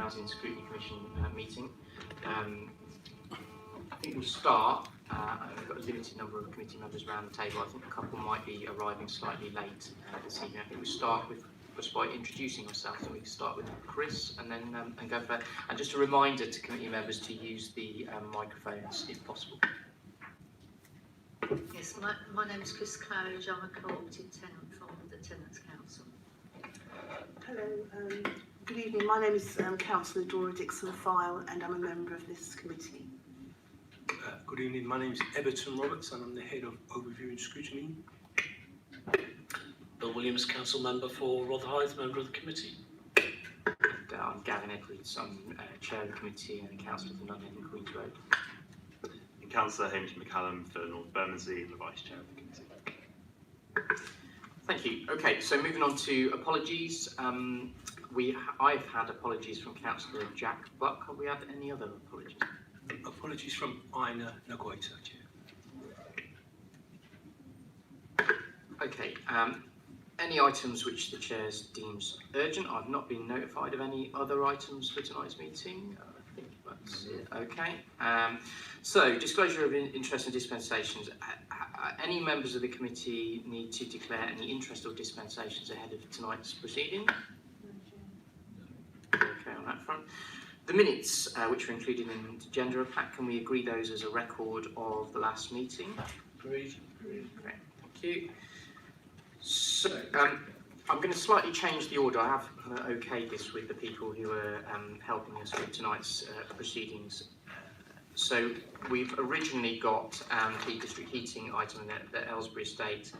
Housing Scrutiny Commission meeting. I think we'll start. We've got a limited number of committee members around the table. I think a couple might be arriving slightly late this evening. I think we'll start with just by introducing ourselves, and we can start with Chris and then and go for that. And just a reminder to committee members to use the microphones if possible. Yes, my name is Chris Claridge. I'm a co-opted tenant from the Tenants' Council. Hello, good evening. My name is Councillor Dora Dixon-File and I'm a member of this committee. Good evening, my name is Everton Roberts and I'm the Head of Overview and Scrutiny. Bill Williams, Council Member for Rotherhithe, Member of the Committee. And I'm Gavin Edwards, I'm Chair of the Committee and Councillor for London and Queen's Road. And Councillor Hamish McCallum for North Bermondsey and the Vice Chair of the Committee. Thank you. Okay, so moving on to apologies. I've had apologies from Councillor Jack Buck. Have we had any other apologies? Apologies from Ina Nagoita, Chair. Okay, any items which the Chair deems urgent? I've not been notified of any other items for tonight's meeting. I think that's it. Okay. So, disclosure of interest and dispensations. Any members of the committee need to declare any interest or dispensations ahead of tonight's proceeding? Okay, on that front. The minutes, which are included in the agenda pack, can we agree those as a record of the last meeting? Agreed. Okay, thank you. So, I'm going to slightly change the order. I have okayed this with the people who are helping us with tonight's proceedings. So, we've originally got the district heating item at the Aylesbury estate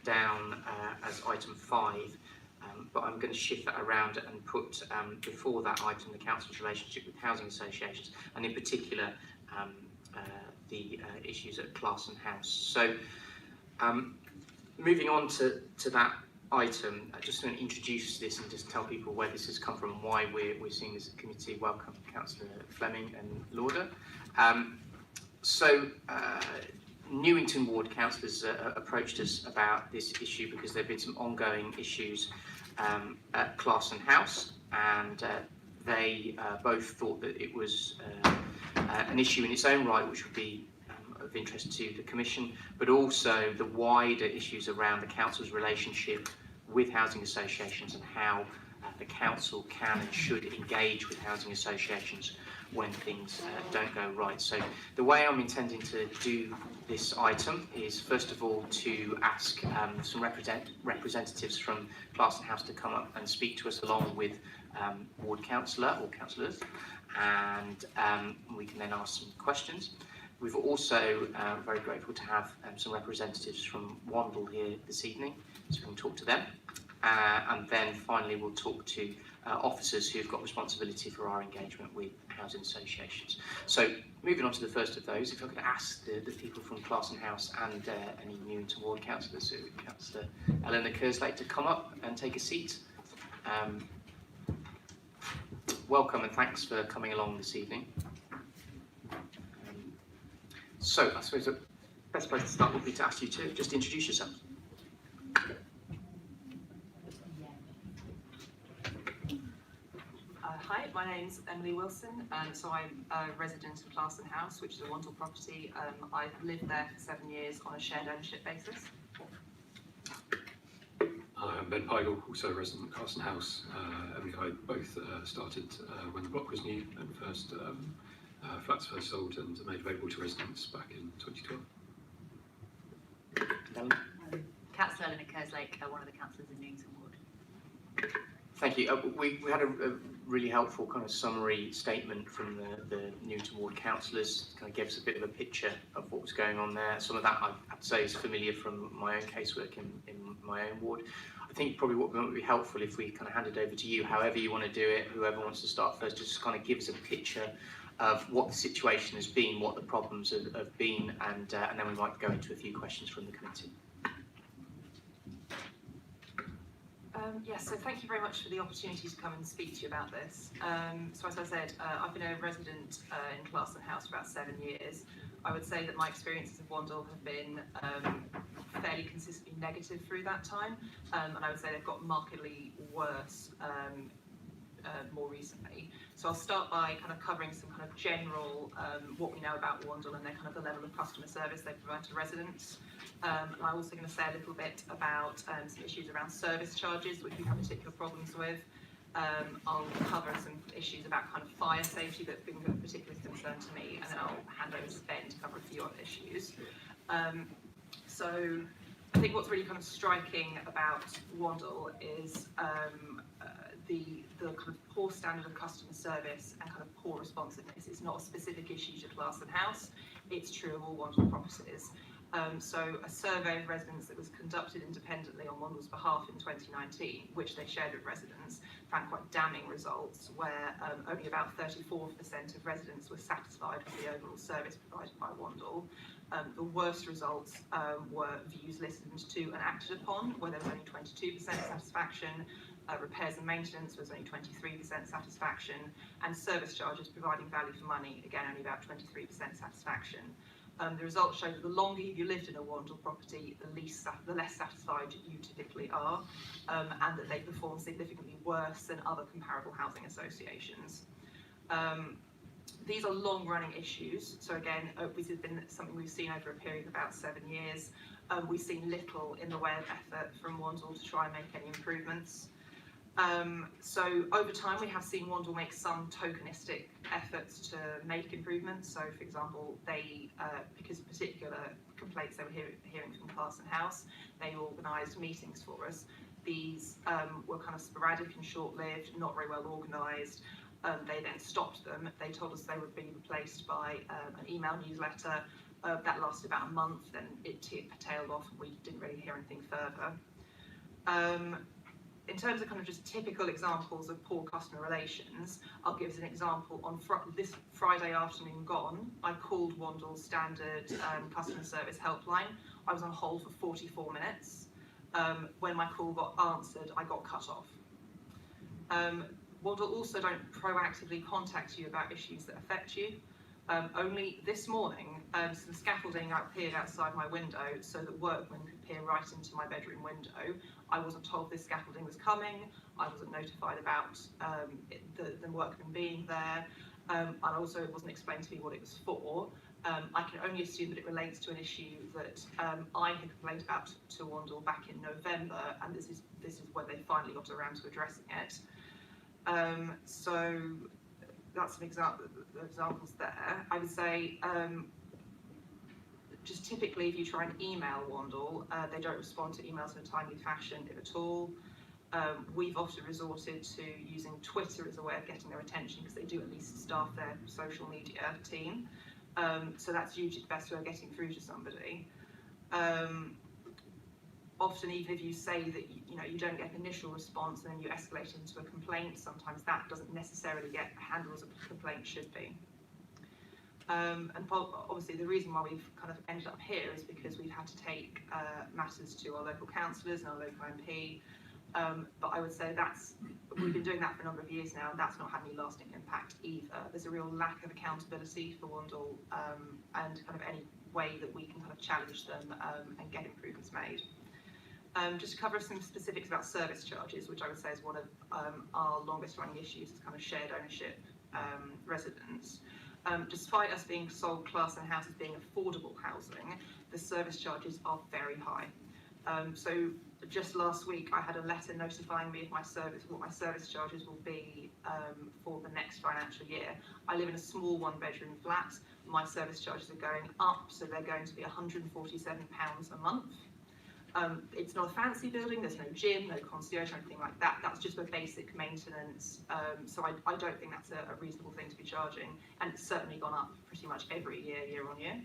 down as item 5. But I'm going to shift that around and put before that item the council's relationship with housing associations, and in particular the issues at Clasen House. So moving on to that item, I just want to introduce this and just tell people where this has come from and why we're seeing this committee. Welcome Councillor Fleming and Lauder. Newington Ward councillors approached us about this issue because there have been some ongoing issues at Clasen House, and they both thought that it was an issue in its own right which would be of interest to the Commission, but also the wider issues around the Council's relationship with housing associations and how the Council can and should engage with housing associations when things don't go right. So the way I'm intending to do this item is first of all to ask some representatives from Clasen House to come up and speak to us along with ward councillor or councillors, and we can then ask some questions. We've also very grateful to have some representatives from Wandle here this evening, so we can talk to them. And then finally we'll talk to officers who've got responsibility for our engagement with housing associations. So moving on to the first of those, if I could ask the people from Clasen House and any Newington Ward councillors, so Councillor Eleanor Kerslake, to come up and take a seat. Welcome and thanks for coming along this evening. So I suppose the best place to start would be to ask you to just introduce yourself. Hi, my name's Emily Wilson, so I'm a resident of Clasen House, which is a Wandle property. I've lived there for 7 years on a shared ownership basis. Hi, I'm Ben Pygel, also a resident of Clasen House. Emily and I both started when the block was new and first flats first sold and made available to residents back in 2012. Councillor Eleanor Kerslake, one of the councillors in Newington Ward. Thank you. We had a really helpful kind of summary statement from the Newington Ward councillors. Kind of gave us a bit of a picture of what was going on there. Some of that I have to say is familiar from my own casework in my own ward. I think probably what would be helpful if we kind of hand it over to you, however you want to do it, whoever wants to start first, just kind of give us a picture of what the situation has been, what the problems have been, and then we might go into a few questions from the committee. Yes, so thank you very much for the opportunity to come and speak to you about this. So as I said, I've been a resident in Clasen House for about 7 years. I would say that my experiences of Wandle have been fairly consistently negative through that time, and I would say they've got markedly worse more recently. So I'll start by kind of covering some kind of general what we know about Wandle and their kind of the level of customer service they provide to residents. And I'm also going to say a little bit about some issues around service charges, which we've had particular problems with. I'll cover some issues about kind of fire safety that have been of particular concern to me, and then I'll hand over to Ben to cover a few other issues. So I think what's really kind of striking about Wandle is the kind of poor standard of customer service and kind of poor responsiveness. It's not a specific issue to Clasen House, it's true of all Wandle properties. So a survey of residents that was conducted independently on Wandle's behalf in 2019, which they shared with residents, found quite damning results where only about 34% of residents were satisfied with the overall service provided by Wandle. The worst results were views listened to and acted upon, where there was only 22% satisfaction. Repairs and maintenance was only 23% satisfaction, and service charges providing value for money, again only about 23% satisfaction. The results show that the longer you lived in a Wandle property, the less satisfied you typically are, and that they perform significantly worse than other comparable housing associations. These are long-running issues, so again, this has been something we've seen over a period of about 7 years. We've seen little in the way of effort from Wandle to try and make any improvements. So over time we have seen Wandle make some tokenistic efforts to make improvements. So for example, they, because of particular complaints they were hearing from Clasen House, they organised meetings for us. These were kind of sporadic and short-lived, not very well organised. They then stopped them. They told us they would be replaced by an email newsletter. That lasted about a month, then it tailed off and we didn't really hear anything further. In terms of kind of just typical examples of poor customer relations, I'll give us an example. On this Friday afternoon gone, I called Wandle's standard customer service helpline. I was on hold for 44 minutes. When my call got answered, I got cut off. Wandle also don't proactively contact you about issues that affect you. Only this morning, some scaffolding appeared outside my window so that workmen could peer right into my bedroom window. I wasn't told this scaffolding was coming. I wasn't notified about the workmen being there. And also it wasn't explained to me what it was for. I can only assume that it relates to an issue that I had complained about to Wandle back in November, and this is when they finally got around to addressing it. So that's some examples there. I would say just typically if you try and email Wandle, they don't respond to emails in a timely fashion, if at all. We've often resorted to using Twitter as a way of getting their attention because they do at least staff their social media team. So that's usually the best way of getting through to somebody. Often even if you say that you don't get an initial response and then you escalate into a complaint, sometimes that doesn't necessarily get handled as a complaint should be. And obviously the reason why we've kind of ended up here is because we've had to take matters to our local councillors and our local MP. But I would say we've been doing that for a number of years now, and that's not had any lasting impact either. There's a real lack of accountability for Wandle and kind of any way that we can kind of challenge them and get improvements made. Just to cover some specifics about service charges, which I would say is one of our longest running issues as kind of shared ownership residents. Despite us being sold Clasen House as being affordable housing, the service charges are very high. So just last week I had a letter notifying me of what my service charges will be for the next financial year. I live in a small one-bedroom flat. My service charges are going up, so they're going to be £147 a month. It's not a fancy building, there's no gym, no concierge, or anything like that. That's just for basic maintenance. So I don't think that's a reasonable thing to be charging. And it's certainly gone up pretty much every year, year on year.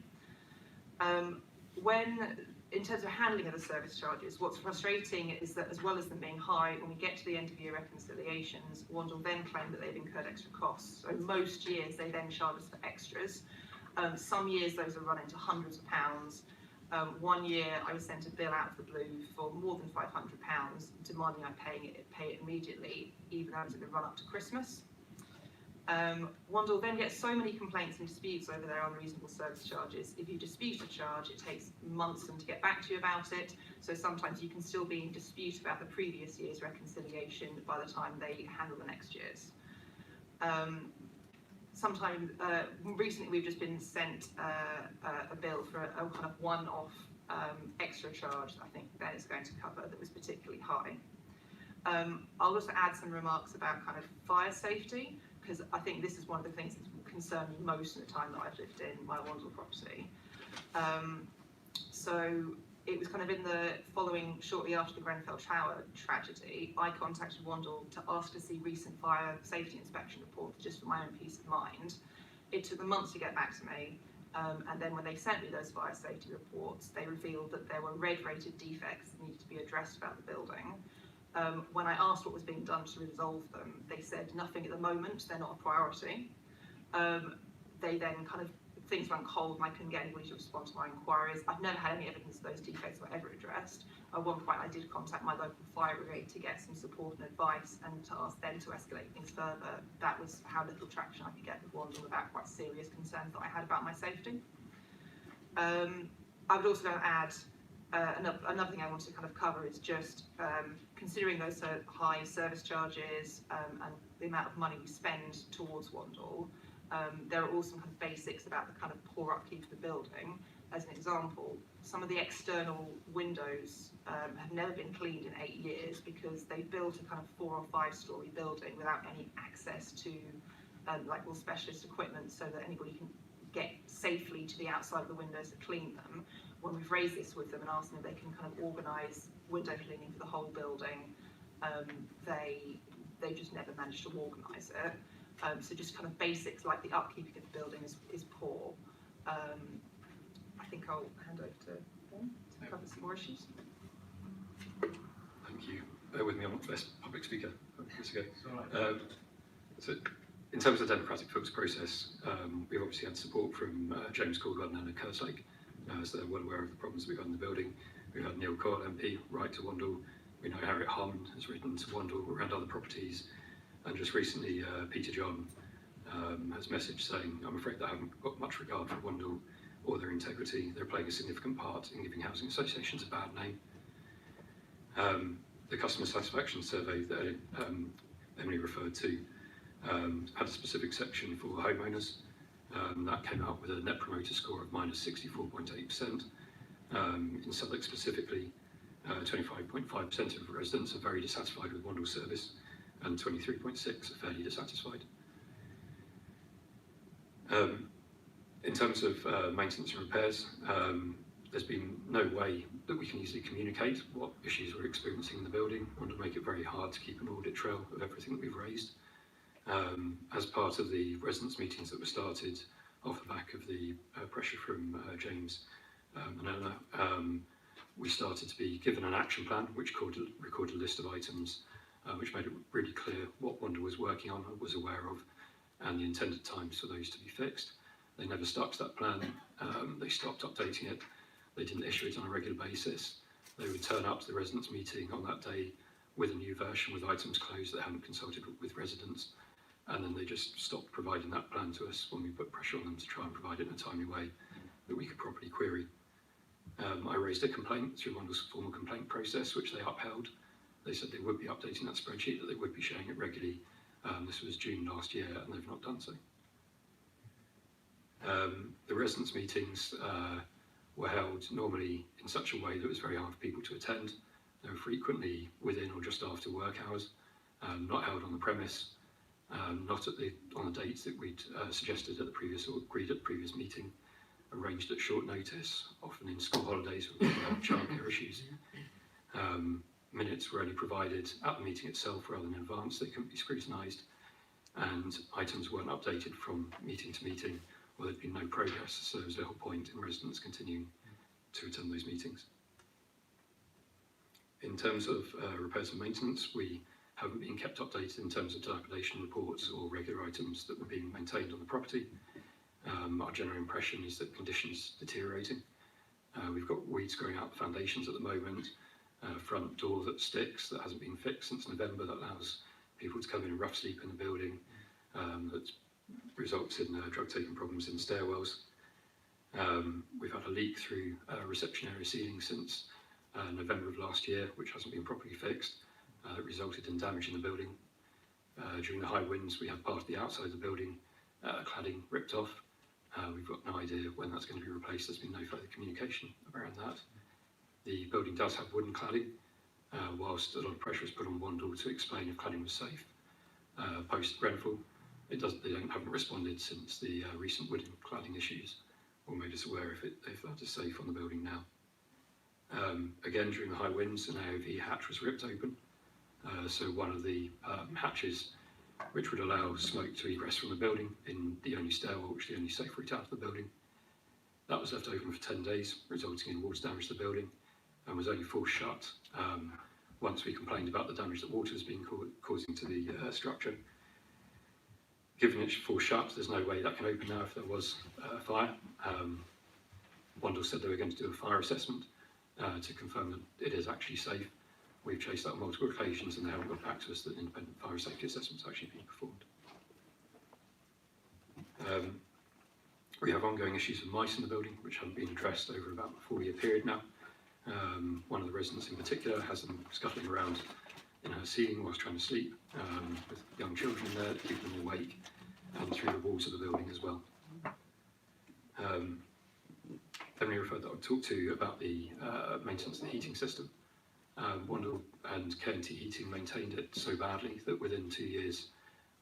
In terms of handling of the service charges, what's frustrating is that as well as them being high, when we get to the end of year reconciliations, Wandle then claim that they've incurred extra costs. So most years they then charge us for extras. Some years those are run into hundreds of pounds. One year I was sent a bill out of the blue for more than £500, demanding I pay it immediately, even though it was in the run up to Christmas. Wandle then gets so many complaints and disputes over their unreasonable service charges. If you dispute a charge, it takes months for them to get back to you about it. So sometimes you can still be in dispute about the previous year's reconciliation by the time they handle the next year's. Recently we've just been sent a bill for a kind of one-off extra charge that I think Ben is going to cover that was particularly high. I'll also add some remarks about kind of fire safety, because I think this is one of the things that's concerned me most in the time that I've lived in my Wandle property. So it was kind of in the following, shortly after the Grenfell Tower tragedy, I contacted Wandle to ask to see recent fire safety inspection reports just for my own peace of mind. It took them months to get back to me, and then when they sent me those fire safety reports, they revealed that there were red-rated defects that needed to be addressed about the building. When I asked what was being done to resolve them, they said nothing at the moment, they're not a priority. They then kind of, things went cold and I couldn't get anybody to respond to my inquiries. I've never had any evidence that those defects were ever addressed. At one point I did contact my local fire brigade to get some support and advice and to ask them to escalate things further. That was how little traction I could get with Wandle about quite serious concerns that I had about my safety. I would also add, another thing I want to kind of cover is just considering those high service charges and the amount of money we spend towards Wandle, there are also some kind of basics about the kind of poor upkeep of the building. As an example, some of the external windows have never been cleaned in 8 years because they built a kind of 4 or 5 story building without any access to like all specialist equipment so that anybody can get safely to the outside of the windows to clean them. When we've raised this with them and asked them if they can kind of organise window cleaning for the whole building, they just never managed to organise it. So just kind of basics like the upkeeping of the building is poor. I think I'll hand over to Ben to cover some more issues. Thank you. Bear with me, I'm not the best public speaker. So in terms of the democratic filter process, we've obviously had support from James Caldwell and Anna Kerslake, so they're well aware of the problems we've got in the building. We've had Neil Coyle MP write to Wandle. We know Harriet Harmon has written to Wandle around other properties. And just recently, Peter John has messaged saying, I'm afraid they haven't got much regard for Wandle or their integrity. They're playing a significant part in giving housing associations a bad name. The customer satisfaction survey that Emily referred to had a specific section for homeowners. That came out with a net promoter score of minus 64.8%. In Southwark specifically, 25.5% of residents are very dissatisfied with Wandle service, and 23.6% are fairly dissatisfied. In terms of maintenance and repairs, there's been no way that we can easily communicate what issues we're experiencing in the building. We want to make it very hard to keep an audit trail of everything that we've raised. As part of the residents' meetings that were started off the back of the pressure from James and Anna, we started to be given an action plan which recorded a list of items which made it really clear what Wandle was working on, was aware of, and the intended times for those to be fixed. They never stuck to that plan. They stopped updating it. They didn't issue it on a regular basis. They would turn up to the residents' meeting on that day with a new version with items closed that hadn't consulted with residents, and then they just stopped providing that plan to us when we put pressure on them to try and provide it in a timely way that we could properly query. I raised a complaint through Wandle's formal complaint process, which they upheld. They said they would be updating that spreadsheet, that they would be sharing it regularly. This was June last year, and they've not done so. The residents' meetings were held normally in such a way that it was very hard for people to attend. They were frequently within or just after work hours, not held on the premise, not on the dates that we'd suggested at the previous or agreed at the previous meeting, arranged at short notice, often in school holidays with childcare issues. Minutes were only provided at the meeting itself rather than in advance. They couldn't be scrutinised, and items weren't updated from meeting to meeting, or there'd been no progress, so there was little point in residents continuing to attend those meetings. In terms of repairs and maintenance, we haven't been kept updated in terms of dilapidation reports or regular items that were being maintained on the property. Our general impression is that conditions deteriorating. We've got weeds growing out the foundations at the moment, front door that sticks that hasn't been fixed since November that allows people to come in and rough sleep in the building, that's results in drug taking problems in stairwells. We've had a leak through reception area ceiling since November of last year, which hasn't been properly fixed. That resulted in damage in the building. During the high winds, we had part of the outside of the building cladding ripped off. We've got no idea when that's going to be replaced. There's been no further communication around that. The building does have wooden cladding, whilst a lot of pressure was put on Wandle to explain if cladding was safe. Post-Grenfell, they haven't responded since the recent wooden cladding issues, or made us aware if that is safe on the building now. Again, during the high winds, an AOV hatch was ripped open. So one of the hatches which would allow smoke to egress from the building in the only stairwell, which is the only safe route out of the building. That was left open for 10 days, resulting in water damage to the building, and was only forced shut once we complained about the damage that water has been causing to the structure. Given it's forced shut, there's no way that can open now if there was a fire. Wandle said they were going to do a fire assessment to confirm that it is actually safe. We've chased that on multiple occasions and they haven't got back to us that independent fire safety assessments actually being performed. We have ongoing issues with mice in the building which haven't been addressed over about a 4-year period now. One of the residents in particular has them scuttling around in her ceiling whilst trying to sleep, with young children there to keep them awake, and through the walls of the building as well. Emily referred that I would talk to you about the maintenance of the heating system. Wandle and K&T Heating maintained it so badly that within 2 years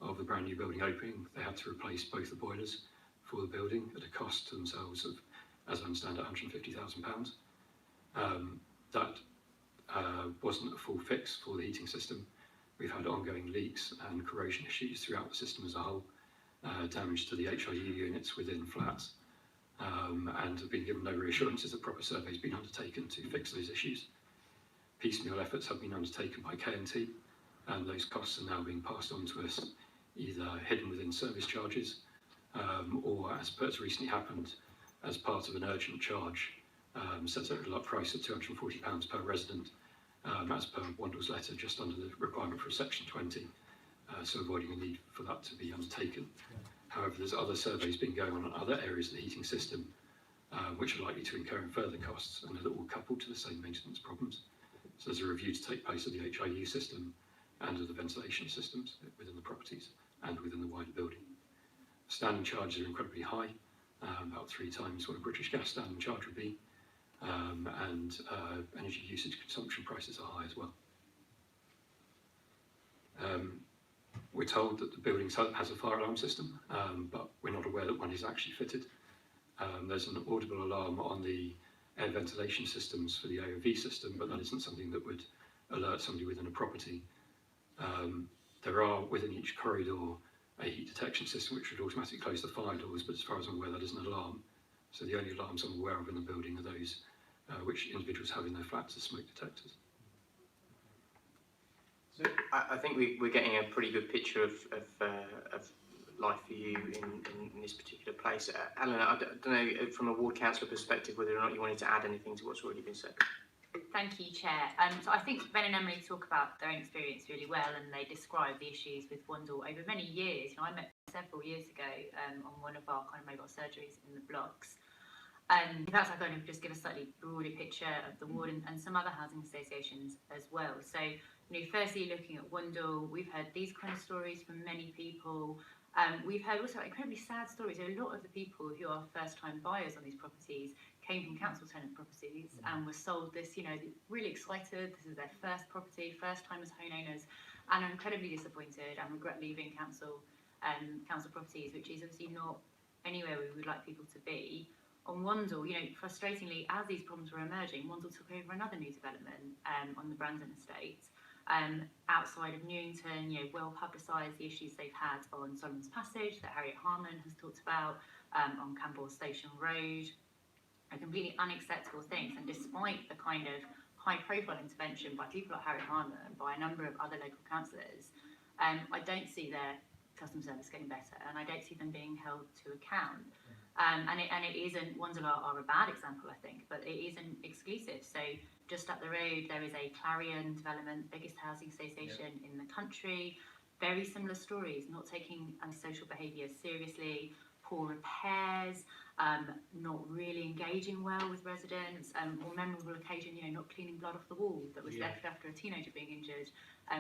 of the brand new building opening, they had to replace both the boilers for the building at a cost to themselves of, as I understand it, £150,000. That wasn't a full fix for the heating system. We've had ongoing leaks and corrosion issues throughout the system as a whole, damage to the HIU units within flats, and have been given no reassurances that proper surveys have been undertaken to fix those issues. Piecemeal efforts have been undertaken by K&T, and those costs are now being passed on to us, either hidden within service charges, or as recently happened, as part of an urgent charge, set at a lot price of £240 per resident, as per Wandle's letter, just under the requirement for Section 20, so avoiding a need for that to be undertaken. However, there's other surveys being going on in other areas of the heating system, which are likely to incur further costs, and are all coupled to the same maintenance problems. So there's a review to take place of the HIU system and of the ventilation systems within the properties and within the wider building. Standing charges are incredibly high, about 3 times what a British gas standing charge would be, and energy usage consumption prices are high as well. We're told that the building has a fire alarm system, but we're not aware that one is actually fitted. There's an audible alarm on the air ventilation systems for the AOV system, but that isn't something that would alert somebody within a property. There are within each corridor a heat detection system which would automatically close the fire doors, but as far as I'm aware that is an alarm. So the only alarms I'm aware of in the building are those which individuals have in their flats as smoke detectors. So I think we're getting a pretty good picture of life for you in this particular place. Alan, I don't know, from a ward councillor perspective, whether or not you wanted to add anything to what's already been said. Thank you, Chair. So I think Ben and Emily talk about their own experience really well, and they describe the issues with Wandle over many years. You know, I met several years ago on one of our kind of mobile surgeries in the blocks. Perhaps I kind of just give a slightly broader picture of the ward and some other housing associations as well. So, you know, firstly, looking at Wandle, we've heard these kind of stories from many people. We've heard also incredibly sad stories. So a lot of the people who are first-time buyers on these properties came from council tenant properties and were sold this, you know, really excited. This is their first property, first time as homeowners, and are incredibly disappointed and regret leaving council properties, which is obviously not anywhere we would like people to be. On Wandle, you know, frustratingly, as these problems were emerging, Wandle took over another new development on the Brandon estate. Outside of Newington, you know, well publicised the issues they've had on Solomon's Passage that Harriet Harman has talked about, on Campbell Station Road, are completely unacceptable things. And despite the kind of high-profile intervention by people like Harriet Harman and by a number of other local councillors, I don't see their customer service getting better, and I don't see them being held to account. And it isn't, Wandle are a bad example, I think, but it isn't exclusive. So just up the road, there is a Clarion development, biggest housing association in the country. very similar stories, not taking antisocial behaviour seriously, poor repairs, not really engaging well with residents, or memorable occasion, not cleaning blood off the wall that was left after a teenager being injured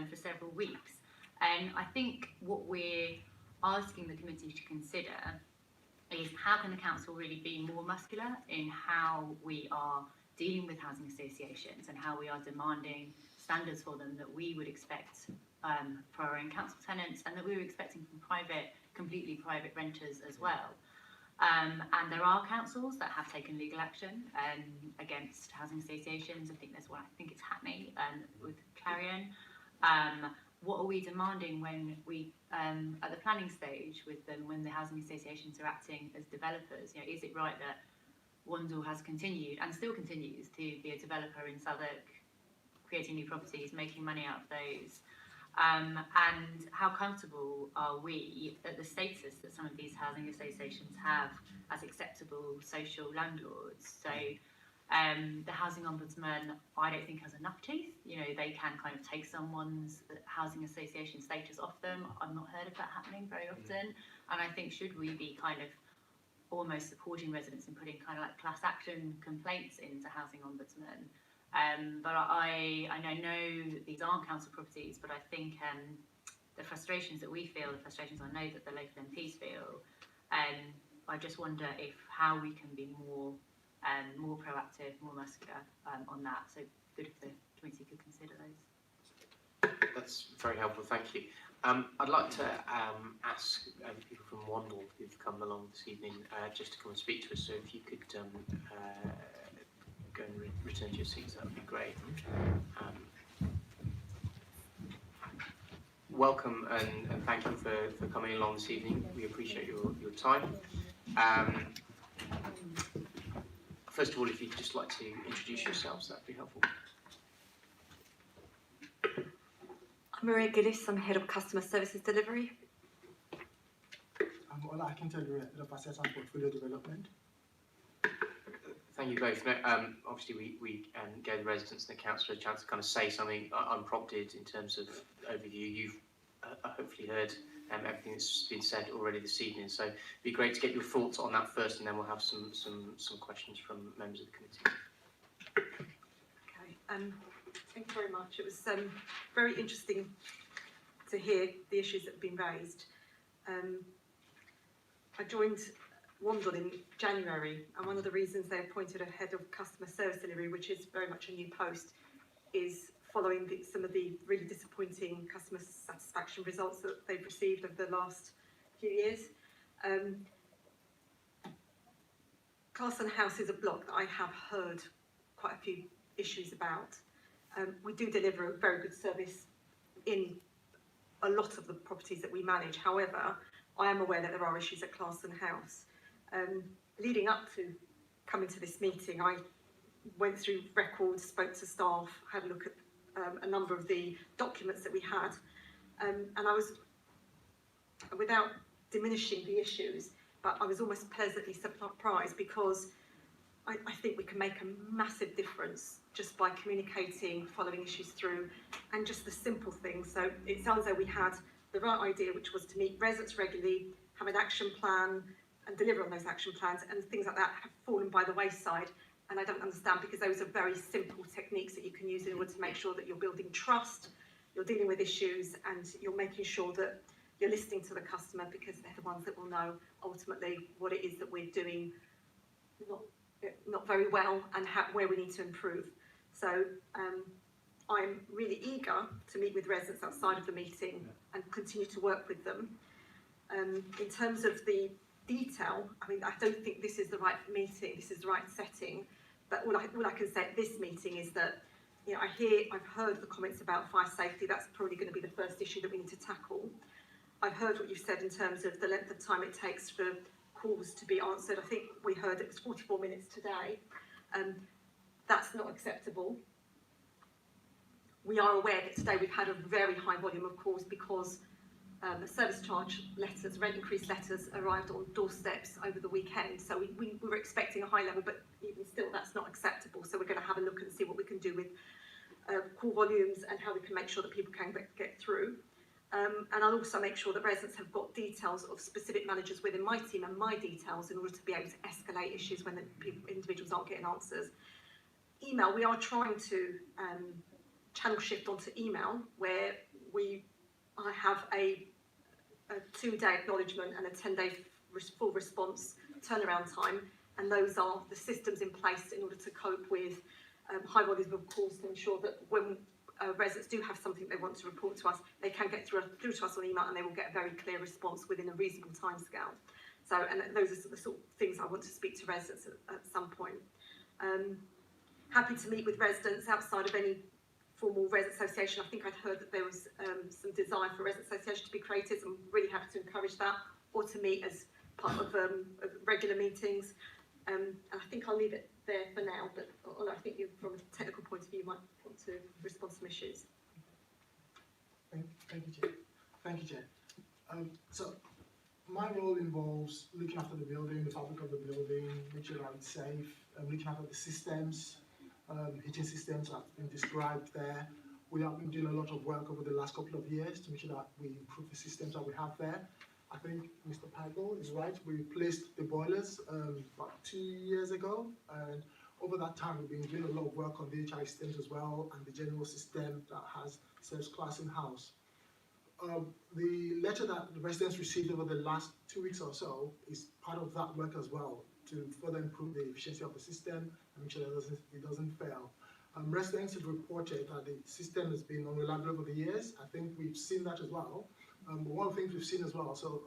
for several weeks. And I think what we're asking the committee to consider is how can the council really be more muscular in how we are dealing with housing associations and how we are demanding standards for them that we would expect for our own council tenants and that we were expecting from completely private renters as well. And there are councils that have taken legal action against housing associations. I think there's one, I think it's Hackney with Clarion. What are we demanding when we, at the planning stage with them, when the housing associations are acting as developers? Is it right that Wandle has continued and still continues to be a developer in Southwark, creating new properties, making money out of those? And how comfortable are we at the status that some of these housing associations have as acceptable social landlords? So the housing ombudsman, I don't think has enough teeth. They can kind of take someone's housing association status off them. I've not heard of that happening very often. And I think should we be kind of almost supporting residents and putting kind of like class action complaints into housing ombudsman? But I know these aren't council properties, but I think the frustrations that we feel, the frustrations I know that the local MPs feel, I just wonder how we can be more proactive, more muscular on that. So good if the committee could consider those. That's very helpful, thank you. I'd like to ask people from Wandle who've come along this evening just to come and speak to us. So if you could go and return to your seats, that would be great. Welcome and thank you for coming along this evening. We appreciate your time. First of all, if you'd just like to introduce yourselves, that'd be helpful. I'm Maria Gillis, I'm Head of Customer Services Delivery. I'm Ola Akintalu, Head of Assets and Portfolio Development. Thank you both. Obviously, we gave the residents and the councillor a chance to kind of say something unprompted in terms of overview. You've hopefully heard everything that's been said already this evening. So it'd be great to get your thoughts on that first, and then we'll have some questions from members of the committee. Okay. Thank you very much. It was very interesting to hear the issues that have been raised. I joined Wandle in January, and one of the reasons they appointed a head of customer service delivery, which is very much a new post, is following some of the really disappointing customer satisfaction results that they've received over the last few years. Clasen House is a block that I have heard quite a few issues about. We do deliver a very good service in a lot of the properties that we manage. However, I am aware that there are issues at Clasen House. Leading up to coming to this meeting, I went through records, spoke to staff, had a look at a number of the documents that we had, and I was, without diminishing the issues, but I was almost pleasantly surprised because I think we can make a massive difference just by communicating, following issues through, and just the simple things. So it sounds like we had the right idea, which was to meet residents regularly, have an action plan, and deliver on those action plans, and things like that have fallen by the wayside. And I don't understand, because those are very simple techniques that you can use in order to make sure that you're building trust, you're dealing with issues, and you're making sure that you're listening to the customer, because they're the ones that will know ultimately what it is that we're doing not very well and where we need to improve. So I'm really eager to meet with residents outside of the meeting and continue to work with them. In terms of the detail, I mean, I don't think this is the right meeting, this is the right setting, but all I can say at this meeting is that, I've heard the comments about fire safety. That's probably going to be the first issue that we need to tackle. I've heard what you've said in terms of the length of time it takes for calls to be answered. I think we heard it was 44 minutes today. That's not acceptable. We are aware that today we've had a very high volume of calls because the service charge letters, rent increase letters arrived on doorsteps over the weekend. So we were expecting a high level, but even still that's not acceptable. So we're going to have a look and see what we can do with call volumes and how we can make sure that people can get through. And I'll also make sure that residents have got details of specific managers within my team and my details in order to be able to escalate issues when individuals aren't getting answers. Email, we are trying to channel shift onto email, where I have a 2-day acknowledgement and a 10-day full response turnaround time, and those are the systems in place in order to cope with high volumes of calls, to ensure that when residents do have something they want to report to us, they can get through to us on email, and they will get a very clear response within a reasonable timescale. So, and those are the sort of things I want to speak to residents at some point. Happy to meet with residents outside of any formal resident association. I think I'd heard that there was some desire for a resident association to be created. I'm really happy to encourage that, or to meet as part of regular meetings. And I think I'll leave it there for now, but I think you, from a technical point of view, might want to respond to some issues. Thank you, Chair. Thank you, Chair. So my role involves looking after the building, the fabric of the building, making sure that it's safe, looking after the systems, heating systems have been described there. We have been doing a lot of work over the last couple of years to make sure that we improve the systems that we have there. I think Mr. Pagel is right. We replaced the boilers about 2 years ago, and over that time we've been doing a lot of work on the HI systems as well, and the general system that has serves Clasen House. The letter that the residents received over the last 2 weeks or so is part of that work as well, to further improve the efficiency of the system and make sure that it doesn't fail. Residents have reported that the system has been unreliable over the years. I think we've seen that as well. But one of the things we've seen as well, so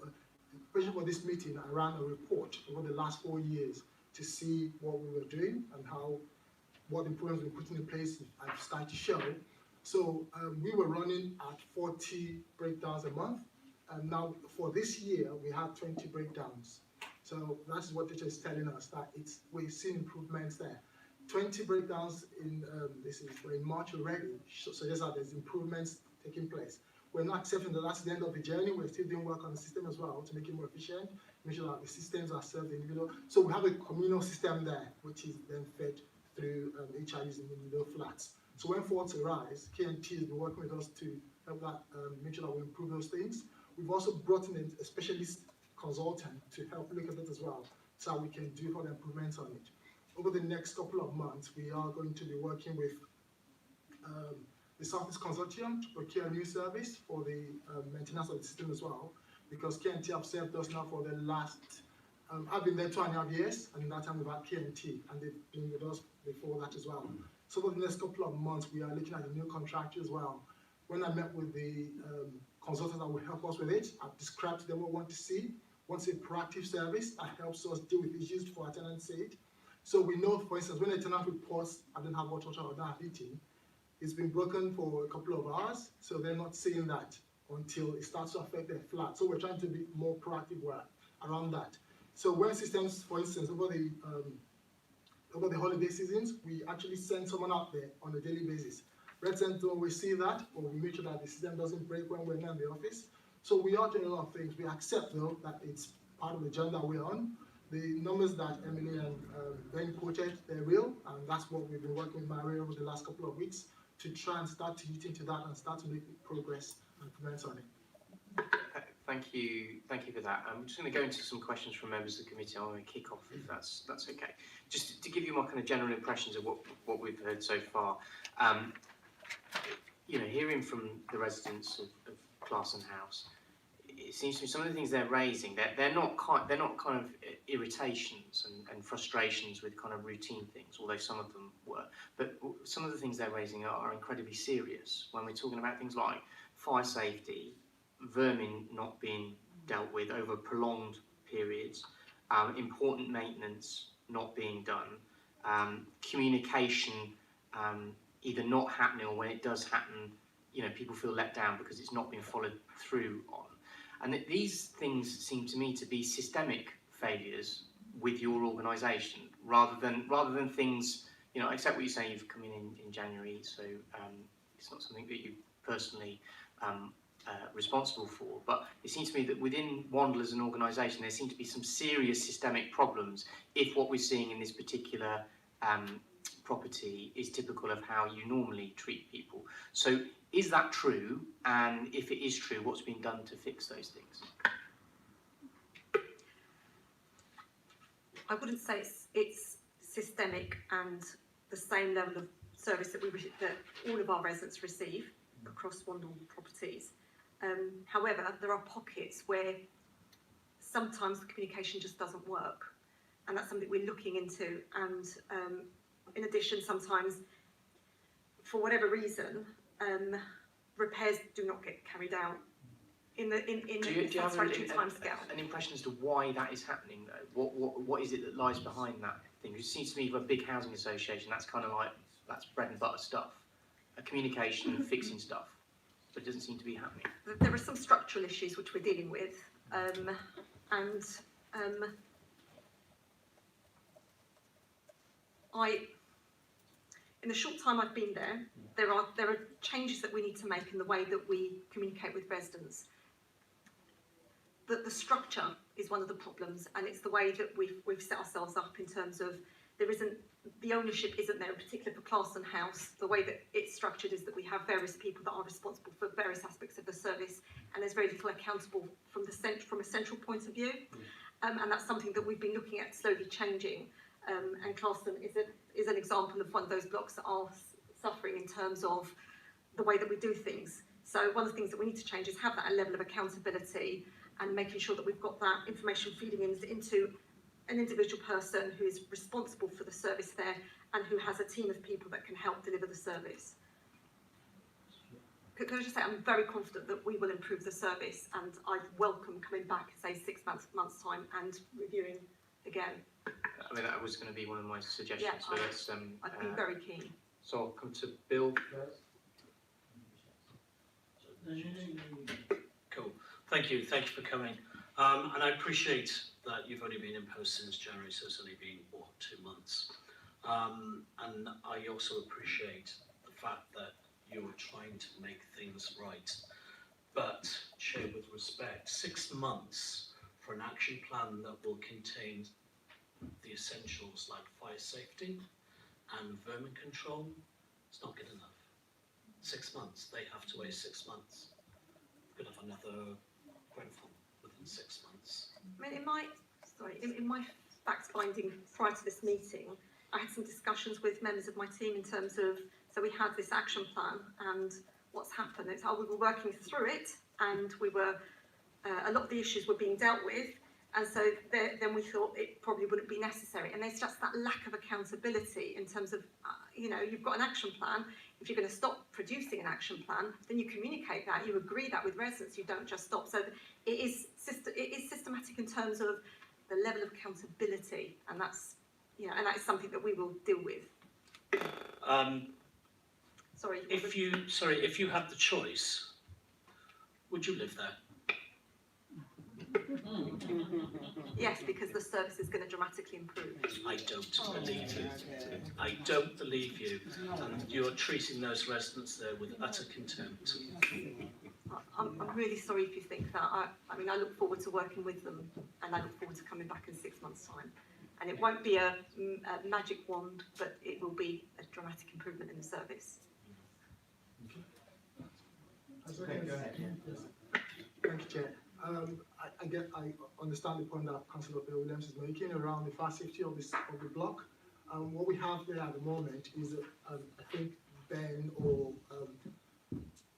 especially for this meeting, I ran a report over the last 4 years to see what we were doing and what improvements we were putting in place have started to show. So we were running at 40 breakdowns a month, and now for this year we have 20 breakdowns. So that's what teacher is telling us, that we're seeing improvements there. 20 breakdowns we're in March already, suggests that there's improvements taking place. We're not accepting that that's the end of the journey. We're still doing work on the system as well to make it more efficient, make sure that the systems are served the individual. So we have a communal system there, which is then fed through HIUs in the individual flats. So when faults arise, KNT has been working with us to help that, make sure that we improve those things. We've also brought in a specialist consultant to help look at it as well, so we can do further improvements on it. Over the next couple of months, we are going to be working with the Southwark Consortium to procure a new service for the maintenance of the system as well, because KNT have served us now for the last, I've been there 2.5 years, and in that time we've had KNT, and they've been with us before that as well. So over the next couple of months, we are looking at a new contractor as well. When I met with the consultants that will help us with it, I've described to them what we want to see. Want a proactive service that helps us deal with issues for our tenants' sake. So we know, for instance, when a tenant reports, I don't have water or I don't have heating, it's been broken for a couple of hours, so they're not seeing that until it starts to affect their flat. So we're trying to be more proactive work around that. So when systems, for instance, over the holiday seasons, we actually send someone out there on a daily basis. Residents don't always see that, but we make sure that the system doesn't break when we're not in the office. So we are doing a lot of things. We accept, though, that it's part of the journey that we're on. The numbers that Emily and Ben quoted, they're real, and that's what we've been working with Maria over the last couple of weeks to try and start to eat into that and start to make progress and implement on it. Thank you for that. I'm just going to go into some questions from members of the committee. I want to kick off if that's okay. Just to give you my kind of general impressions of what we've heard so far. Hearing from the residents of Clasen House, it seems to me some of the things they're raising, they're not kind of irritations and frustrations with kind of routine things, although some of them were. But some of the things they're raising are incredibly serious when we're talking about things like fire safety, vermin not being dealt with over prolonged periods, important maintenance not being done, communication either not happening, or when it does happen, people feel let down because it's not been followed through on. And these things seem to me to be systemic failures with your organisation, rather than things, I accept what you're saying, you've come in January, so it's not something that you personally responsible for, but it seems to me that within Wandle as an organisation, there seem to be some serious systemic problems if what we're seeing in this particular property is typical of how you normally treat people. So Is that true? And if it is true, what's been done to fix those things? I wouldn't say it's systemic and the same level of service that that all of our residents receive across Wandle properties. However, there are pockets where sometimes the communication just doesn't work, and that's something we're looking into. And in addition, sometimes, for whatever reason, repairs do not get carried out in the Do you have satisfactory timescale. an impression as to why that is happening, though? What is it that lies behind that thing? It seems to me, for a big housing association, that's kind of like, that's bread and butter stuff. A communication, fixing stuff. But it doesn't seem to be happening. There are some structural issues which we're dealing with, in the short time I've been there, there are changes that we need to make in the way that we communicate with residents. The structure is one of the problems, and it's the way that we've set ourselves up in terms of the ownership isn't there, particularly for Clasen House. The way that it's structured is that we have various people that are responsible for various aspects of the service, and there's very little accountable from a central point of view. And that's something that we've been looking at slowly changing. And Clasen is an example of one of those blocks that are suffering in terms of the way that we do things. So one of the things that we need to change is have that level of accountability and making sure that we've got that information feeding into an individual person who is responsible for the service there and who has a team of people that can help deliver the service. Can I just say, I'm very confident that we will improve the service, and I welcome coming back, say, 6 months' time and reviewing again. I mean, that was going to be one of my suggestions. Yeah, So let's, I've been very keen. So I'll come to Bill first. Cool. Thank you for coming. And I appreciate that you've only been in post since January, so it's only been, 2 months. And I also appreciate the fact that you're trying to make things right. But, Chair, with respect, 6 months for an action plan that will contain the essentials like fire safety and vermin control, it's not good enough. 6 months, they have to wait 6 months. We're going to have another Grenfell within 6 months. I mean, in my fact finding prior to this meeting, I had some discussions with members of my team in terms of, so we had this action plan, and what's happened is we were working through it, and we were, a lot of the issues were being dealt with, and so then we thought it probably wouldn't be necessary. And there's just that lack of accountability in terms of, you've got an action plan. If you're going to stop producing an action plan, then you communicate that, you agree that with residents, you don't just stop. So it is systematic in terms of the level of accountability, and that's, and that is something that we will deal with. If you had the choice, would you live there? Yes, because the service is going to dramatically improve. I don't believe you. I don't believe you. And you're treating those residents there with utter contempt. I'm really sorry if you think that. I mean, I look forward to working with them, and I look forward to coming back in 6 months' time. And it won't be a magic wand, but it will be a dramatic improvement in the service. Thank you, Chair. I understand the point that Councillor Williams is making around the fire safety of the block. What we have there at the moment is, I think Ben or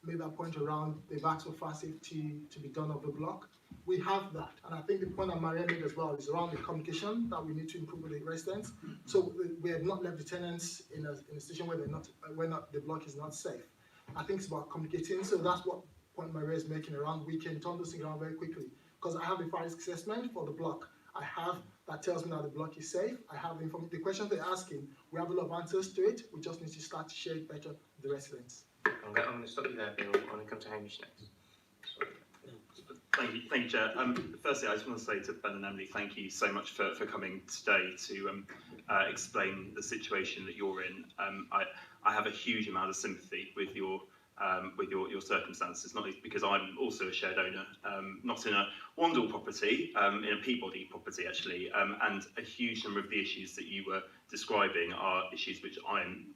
made that point around the asked for fire safety to be done of the block. We have that, and I think the point that Maria made as well is around the communication that we need to improve with the residents. So we have not left the tenants in a situation where the block is not safe. I think it's about communicating. So that's what point Maria is making around. We can turn this thing around very quickly, because I have the fire risk assessment for the block. I have that tells me that the block is safe. I have the questions they're asking. We have a lot of answers to it. We just need to start to share it better with the residents. I'm going to stop you there, Bill. I'm going to come to Hamish next. Sorry. Thank you, Chair. Firstly, I just want to say to Ben and Emily, thank you so much for coming today to explain the situation that you're in. I have a huge amount of sympathy with your with your circumstances, not least because I'm also a shared owner, not in a Wandle property, in a Peabody property actually, and a huge number of the issues that you were describing are issues which I'm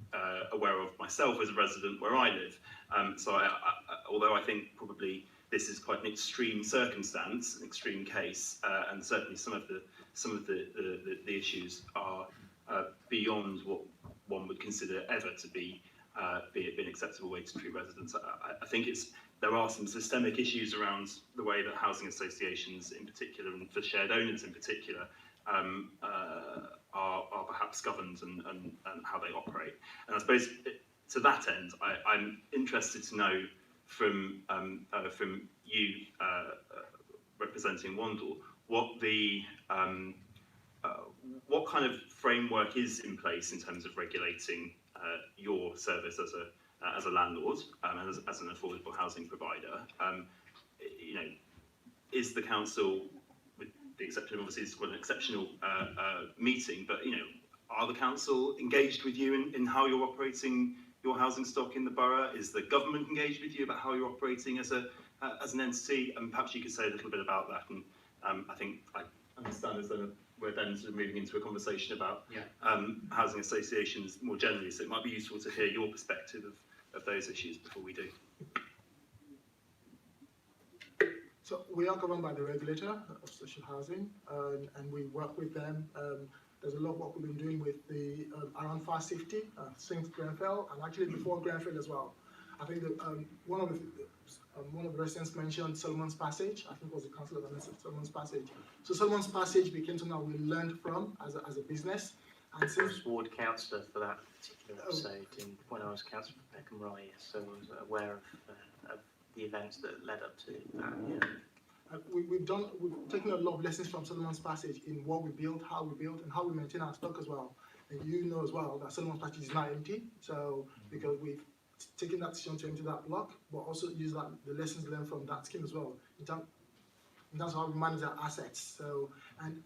aware of myself as a resident where I live. So although I think probably this is quite an extreme circumstance, an extreme case, and certainly some of the issues are beyond what one would consider ever to be an acceptable way to treat residents. I think there are some systemic issues around the way that housing associations in particular, and for shared owners in particular, are perhaps governed and how they operate. And I suppose to that end, I'm interested to know from you representing Wandle, what kind of framework is in place in terms of regulating your service as a landlord and as an affordable housing provider. Is the council, with the exception of obviously it's quite an exceptional meeting, but are the council engaged with you in how you're operating your housing stock in the borough? Is the government engaged with you about how you're operating as an entity? And perhaps you could say a little bit about that. And I think I understand as though we're then sort of moving into a conversation about housing associations more generally, so it might be useful to hear your perspective of those issues before we do. So we are governed by the regulator of social housing, and we work with them. There's a lot of work we've been doing with the around fire safety since Grenfell, and actually before Grenfell as well. I think that one of the residents mentioned Solomon's Passage. I think it was the councillor that mentioned Solomon's Passage. So Solomon's Passage became something that we learned from as a business. And I was ward councillor for that particular episode when I was councillor for Peckham Rye, so I was aware of the events that led up to that. We've taken a lot of lessons from Solomon's Passage in what we build, how we build, and how we maintain our stock as well. And you know as well that Solomon's Passage is not empty, so because we've taken that decision to empty that block, but also use the lessons learned from that scheme as well in terms of how we manage our assets. So, and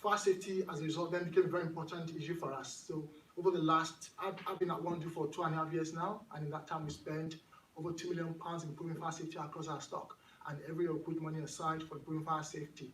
fire safety as a result then became a very important issue for us. So over the last, I've been at Wandle for 2.5 years now, and in that time we spent over £2 million improving fire safety across our stock. And every year we put money aside for improving fire safety.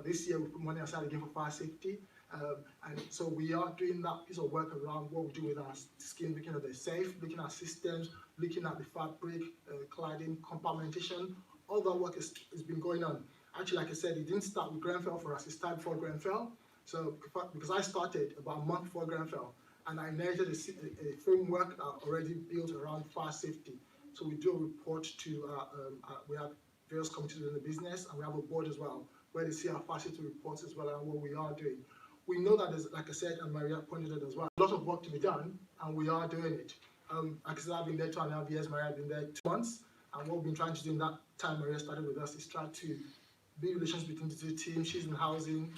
This year we put money aside again for fire safety. And so we are doing that piece of work around what we do with our scheme, looking at the safe, looking at systems, looking at the fabric, cladding, compartmentation. All that work has been going on. Actually, like I said, it didn't start with Grenfell for us, it started before Grenfell. So, because I started about a month before Grenfell, and I inherited a framework already built around fire safety. So we do a report to, we have various committees in the business, and we have a board as well, where they see our fire safety reports as well and what we are doing. We know that there's, like I said, and Maria pointed out as well, a lot of work to be done, and we are doing it. Like I said, I've been there 2.5 years, Maria has been there 2 months, and what we've been trying to do in that time Maria started with us is try to build relations between the two teams. She's in housing,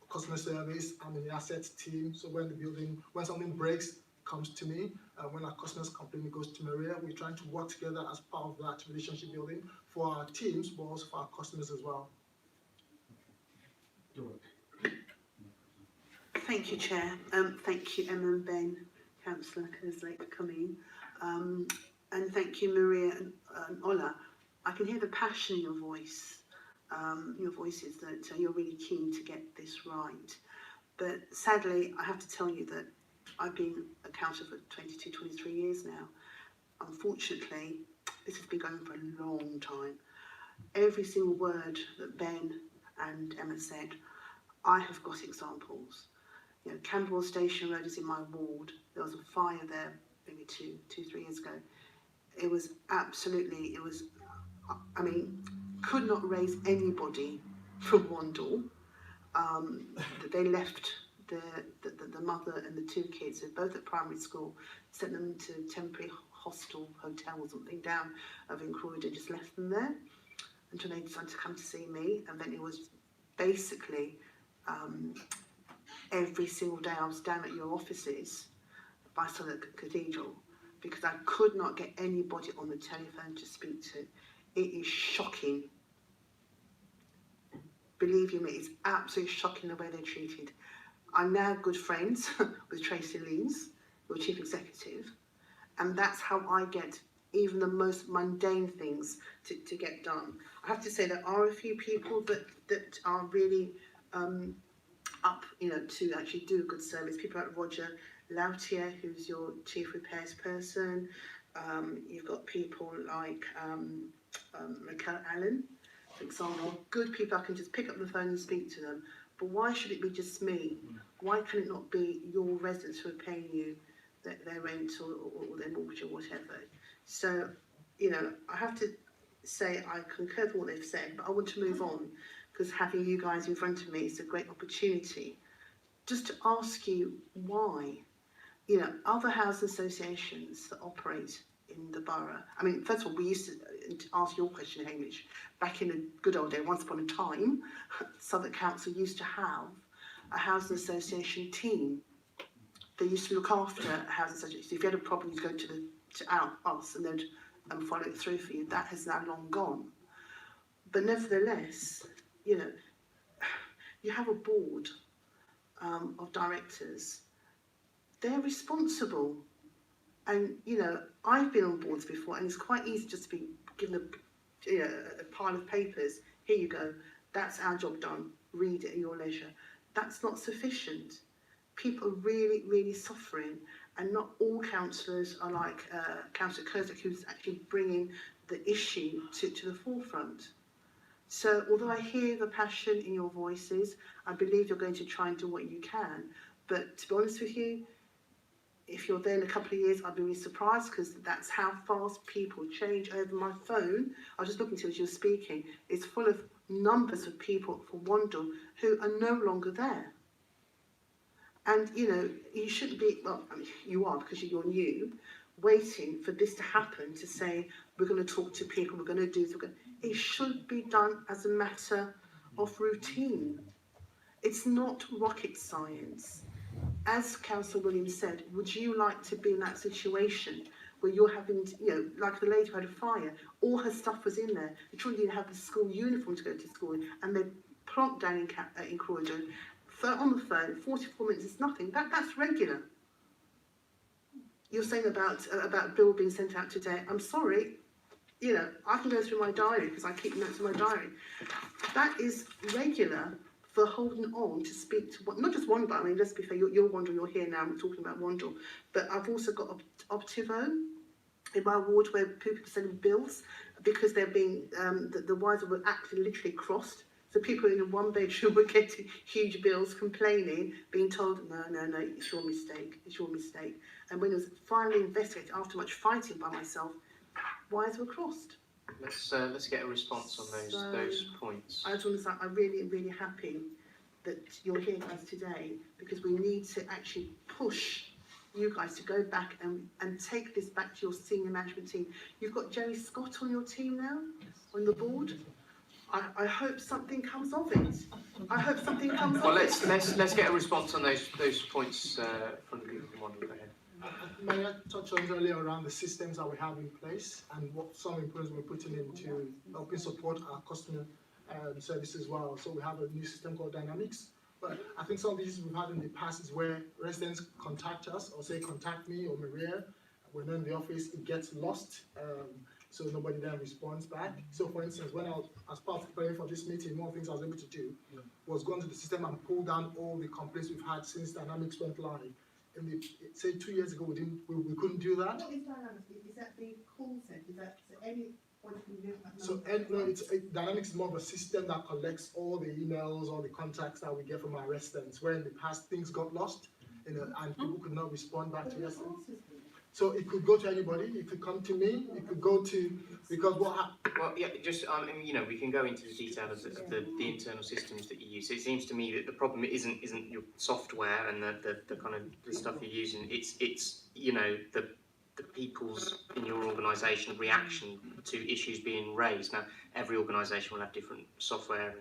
customer service, I'm in the assets team, so when something breaks, it comes to me. When our customers complain, it goes to Maria. We're trying to work together as part of that relationship building for our teams, but also for our customers as well. Thank you, Chair. Thank you, Emma and Ben, Councillor Kerslake, for coming. And thank you, Maria and Ola. I can hear the passion in your voice. Your voice is that you're really keen to get this right. But sadly, I have to tell you that I've been a councillor for 22, 23 years now. Unfortunately, this has been going for a long time. Every single word that Ben and Emma said, I have got examples. You know, Camberwell Station Road is in my ward. There was a fire there maybe 3 years ago. It was absolutely, I mean, could not raise anybody from Wandle. They left the mother and the 2 kids, who were both at primary school, sent them to temporary hostel, hotel or something down over in Croydon, just left them there until they decided to come to see me. And then it was basically every single day I was down at your offices by Southwark Cathedral because I could not get anybody on the telephone to speak to. It is shocking. Believe you me, it's absolutely shocking the way they're treated. I'm now good friends with Tracy Lees, your chief executive, and that's how I get even the most mundane things to get done. I have to say there are a few people that are really up, to actually do a good service. People like Roger Lautier, who's your chief repairs person. You've got people like Raquel Allen, for example. Good people, I can just pick up the phone and speak to them. But why should it be just me? Why can it not be your residents who are paying you their rent or their mortgage or whatever? So, I have to say I concur with what they've said, but I want to move on, because having you guys in front of me is a great opportunity just to ask you why. Other housing associations that operate in the borough, I mean, first of all, we used to ask your question, Hamish, back in the good old day, once upon a time, Southwark Council used to have a housing association team. They used to look after housing associations. If you had a problem, you'd go to us and they'd follow it through for you. That has now long gone. But nevertheless, you have a board of directors. They're responsible. And, I've been on boards before, and it's quite easy just to be given a pile of papers. Here you go. That's our job done. Read it at your leisure. That's not sufficient. People are really, really suffering, and not all councillors are like Councillor Curzak, who's actually bringing the issue to the forefront. So although I hear the passion in your voices, I believe you're going to try and do what you can. But to be honest with you, if you're there in a couple of years, I'd be really surprised, because that's how fast people change. Over my phone, I was just looking to as you were speaking, it's full of numbers of people for Wandle who are no longer there. And, you shouldn't be, well, I mean, you are, because you're new, waiting for this to happen to say, we're going to talk to people, we're going to do this. It should be done as a matter of routine. It's not rocket science. As Councillor Williams said, would you like to be in that situation where you're having, like the lady who had a fire, all her stuff was in there, the children didn't have the school uniform to go to school in, and they plonked down in Croydon, on the phone, 44 minutes is nothing. That's regular. You're saying about a bill being sent out today. I'm sorry, I can go through my diary, because I keep notes in my diary. That is regular for holding on to speak to, not just Wandle, I mean, let's be fair, you're Wandle, you're here now, we're talking about Wandle, but I've also got Optivo in my ward where people are sending bills because they're being, the wires were actually literally crossed. So people in a one bedroom were getting huge bills, complaining, being told, no, it's your mistake, it's your mistake. And when it was finally investigated, after much fighting by myself, wires were crossed. Let's get a response on those points. I just want to say I'm really, really happy that you're here guys today, because we need to actually push you guys to go back and take this back to your senior management team. You've got Jerry Scott on your team now, on the board. I hope something comes of it. I hope something comes well, of it. let's get a response on those points from the people who want to go ahead. May I touch on earlier around the systems that we have in place and what some improvements we're putting into helping support our customer service as well. So we have a new system called Dynamics. But I think some of the issues we've had in the past is where residents contact us or say contact me or Maria. When in the office, it gets lost. So nobody then responds back. So for instance, when I was, as part of preparing for this meeting, one of the things I was able to do was go into the system and pull down all the complaints we've had since Dynamics went live. And say 2 years ago, we couldn't do that. What is Dynamics? Is that the call center? Is that any point you do? So Dynamics is more of a system that collects all the emails, all the contacts that we get from our residents, where in the past things got lost, and people could not respond back to residents. So it could go to anybody, it could come to me, it could go to, because what happened... Well, yeah, just, we can go into the detail of the internal systems that you use. It seems to me that the problem isn't your software and the kind of the stuff you're using, it's the people's in your organisation reaction to issues being raised. Now, every organisation will have different software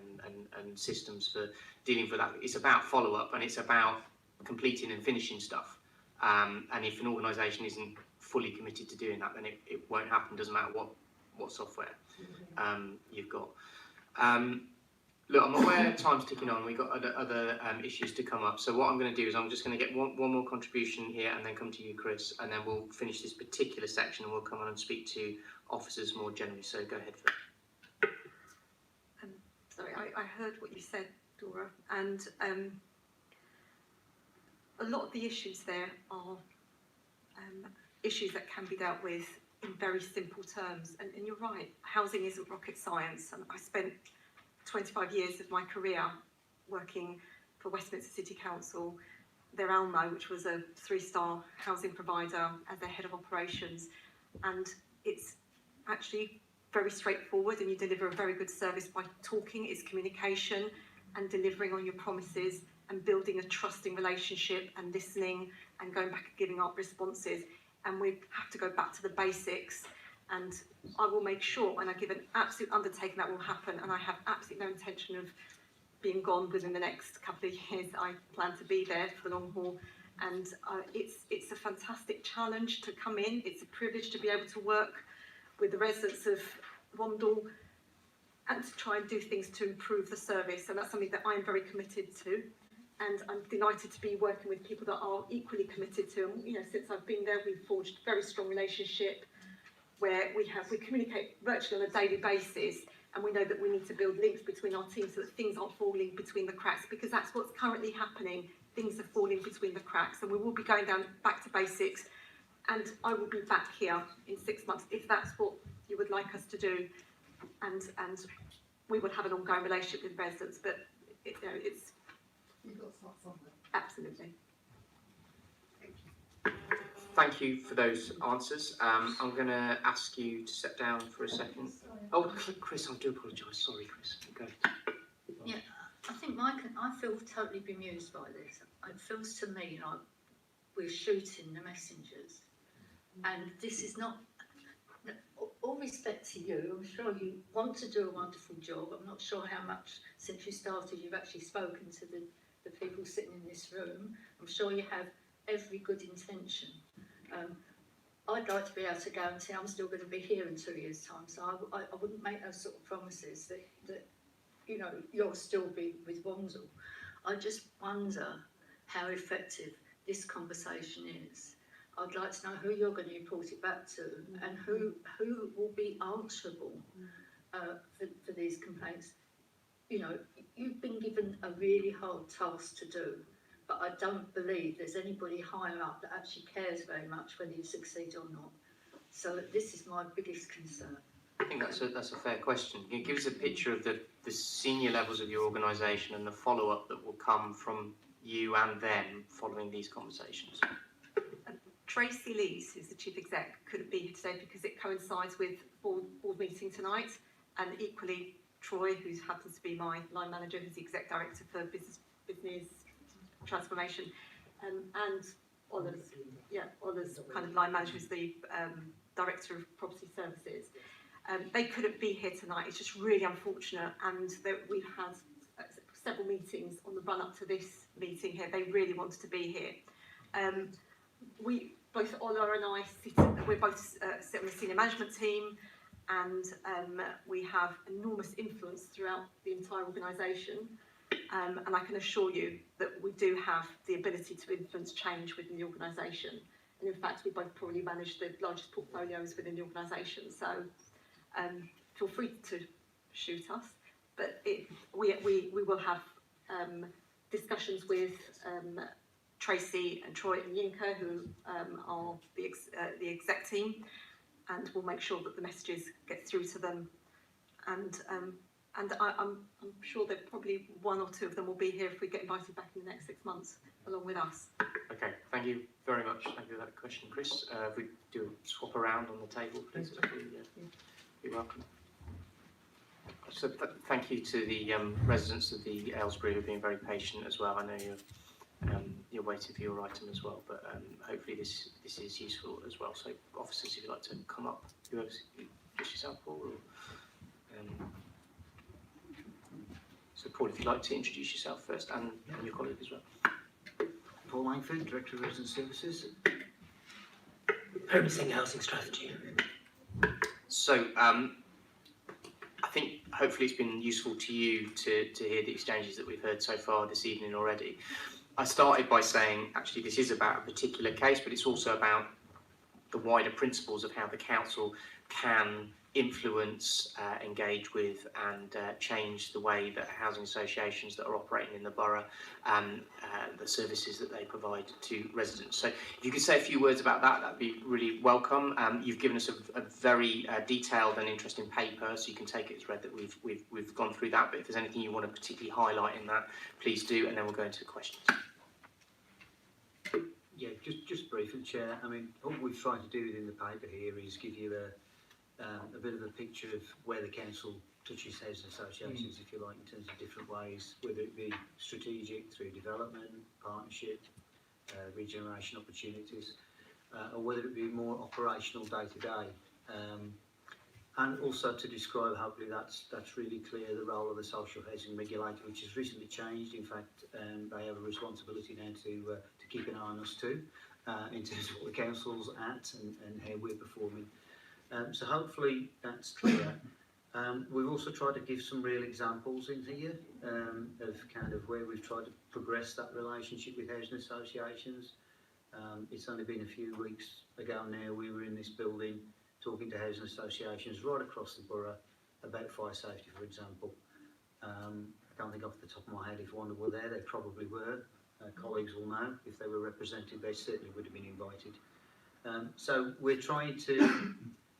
and systems for dealing with that. It's about follow-up, and it's about completing and finishing stuff. And if an organisation isn't fully committed to doing that, then it won't happen, doesn't matter what software you've got. Look, I'm aware time's ticking on. We've got other issues to come up. So what I'm going to do is I'm just going to get one more contribution here and then come to you, Chris, and then we'll finish this particular section and we'll come on and speak to officers more generally. So go ahead, Phil. Sorry, I heard what you said, Dora, and a lot of the issues there are issues that can be dealt with in very simple terms. And you're right, housing isn't rocket science. And I spent 25 years of my career working for Westminster City Council, their Almo, which was a 3-star housing provider, as their head of operations. And it's actually very straightforward, and you deliver a very good service by talking. It's communication and delivering on your promises and building a trusting relationship and listening and going back and giving up responses. And we have to go back to the basics. And I will make sure, and I give an absolute undertaking that will happen, and I have absolutely no intention of being gone within the next couple of years. I plan to be there for the long haul, and it's a fantastic challenge to come in. It's a privilege to be able to work with the residents of Wandle and to try and do things to improve the service, and that's something that I'm very committed to. And I'm delighted to be working with people that are equally committed to. And, you know, since I've been there, we've forged a very strong relationship where we communicate virtually on a daily basis, and we know that we need to build links between our teams so that things aren't falling between the cracks, because that's what's currently happening. Things are falling between the cracks, and we will be going back to basics. And I will be back here in 6 months if that's what you would like us to do, and we would have an ongoing relationship with residents. But it's absolutely. Thank you for those answers. I'm going to ask you to step down for a second. Oh, Chris, I do apologise. Sorry, Chris. Go ahead. Yeah, I think I feel totally bemused by this. It feels to me like we're shooting the messengers. And this is not, all respect to you, I'm sure you want to do a wonderful job. I'm not sure how much since you started you've actually spoken to the people sitting in this room. I'm sure you have every good intention. I'd like to be able to guarantee I'm still going to be here in 2 years' time, so I wouldn't make those sort of promises that you know, you'll still be with Wandle. I just wonder how effective this conversation is. I'd like to know who you're going to report it back to and who will be answerable for these complaints. You know, you've been given a really hard task to do, but I don't believe there's anybody higher up that actually cares very much whether you succeed or not. So this is my biggest concern. I think that's a fair question. Can you give us a picture of the senior levels of your organisation and the follow-up that will come from you and them following these conversations? Tracy Lees, who's the Chief Exec, couldn't be here today because it coincides with board meeting tonight, and equally Troy, who happens to be my line manager, who's the Exec Director for Business Transformation, and Ola's kind of line manager, who's the Director of Property Services. They couldn't be here tonight. It's just really unfortunate, and we've had several meetings on the run up to this meeting here. They really wanted to be here. Both Ola and I sit on the senior management team, and we have enormous influence throughout the entire organisation. And I can assure you that we do have the ability to influence change within the organisation. And in fact, we both probably manage the largest portfolios within the organisation. So feel free to shoot us, but we will have discussions with Tracy and Troy and Yinka, who are the exec team, and we'll make sure that the messages get through to them. And I'm sure that probably one or two of them will be here if we get invited back in the next 6 months, along with us. Okay, thank you very much. Thank you for that question, Chris. If we do a swap around on the table, please, you're welcome. So thank you to the residents of the Aylesbury who have been very patient as well. I know you're waiting for your item as well, but hopefully this is useful as well. So officers, if you'd like to come up, whoever, just yourself, Paul, or so Paul, if you'd like to introduce yourself first and your colleague as well. Paul Langford, Director of Resident Services. Promising housing strategy. So I think hopefully it's been useful to you to hear the exchanges that we've heard so far this evening already. I started by saying actually this is about a particular case, but it's also about the wider principles of how the council can influence, engage with and change the way that housing associations that are operating in the borough and the services that they provide to residents. So if you could say a few words about that, that'd be really welcome. You've given us a very detailed and interesting paper, so you can take it as read that we've gone through that, but if there's anything you want to particularly highlight in that, please do, and then we'll go into questions. Yeah, just briefly, Chair. I mean, what we've tried to do within the paper here is give you a bit of a picture of where the council touches housing associations, if you like, in terms of different ways, whether it be strategic through development, partnership, regeneration opportunities, or whether it be more operational day to day. And also to describe, hopefully that's really clear, the role of the social housing regulator, which has recently changed. In fact, they have a responsibility now to keep an eye on us too, in terms of what the council's at and how we're performing. So hopefully that's clear. We've also tried to give some real examples in here of kind of where we've tried to progress that relationship with housing associations. It's only been a few weeks ago now we were in this building talking to housing associations right across the borough about fire safety, for example. I can't think off the top of my head if Wandle were there, they probably were. Colleagues will know if they were represented, they certainly would have been invited. So we're trying to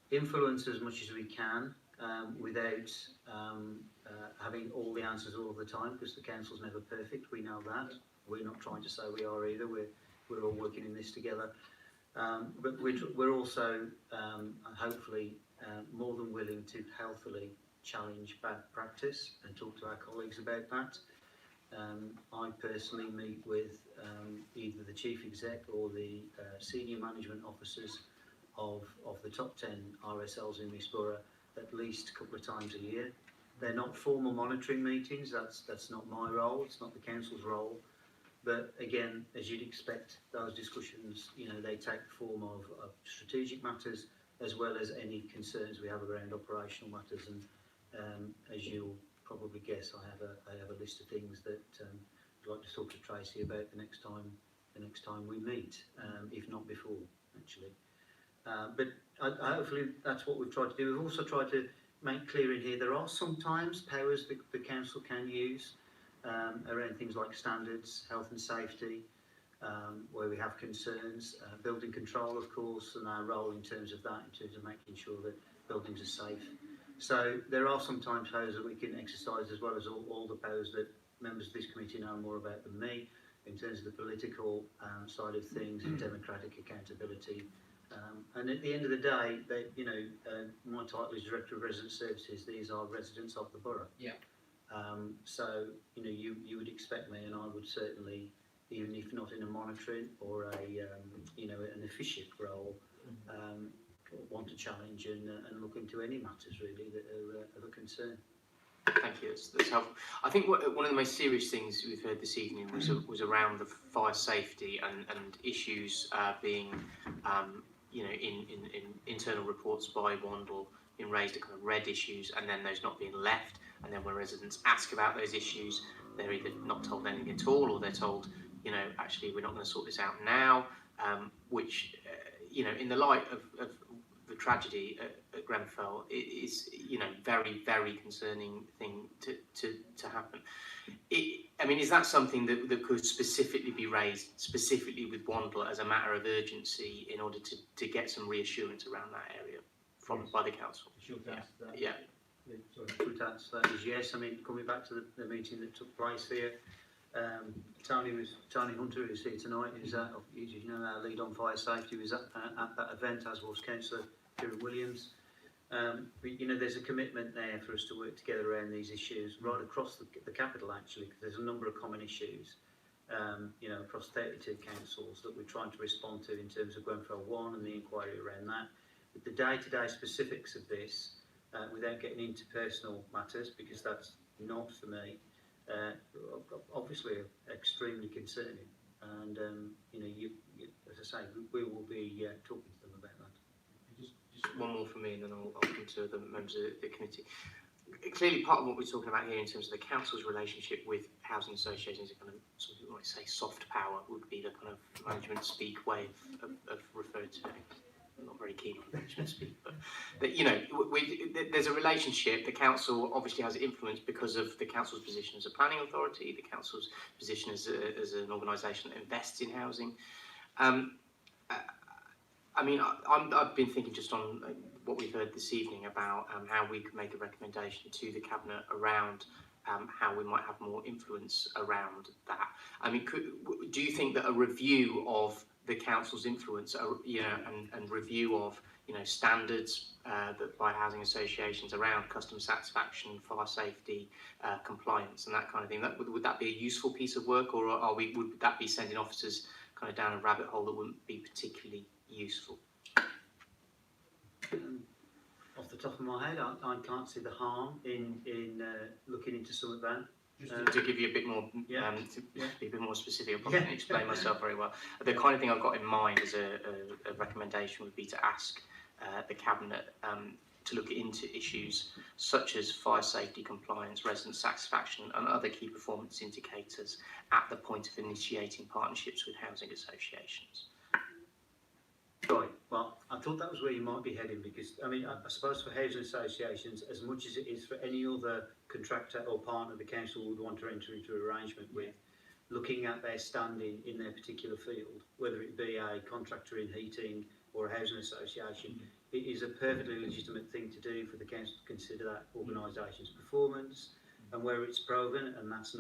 influence as much as we can without having all the answers all the time, because the council's never perfect, we know that. We're not trying to say we are either, we're all working in this together. But we're also hopefully more than willing to healthily challenge bad practice and talk to our colleagues about that. I personally meet with either the chief exec or the senior management officers of the top 10 RSLs in this borough at least a couple of times a year. They're not formal monitoring meetings, that's not my role, it's not the council's role. But again, as you'd expect, those discussions, you know, they take the form of strategic matters as well as any concerns we have around operational matters. And as you'll probably guess, I have a list of things that I'd like to talk to Tracy about the next time we meet, if not before, actually. But hopefully that's what we've tried to do. We've also tried to make clear in here there are sometimes powers the council can use around things like standards, health and safety, where we have concerns, building control, of course, and our role in terms of that, in terms of making sure that buildings are safe. So there are sometimes powers that we can exercise, as well as all the powers that members of this committee know more about than me, in terms of the political side of things and democratic accountability. And at the end of the day, my title is Director of Resident Services. These are residents of the borough. Yeah. So you would expect me, and I would certainly, even if not in a monitoring or an official role, want to challenge and look into any matters really that are of a concern. Thank you, that's helpful. I think one of the most serious things we've heard this evening was around the fire safety and issues being, in internal reports by Wandle being raised as kind of red issues, and then those not being left. And then when residents ask about those issues, they're either not told anything at all, or they're told, actually we're not going to sort this out now, which, in the light of the tragedy at Grenfell, it is, very, very concerning thing to happen. Is that something that could specifically be raised, specifically with Wandle as a matter of urgency, in order to get some reassurance around that area by the council? Yeah. Short answer to that is yes. Coming back to the meeting that took place here, Tony Hunter, who's here tonight, is our lead on fire safety, was at that event, as was Councillor Kieran Williams. There's a commitment there for us to work together around these issues right across the capital, actually, because there's a number of common issues, across 32 councils that we're trying to respond to in terms of Grenfell 1 and the inquiry around that. But the day-to-day specifics of this, without getting into personal matters, because that's not for me, obviously extremely concerning. And as I say, we will be talking to them about that. Just one more from me, and then I'll come to the members of the committee. clearly part of what we're talking about here in terms of the council's relationship with housing associations, a kind of, some people might say soft power would be the kind of management speak way of referring to it. I'm not very keen on management speak, but you know, there's a relationship. The council obviously has influence because of the council's position as a planning authority, the council's position as an organisation that invests in housing. I mean, I've been thinking just on what we've heard this evening about how we could make a recommendation to the Cabinet around how we might have more influence around that. I mean, do you think that a review of the council's influence, you know, and review of, you know, standards that by housing associations around customer satisfaction, fire safety, compliance, and that kind of thing, would that be a useful piece of work, or would that be sending officers kind of down a rabbit hole that wouldn't be particularly useful? Off the top of my head, I can't see the harm in looking into some of that. To give you a bit more, be a bit more specific, I probably didn't explain myself very well. The kind of thing I've got in mind as a recommendation would be to ask the Cabinet to look into issues such as fire safety, compliance, resident satisfaction and other key performance indicators at the point of initiating partnerships with housing associations. Right, well, I thought that was where you might be heading, because, I mean, I suppose for housing associations, as much as it is for any other contractor or partner the council would want to enter into an arrangement with, looking at their standing in their particular field, whether it be a contractor in heating or a housing association, it is a perfectly legitimate thing to do for the council to consider that organisation's performance, and where it's proven and that's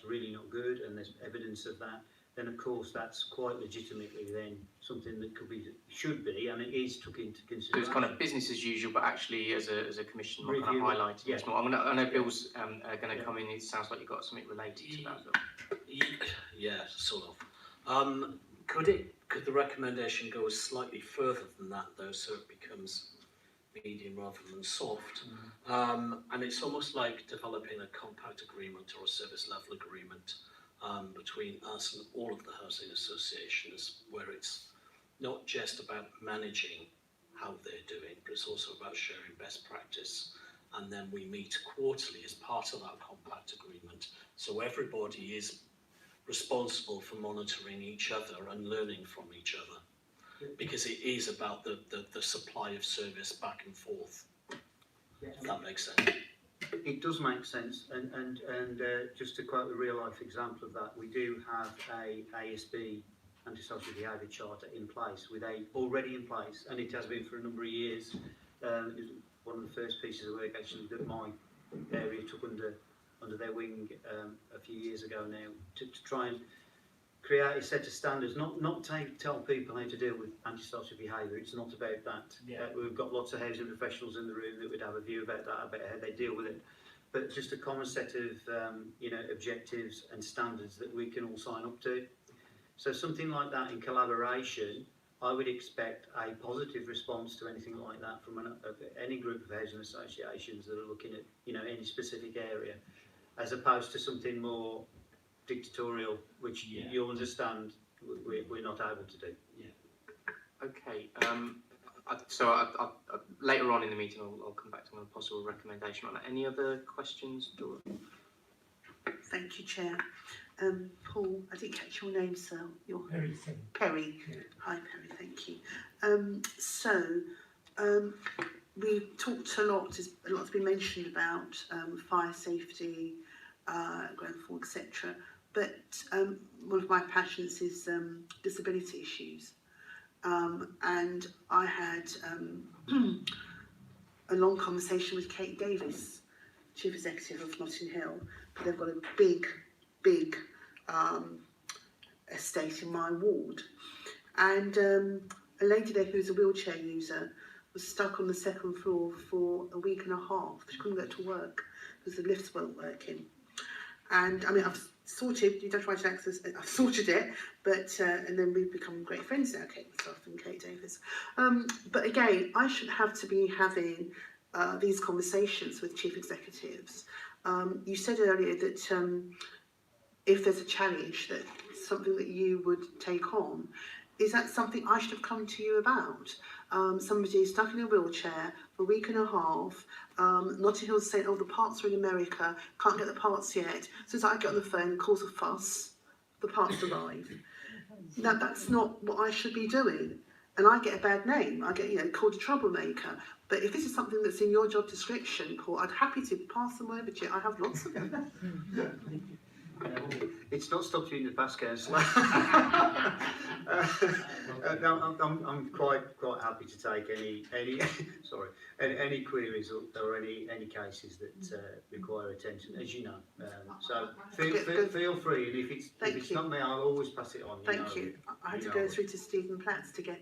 really not good and there's evidence of that, then of course that's quite legitimately then something that should be, and it is took into consideration. So it's kind of business as usual, but actually as a commission, we're kind of highlighting this more. I know Bill's going to come in. It sounds like you've got something related to that, Bill. Yeah, sort of. Could the recommendation go slightly further than that, though, so it becomes medium rather than soft? And it's almost like developing a compact agreement or a service level agreement between us and all of the housing associations, where it's not just about managing how they're doing, but it's also about sharing best practice. And then we meet quarterly as part of that compact agreement, so everybody is responsible for monitoring each other and learning from each other, because it is about the supply of service back and forth. If that makes sense. It does make sense, and just to quote a real life example of that, we do have a ASB antisocial behaviour charter in place, already in place, and it has been for a number of years. It was one of the first pieces of work actually that my area took under their wing a few years ago now, to try and create a set of standards, not tell people how to deal with antisocial behaviour. It's not about that. We've got lots of housing professionals in the room that would have a view about that, about how they deal with it, but just a common set of objectives and standards that we can all sign up to. So something like that in collaboration, I would expect a positive response to anything like that from any group of housing associations that are looking at any specific area, as opposed to something more dictatorial, which you'll understand we're not able to do. Okay. So later on in the meeting, I'll come back to a possible recommendation on that. Any other questions, Dora? Thank you, Chair. Paul, I didn't catch your name, sir. Perry. Perry. Yeah. Hi, Perry. Thank you. We talked a lot's been mentioned about fire safety, ground fall, etc. But one of my passions is disability issues. And I had a long conversation with Kate Davis, Chief Executive of Notting Hill. They've got a big estate in my ward. And a lady there who's a wheelchair user was stuck on the second floor for a week and a half. She couldn't get to work because the lifts weren't working. And I mean, I've sorted, you don't try to access it, I've sorted it, but, and then we've become great friends now, Kate myself and Kate Davis. But again, I should have to be having these conversations with chief executives. You said earlier that if there's a challenge, that something that you would take on. is that something I should have come to you about? Somebody stuck in a wheelchair for a week and a half, Notting Hill saying, oh, the parts are in America, can't get the parts yet. So as I get on the phone, cause a fuss, the parts arrive. Now, that's not what I should be doing. And I get a bad name. I get, called a troublemaker. But if this is something that's in your job description, Paul, I'd happy to pass them over to you. I have lots of them. It's not stopped you in the past, Councillor. No, I'm quite happy to take any queries or any cases that require attention, as you know. So feel free, and if it's not me, I'll always pass it on. Thank you. I had to go through to Stephen Platts to get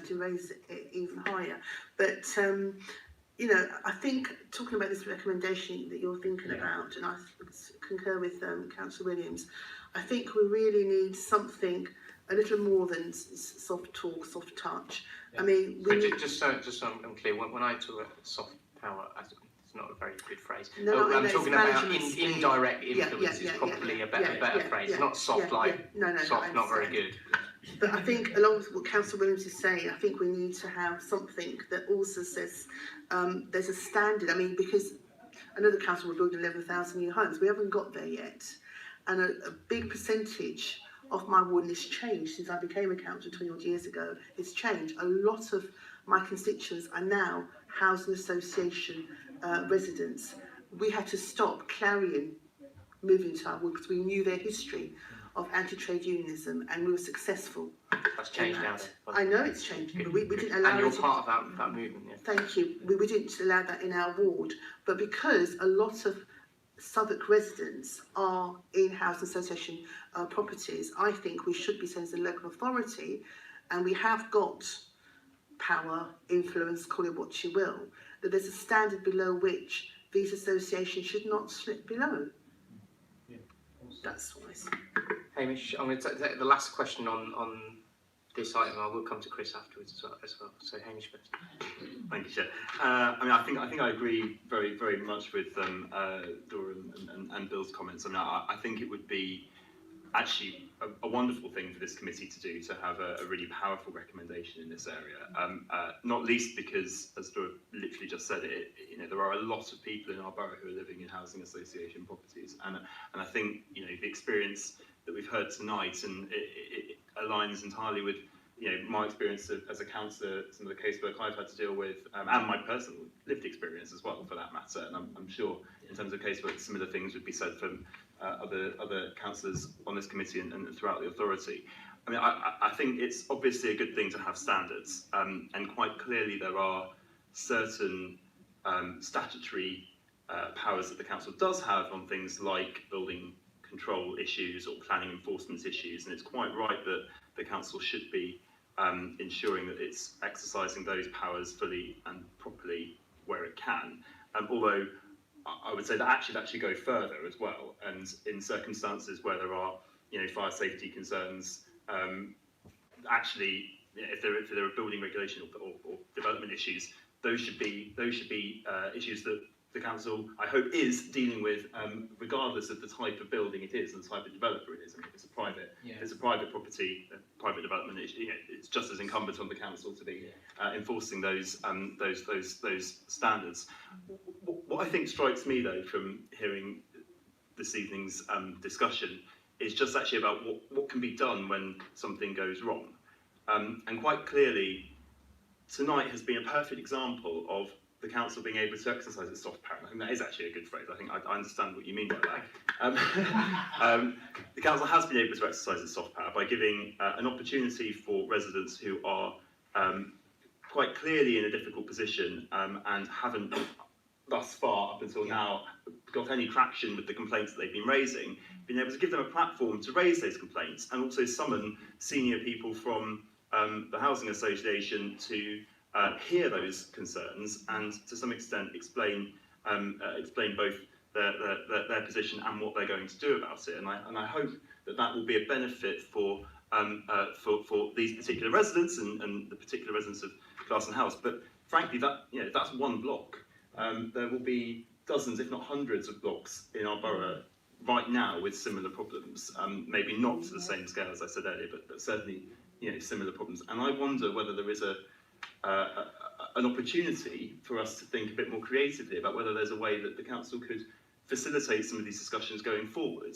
to raise it even higher, but. I think talking about this recommendation that you're thinking about, and I concur with Councillor Williams, I think we really need something a little more than soft talk, soft touch. Yeah. I mean, just so I'm clear, when I talk about soft power, it's not a very good phrase. No, I'm talking about indirect influence is probably a better phrase. Yeah, not soft soft, not very good. But I think, along with what Councillor Williams is saying, I think we need to have something that also says there's a standard. I mean, because I know the council were building 11,000 new homes. We haven't got there yet. And a big percentage of my ward has changed since I became a councillor 20 odd years ago. It's changed. A lot of my constituents are now housing association residents. We had to stop Clarion moving to our ward because we knew their history of anti-trade unionism, and we were successful. That's changed now. I know it's changed, but we didn't allow. And you're part of that movement. Yeah. Thank you. We didn't allow that in our ward, but because a lot of Southwark residents are in housing association properties, I think we should be saying as a local authority, and we have got power, influence, call it what you will, that there's a standard below which these associations should not slip below. That's what I say. Hamish, I'm going to take the last question on this item. I will come to Chris afterwards as well. So Hamish first. Thank you, Chair. I think I agree very, very much with Dora and Bill's comments. I think it would be actually a wonderful thing for this committee to do, to have a really powerful recommendation in this area. Not least because, as Dora literally just said it, there are a lot of people in our borough who are living in housing association properties, and I think the experience that we've heard tonight, and it aligns entirely with my experience as a councillor, some of the casework I've had to deal with, and my personal lived experience as well, for that matter. And I'm sure in terms of casework, similar things would be said from other councillors on this committee and throughout the authority. I think it's obviously a good thing to have standards, and quite clearly there are certain statutory powers that the council does have on things like building control issues or planning enforcement issues, and it's quite right that the council should be ensuring that it's exercising those powers fully and properly where it can. Although I would say that actually go further as well, and in circumstances where there are fire safety concerns, if there are building regulation or development issues, those should be issues that the council, I hope, is dealing with, regardless of the type of building it is and the type of developer it is. If it's a private property, a private development, it's just as incumbent on the council to be enforcing those standards. What I think strikes me, though, from hearing this evening's discussion, is just actually about what can be done when something goes wrong. And quite clearly, tonight has been a perfect example of the council being able to exercise its soft power. I think that is actually a good phrase. I think I understand what you mean by that. The council has been able to exercise its soft power by giving an opportunity for residents who are quite clearly in a difficult position and haven't thus far, up until now, got any traction with the complaints that they've been raising, being able to give them a platform to raise those complaints and also summon senior people from the housing association to hear those concerns and to some extent explain both their position and what they're going to do about it. And I hope that will be a benefit for these particular residents and the particular residents of Clasen House. But frankly, that's one block. There will be dozens, if not hundreds, of blocks in our borough right now with similar problems. Maybe not to the same scale as I said earlier, but certainly similar problems. And I wonder whether there is an opportunity for us to think a bit more creatively about whether there's a way that the council could facilitate some of these discussions going forward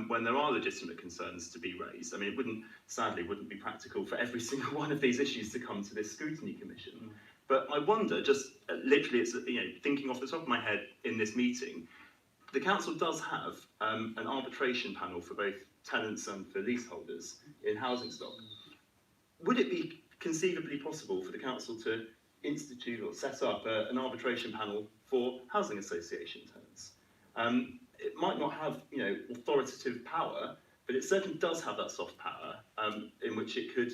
when there are legitimate concerns to be raised. I mean, it sadly wouldn't be practical for every single one of these issues to come to this scrutiny commission. But I wonder, just literally, it's thinking off the top of my head in this meeting, the council does have an arbitration panel for both tenants and for leaseholders in housing stock. Would it be conceivably possible for the council to institute or set up an arbitration panel for housing association tenants? It might not have, authoritative power, but it certainly does have that soft power in which it could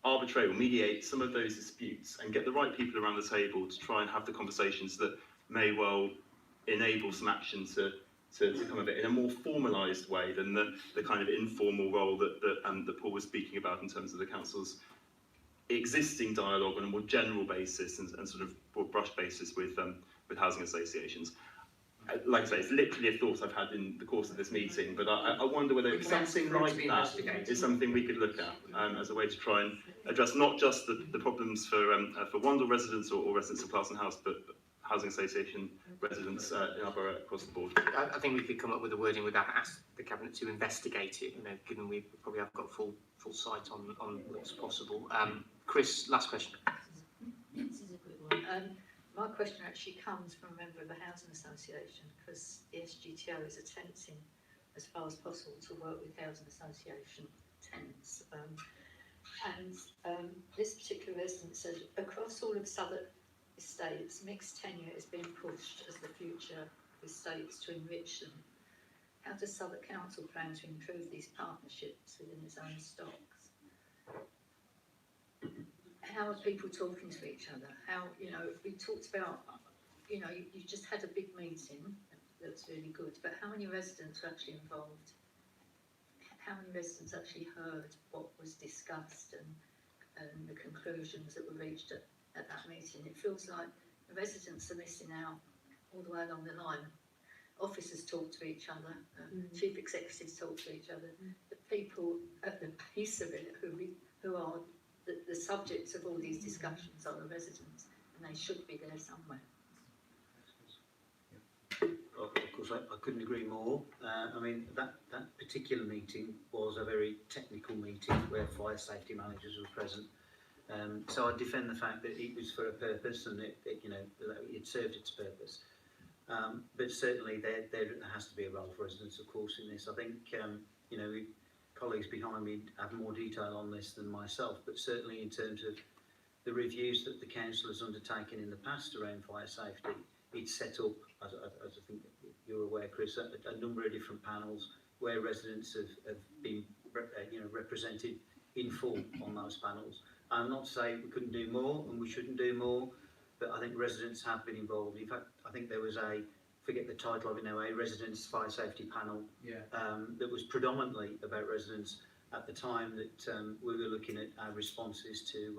arbitrate or mediate some of those disputes and get the right people around the table to try and have the conversations that may well enable some action to come of it in a more formalised way than the kind of informal role that Paul was speaking about in terms of the council's existing dialogue on a more general basis and sort of broad brush basis with housing associations. Like I say, it's literally a thought I've had in the course of this meeting, but I wonder whether something like that is something we could look at as a way to try and address not just the problems for Wandle residents or residents of Clasen House, but housing association residents in our borough across the board. I think we could come up with a wording without asking the Cabinet to investigate it, given we probably have got full sight on what's possible. Chris, last question. This is a good one. My question actually comes from a member of the Housing Association, because the SGTO is attempting, as far as possible, to work with Housing Association tenants. This particular resident said, across all of Southwark estates, mixed tenure is being pushed as the future estates to enrich them. How does Southwark Council plan to improve these partnerships within its own stocks? How are people talking to each other? How, we talked about, you just had a big meeting, that's really good, but how many residents are actually involved? How many residents actually heard what was discussed and the conclusions that were reached at that meeting? It feels like the residents are missing out all the way along the line. Officers talk to each other, chief executives talk to each other. The people at the base of it who are the subjects of all these discussions are the residents, and they should be there somewhere. Of course, I couldn't agree more. That particular meeting was a very technical meeting where fire safety managers were present. So I defend the fact that it was for a purpose and it served its purpose. But certainly there has to be a role for residents, of course, in this. I think colleagues behind me have more detail on this than myself, but certainly in terms of the reviews that the council has undertaken in the past around fire safety, it's set up, as I think you're aware, Chris, a number of different panels where residents have been represented in full on those panels. I'm not saying we couldn't do more and we shouldn't do more, but I think residents have been involved. In fact, I think there was forget the title of it now, a residents fire safety panel that was predominantly about residents at the time that we were looking at our responses to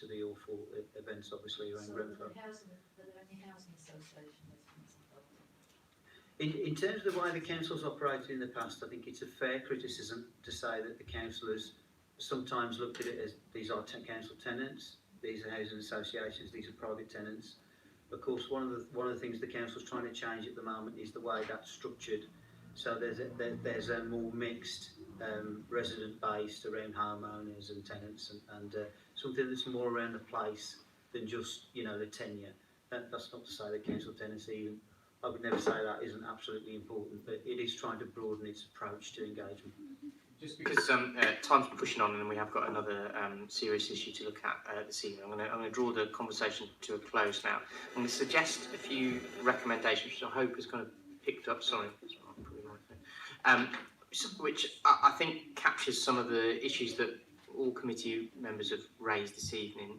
the awful events, obviously, around Grenfell. Were there any housing association residents involved? In terms of the way the council's operated in the past, I think it's a fair criticism to say that the council has sometimes looked at it as these are council tenants, these are housing associations, these are private tenants. Of course, one of the things the council's trying to change at the moment is the way that's structured. So there's a more mixed resident based around homeowners and tenants and something that's more around the place than just the tenure. That's not to say that council tenancy, I would never say that isn't absolutely important, but it is trying to broaden its approach to engagement. Just because time's pushing on and we have got another serious issue to look at this evening, I'm going to draw the conversation to a close now. I'm going to suggest a few recommendations, which I hope has kind of picked up. Which I think captures some of the issues that all committee members have raised this evening.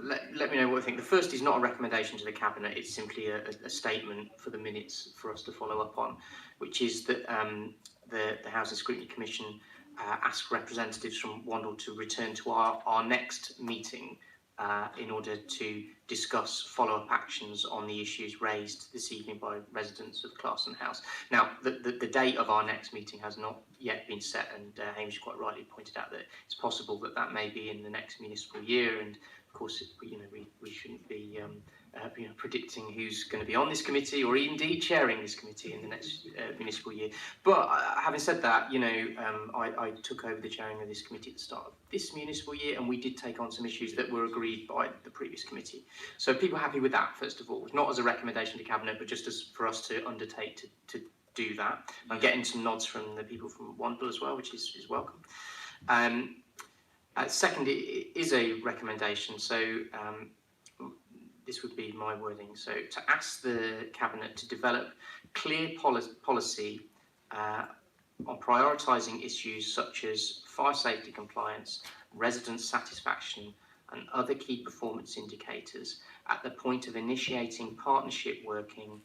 Let me know what you think. The first is not a recommendation to the Cabinet, it's simply a statement for the minutes for us to follow up on, which is that the Housing Scrutiny Commission asked representatives from Wandle to return to our next meeting in order to discuss follow-up actions on the issues raised this evening by residents of Clasen House. Now, the date of our next meeting has not yet been set, and Hamish quite rightly pointed out that it's possible that that may be in the next municipal year, and of course, we shouldn't be predicting who's going to be on this committee or indeed chairing this committee in the next municipal year. But having said that, I took over the chairing of this committee at the start of this municipal year, and we did take on some issues that were agreed by the previous committee. So people happy with that, first of all, not as a recommendation to Cabinet, but just as for us to undertake to do that. I'm getting some nods from the people from Wandle as well, which is welcome. Second, it is a recommendation, so this would be my wording. So to ask the Cabinet to develop clear policy on prioritising issues such as fire safety compliance, resident satisfaction and other key performance indicators at the point of initiating partnership working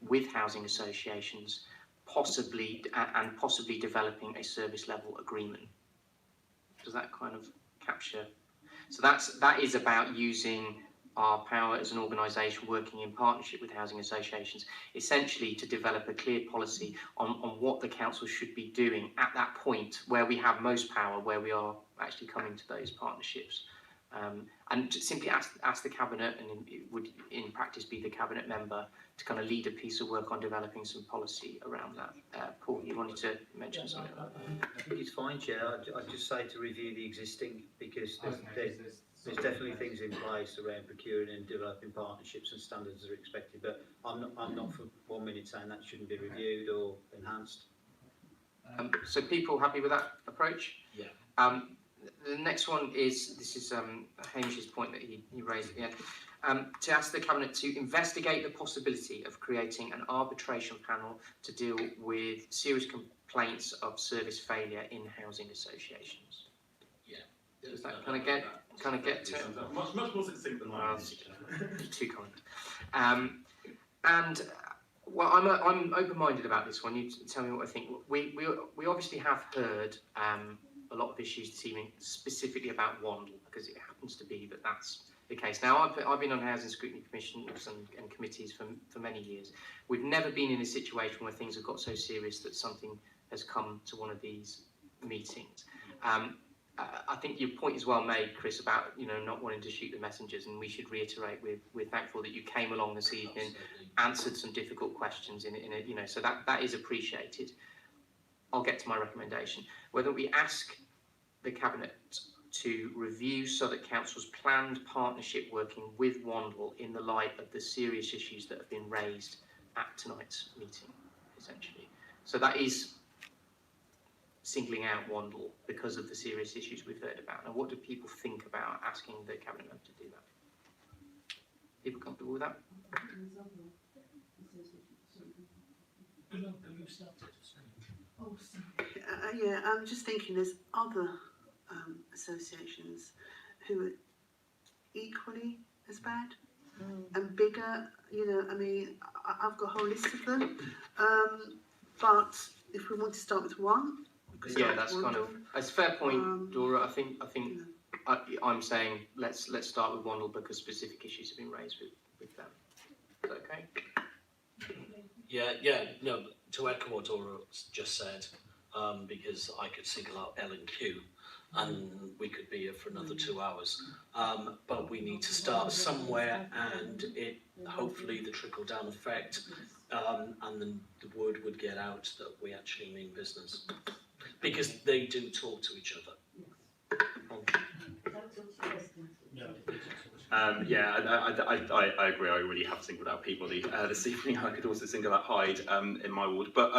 with housing associations, possibly developing a service level agreement. Does that kind of capture? So that is about using our power as an organisation working in partnership with housing associations, essentially to develop a clear policy on what the council should be doing at that point where we have most power, where we are actually coming to those partnerships. And simply ask the Cabinet, and it would in practice be the Cabinet member, to kind of lead a piece of work on developing some policy around that. Paul, you wanted to mention something about that? I think it's fine, Chair. I'd just say to review the existing, because there's definitely things in place around procuring and developing partnerships, and standards are expected, but I'm not for 1 minute saying that shouldn't be reviewed or enhanced. So people happy with that approach? Yeah. The next one is, this is Hamish's point that he raised at the end, to ask the Cabinet to investigate the possibility of creating an arbitration panel to deal with serious complaints of service failure in housing associations. Yeah. Does that kind of get to it? Much more succinct than mine. Too kind. And well, I'm open-minded about this one. You tell me what I think. We obviously have heard a lot of issues this evening, specifically about Wandle, because it happens to be that that's the case. Now, I've been on housing scrutiny commissions and committees for many years. We've never been in a situation where things have got so serious that something has come to one of these meetings. I think your point is well made, Chris, about not wanting to shoot the messengers, and we should reiterate we're thankful that you came along this evening, answered some difficult questions so that is appreciated. I'll get to my recommendation. Whether we ask the Cabinet to review Southwark Council's planned partnership working with Wandle in the light of the serious issues that have been raised at tonight's meeting, essentially. So that is singling out Wandle because of the serious issues we've heard about. Now, what do people think about asking the Cabinet member to do that? People comfortable with that? Yeah, I'm just thinking there's other associations who are equally as bad and bigger. I've got a whole list of them. But if we want to start with one, yeah, that's kind of a fair point, Dora. I think I'm saying let's start with Wandle because specific issues have been raised with them. Is that okay? Yeah, no, to echo what Dora just said, because I could single out L&Q and we could be here for another 2 hours. But we need to start somewhere, and hopefully the trickle-down effect, and then the word would get out that we actually mean business. Because they do talk to each other. I agree. I already have singled out Peabody this evening. I could also single out Hyde in my ward. But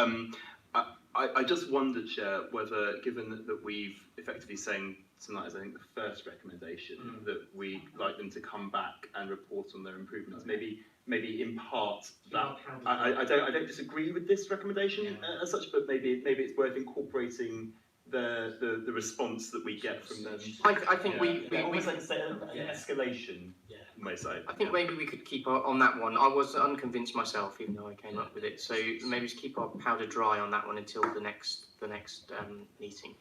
I just wondered, Chair, whether, given that we've effectively saying tonight, as I think the first recommendation, that we'd like them to come back and report on their improvements. Maybe in part that I don't disagree with this recommendation as such, but maybe it's worth incorporating the response that we get from them. I think we almost like an escalation. Yeah. I think maybe we could keep on that one. I was unconvinced myself, even though I came up with it. So maybe just keep our powder dry on that one until the next meeting.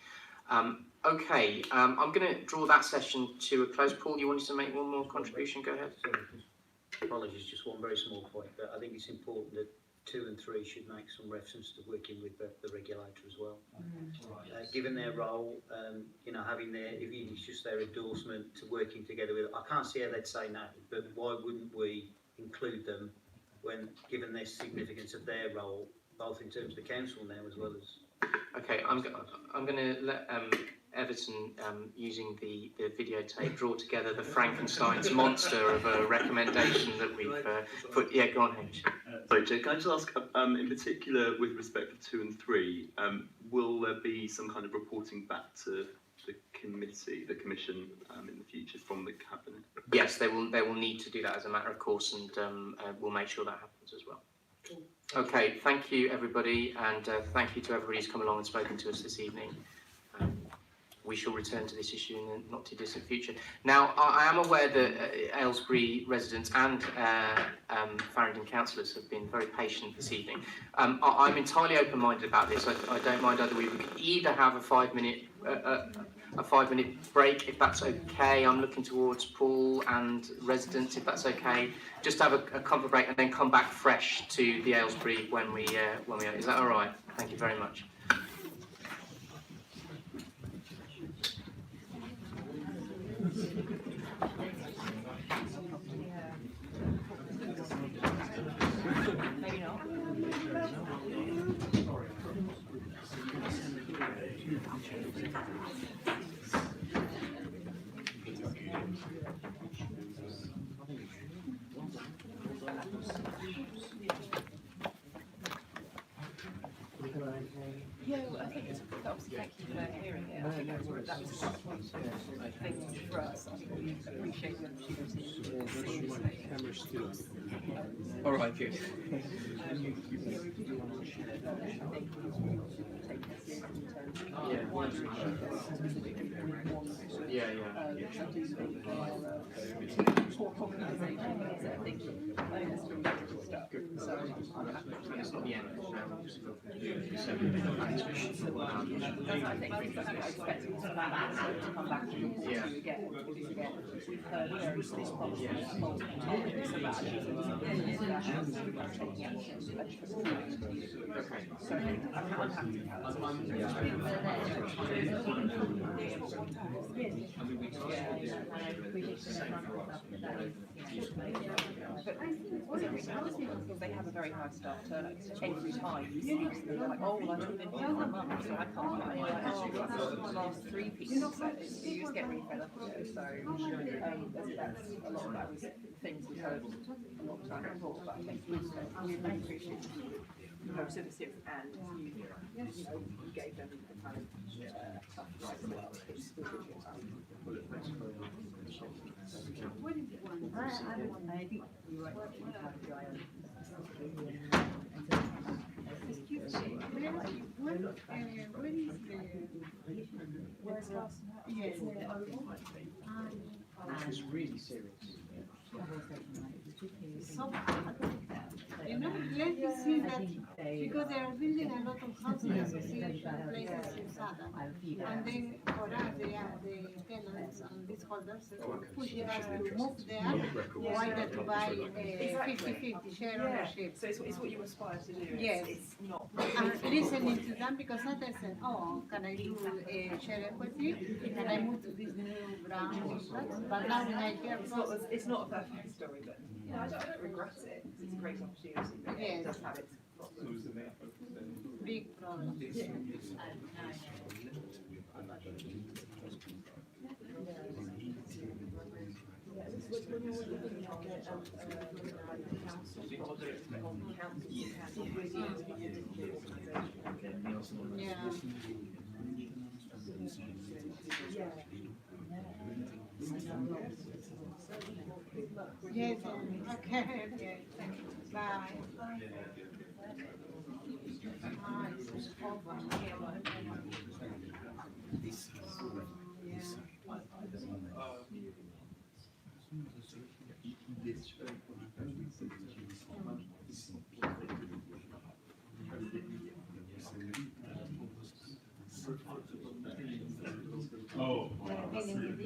Okay, I'm going to draw that session to a close. Paul, you wanted to make one more contribution? Go ahead. Sorry, apologies, just one very small point, but I think it's important that 2 and 3 should make some reference to working with the regulator as well. Given their role, you know, having their, if it's just their endorsement to working together with, I can't see how they'd say no, but why wouldn't we include them when, given the significance of their role, both in terms of the council now as well as... Okay, I'm going to let Everton, using the videotape, draw together the Frankenstein's monster of a recommendation that we've put. Yeah, go on, Hamish. Sorry, Jay, can I just ask, in particular with respect to 2 and 3, will there be some kind of reporting back to the committee, the commission, in the future from the cabinet? Yes, they will need to do that as a matter of course, and we'll make sure that happens as well. Okay, thank you everybody, and thank you to everybody who's come along and spoken to us this evening. We shall return to this issue in the not too distant future. Now, I am aware that Aylesbury residents and Farringdon councillors have been very patient this evening. I'm entirely open-minded about this. I don't mind either. We could either have a 5-minute break, if that's okay. I'm looking towards Paul and residents, if that's okay. Just have a comfort break and then come back fresh to the Aylesbury when we are. Is that all right? Thank you very much. Yeah, well, I think it's obviously thank you for hearing it. I think that was quite a point thing for us. I think we appreciate the opportunity to see us. All right, good. I think I expect to come back to you again. We've heard various responses multiple times about taking action. Okay. So I'm happy to help. But they have a very high staff turnover every time. They're like, oh, well, I've been here for a month, so I can't get any. Like, oh, the last 3 people said it. You just get really fed up with it. So that's a lot of that was things we heard a long time before. But I think we really appreciate your services and you gave them the kind of tough rights that what is it one? I think you're right. Excuse me, where is the... Where's Clasen? Yes. It's really serious. So, you know, let me see that, because they are building a lot of housing association places in Sada. And then for us, they are the tenants and leaseholders pushing us to move there, or either to buy a 50-50 share ownership. So it's what you aspire to do. Yes. It's not. I'm listening to them because sometimes I said, oh, can I do a share equity? Can I move to this new ground? But now when I hear It's not a perfect story, but you know, I don't regret it. It's a great opportunity, but it does have its problems. Big problems. Yes, okay, okay. Bye. I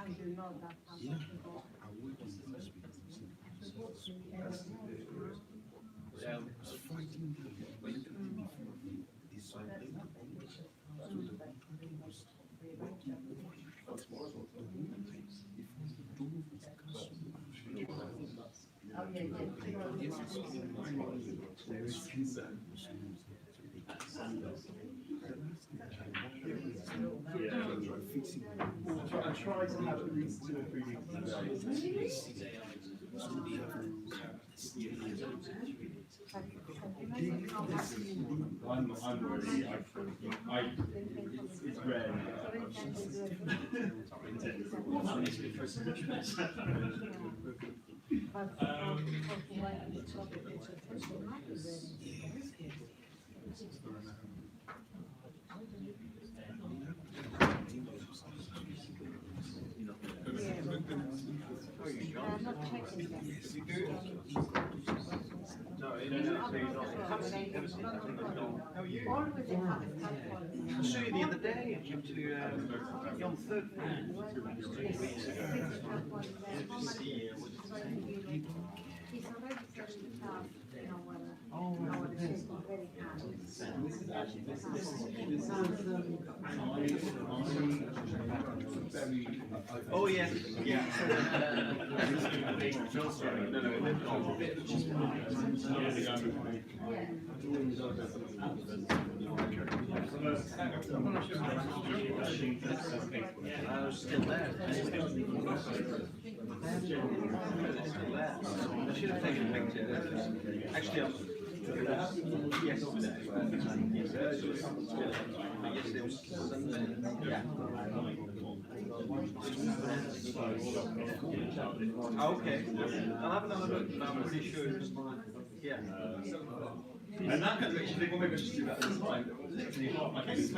do know that. I try to have at least 2 or 3 weeks a day. I'm worried. It's rare. I saw you the other day. I came to you're on the 3rd floor. 3 weeks ago. Oh yeah, yeah. I was still there. I should have taken a picture. Actually, yes. Yesterday was Sunday. Yeah. Okay. I'll have another look, but I'm pretty sure it was mine. Yeah. And that kind of makes you think, well, maybe I should do that this time. Literally half my case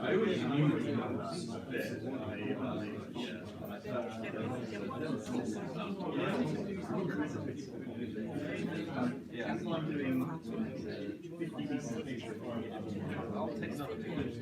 I always knew it was yeah, I'm doing I'll take another picture.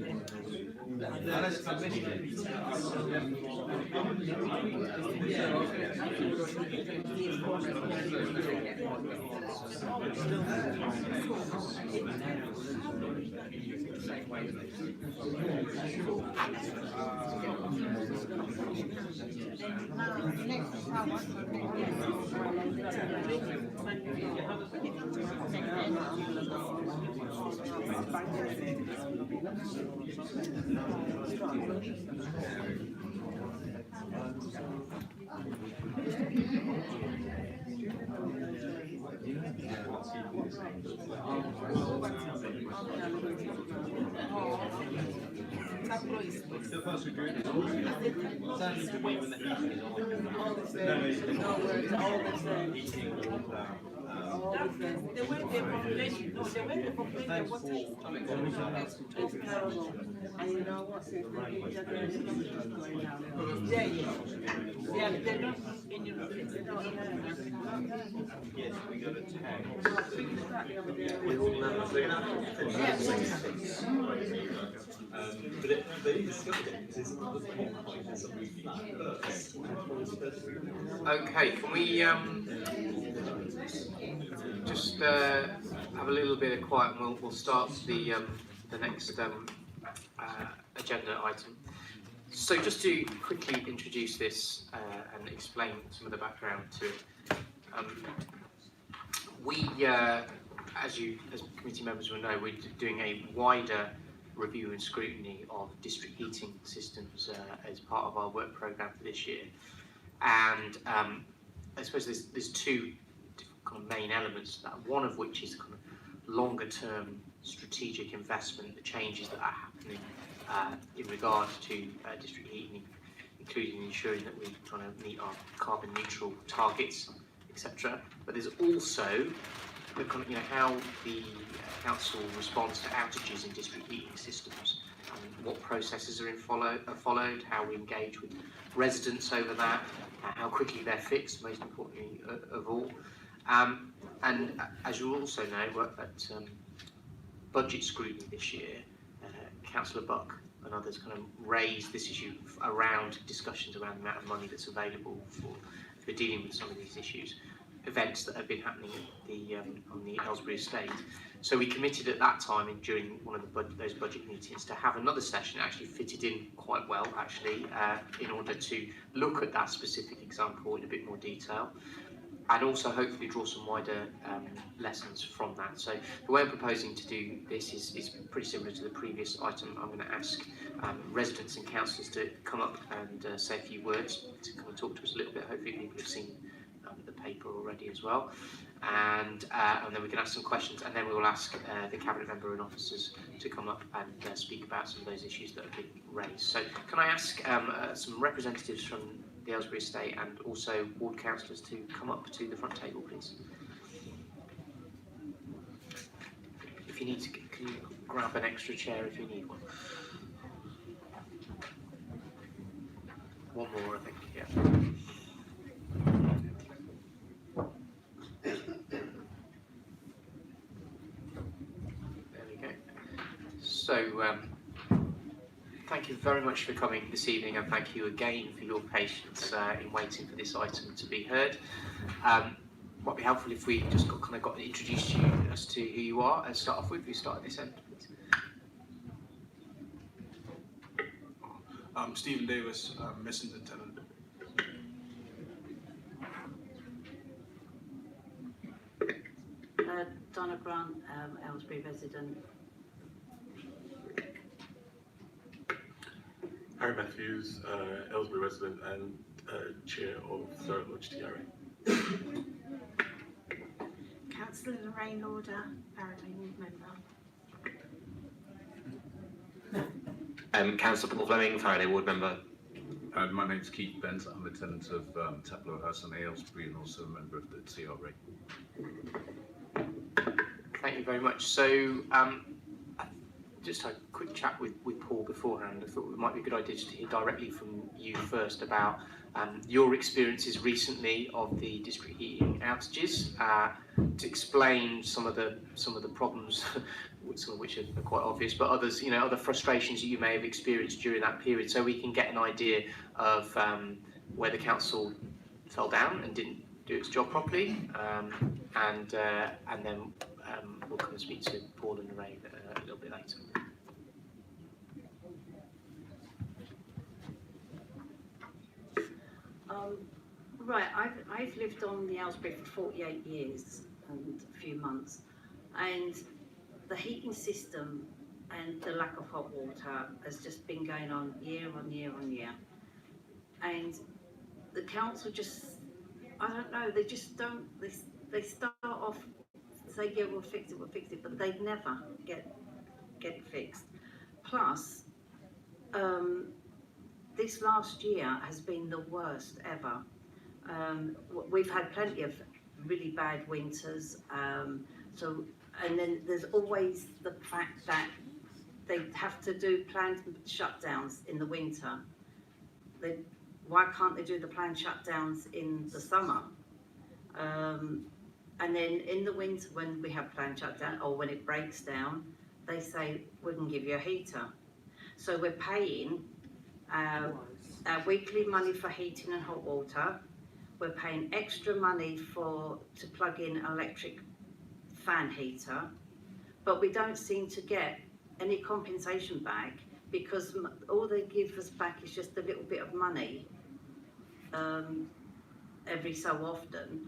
That's the first recruit sadly to wait when the heating is They went there complaining. No, they went there complaining that water is terrible. And you know what? They're not in your they don't yes, we got a tag. But they discovered it because it's another point that somebody Okay, can we just have a little bit of quiet, and we'll start the next agenda item. So just to quickly introduce this and explain some of the background to it. We, as committee members will know, we're doing a wider review and scrutiny of district heating systems as part of our work programme for this year. And I suppose there's two kind of main elements to that, one of which is kind of longer term strategic investment, the changes that are happening in regard to district heating, including ensuring that we're trying to meet our carbon neutral targets, etc. But there's also how the council responds to outages in district heating systems, and what processes are followed, how we engage with residents over that, how quickly they're fixed, most importantly of all. And as you also know, at budget scrutiny this year, Councillor Buck and others kind of raised this issue around discussions around the amount of money that's available for dealing with some of these issues, events that have been happening at the on the Aylesbury estate. So we committed at that time, during one of those budget meetings, to have another session actually fitted in quite well, actually, in order to look at that specific example in a bit more detail, and also hopefully draw some wider lessons from that. So the way I'm proposing to do this is pretty similar to the previous item. I'm going to ask residents and councillors to come up and say a few words, to come and talk to us a little bit. Hopefully people have seen the paper already as well. And then we can ask some questions, and then we will ask the Cabinet Member and officers to come up and speak about some of those issues that have been raised. So can I ask some representatives from the Aylesbury estate and also ward councillors to come up to the front table, please? If you need to, can you grab an extra chair if you need one? One more, I think, yeah. There we go. So, thank you very much for coming this evening, and thank you again for your patience in waiting for this item to be heard. Might be helpful if we just got introduced you as to who you are and start off with. We start at this end, please. Stephen Davis, Messenden tenant. Donna Grant, Aylesbury resident. Harry Matthews, Aylesbury resident and chair of Southwark Lodge TRA. Councillor Lorraine Lauder, Faraday Ward member. Councillor Paul Fleming, Faraday Ward member. My name's Keith Bent. I'm a tenant of Taplow House in Aylesbury and also a member of the TRA. Thank you very much. So, just had a quick chat with Paul beforehand. I thought it might be a good idea just to hear directly from you first about your experiences recently of the district heating outages, to explain some of the problems, some of which are quite obvious, but others, other frustrations that you may have experienced during that period, so we can get an idea of where the council fell down and didn't do its job properly, and then we'll come and speak to Paul and Lorraine a little bit later. Right, I've lived on the Aylesbury for 48 years and a few months, and the heating system and the lack of hot water has just been going on year on year on year. And the council just, I don't know, they just don't, they start off, say, yeah, we'll fix it, but they never get it fixed. Plus, this last year has been the worst ever. We've had plenty of really bad winters, and then there's always the fact that they have to do planned shutdowns in the winter. Why can't they do the planned shutdowns in the summer? And then in the winter, when we have planned shutdown or when it breaks down, they say we can give you a heater. So we're paying our weekly money for heating and hot water. We're paying extra money to plug in an electric fan heater, but we don't seem to get any compensation back, because all they give us back is just a little bit of money every so often.